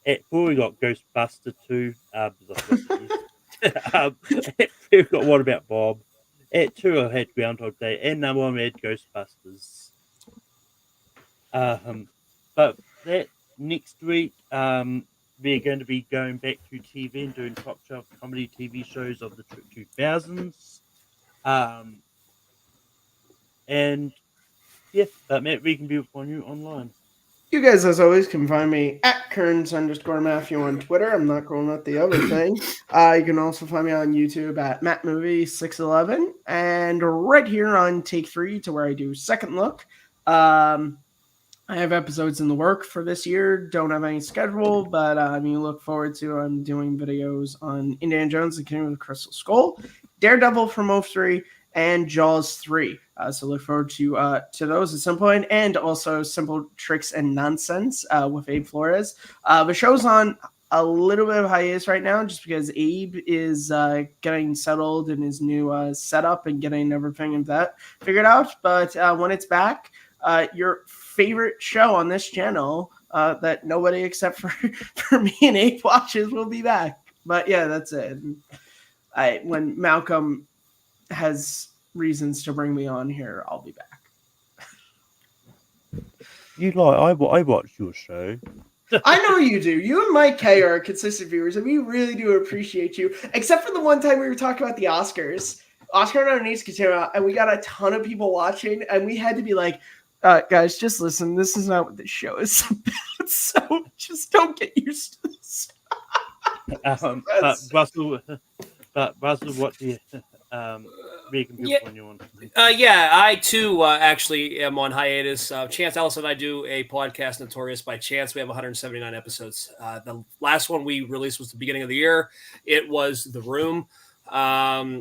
At 4 we got Ghostbuster 2. At 3 we got What About Bob. At 2 I had Groundhog Day. And number 1 we had Ghostbusters. But that next week we're going to be going back to TV and doing top 12 comedy TV shows of the 2000s. And yeah, Matt, we can be upon you online. You guys, as always, can find me at Kearns_Matthew on Twitter. I'm not going with the other thing. You can also find me on YouTube at MattMovie611 and right here on Take 3 to where I do Second Look. I have episodes in the work for this year. Don't have any schedule, but you look forward to I'm doing videos on Indiana Jones and Kingdom of the Crystal Skull, Daredevil from 03, and Jaws 3. So look forward to those at some point, and also Simple Tricks and Nonsense with Abe Flores. The show's on a little bit of hiatus right now just because Abe is getting settled in his new setup and getting everything of that figured out. But when it's back, your favorite show on this channel that nobody except for me and Abe watches will be back. But yeah, that's it. When Malcolm has reasons to bring me on here, I'll be back. I watch your show. I know you do. You and Mike K are consistent viewers, and we really do appreciate you. Except for the one time we were talking about the Oscars. Oscar nominees came out, and we got a ton of people watching, and we had to be like, guys, just listen. This is not what this show is about, so just don't get used to this. But Russell, what do you where can people Yeah. find you on? Yeah, I too actually am on hiatus. Chance Ellison and I do a podcast, Notorious by Chance. We have 179 episodes. The last one we released was the beginning of the year. It was The Room.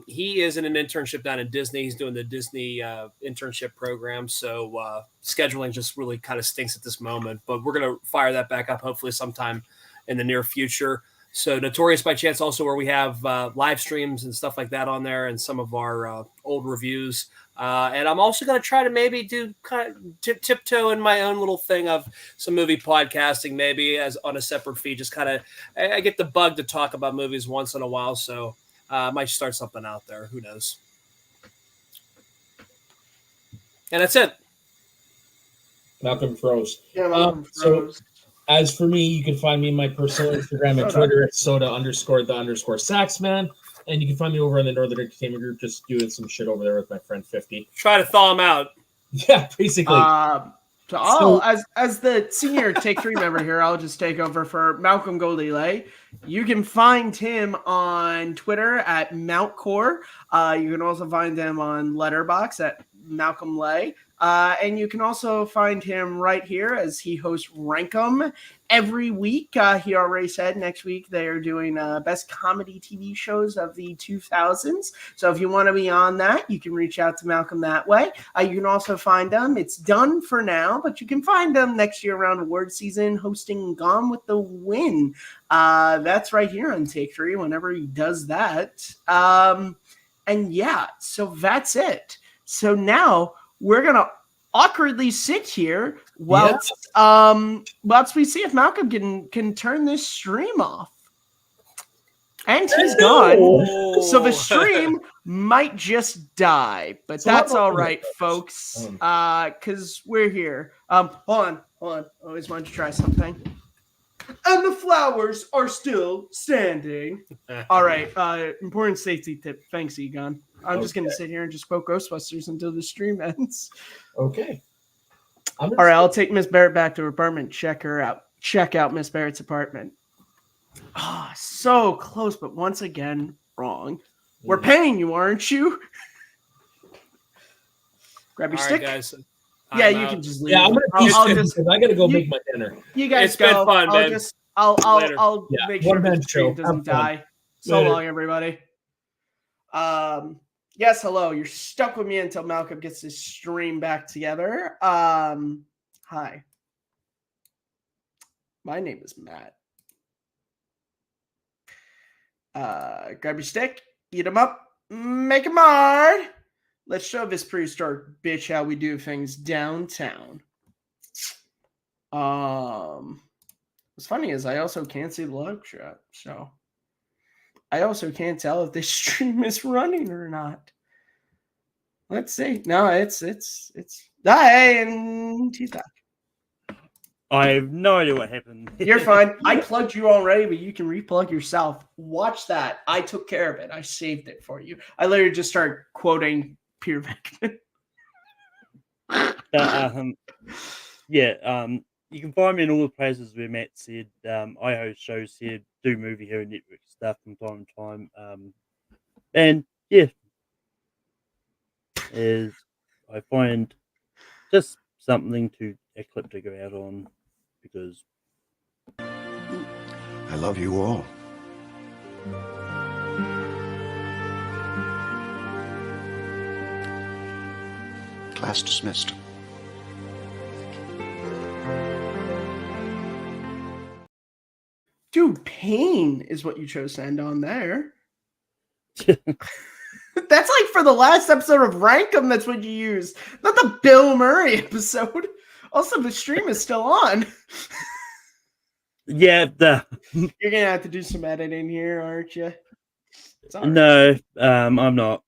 He is in an internship down in Disney. He's doing the Disney internship program. So scheduling just really kind of stinks at this moment. But we're going to fire that back up hopefully sometime in the near future. So Notorious by Chance, also where we have live streams and stuff like that on there, and some of our old reviews. And I'm also going to try to maybe do kind of tiptoe in my own little thing of some movie podcasting, maybe as on a separate feed. Just kind of, I get the bug to talk about movies once in a while, so I might start something out there. Who knows? And that's it. Malcolm froze. Yeah, Malcolm So froze. as for me, you can find me on my personal Instagram and Twitter at soda_the_saxman. And you can find me over on the Northern Entertainment Group, just doing some shit over there with my friend 50. Try to thaw him out. Yeah, basically. As the senior Take 3 member here, I'll just take over for Malcolm Goldilay. You can find him on Twitter at MountCore. You can also find him on Letterboxd at Malcolm Lay. And you can also find him right here as he hosts Rankum every week. He already said next week they are doing best comedy TV shows of the 2000s. So if you want to be on that, you can reach out to Malcolm that way. You can also find him. It's done for now, but you can find him next year around award season hosting Gone with the Wind. That's right here on Take 3 whenever he does that. And yeah, so that's it. So now we're going to awkwardly sit here whilst we see if Malcolm can turn this stream off. And he's gone. So the stream might just die, but So that's how about all right, folks. Because we're here. Hold on. I always wanted to try something. And the flowers are still standing. All right. Important safety tip. Thanks, Egon. I'm just going to sit here and just quote Ghostbusters until the stream ends. Okay. All right. I'll take Miss Barrett back to her apartment. Check her out. Check out Miss Barrett's apartment. So close, but once again, wrong. We're paying you, aren't you? Grab your All stick. right, guys. Yeah, I'm you out. can just leave. Yeah, I'm gonna I'll just because I gotta go make my dinner. You guys It's go. been fun, I'll man. just I'll Yeah, make one sure man the stream show. doesn't Have fun. die. So Later. long, everybody. Yes, hello. You're stuck with me until Malcolm gets his stream back together. Hi. My name is Matt. Grab your stick, eat them up, make them hard. Let's show this prehistoric bitch how we do things downtown. What's funny is I also can't see the live chat, so I also can't tell if this stream is running or not. Let's see. No, it's hey, and he's back. I have no idea what happened. You're fine. I plugged you already, but you can replug yourself. Watch that. I took care of it. I saved it for you. I literally just started quoting Peter Venkman. You can find me in all the places where Matt said. I host shows here, do movie here, network stuff from time to time. And yeah, is I find just something to a clip to go out on because I love you all. Class dismissed. Dude, pain is what you chose to end on there. That's like for the last episode of Rankum, that's what you used. Not the Bill Murray episode. Also, the stream is still on. yeah, You're gonna have to do some editing here, aren't you? no, I'm not.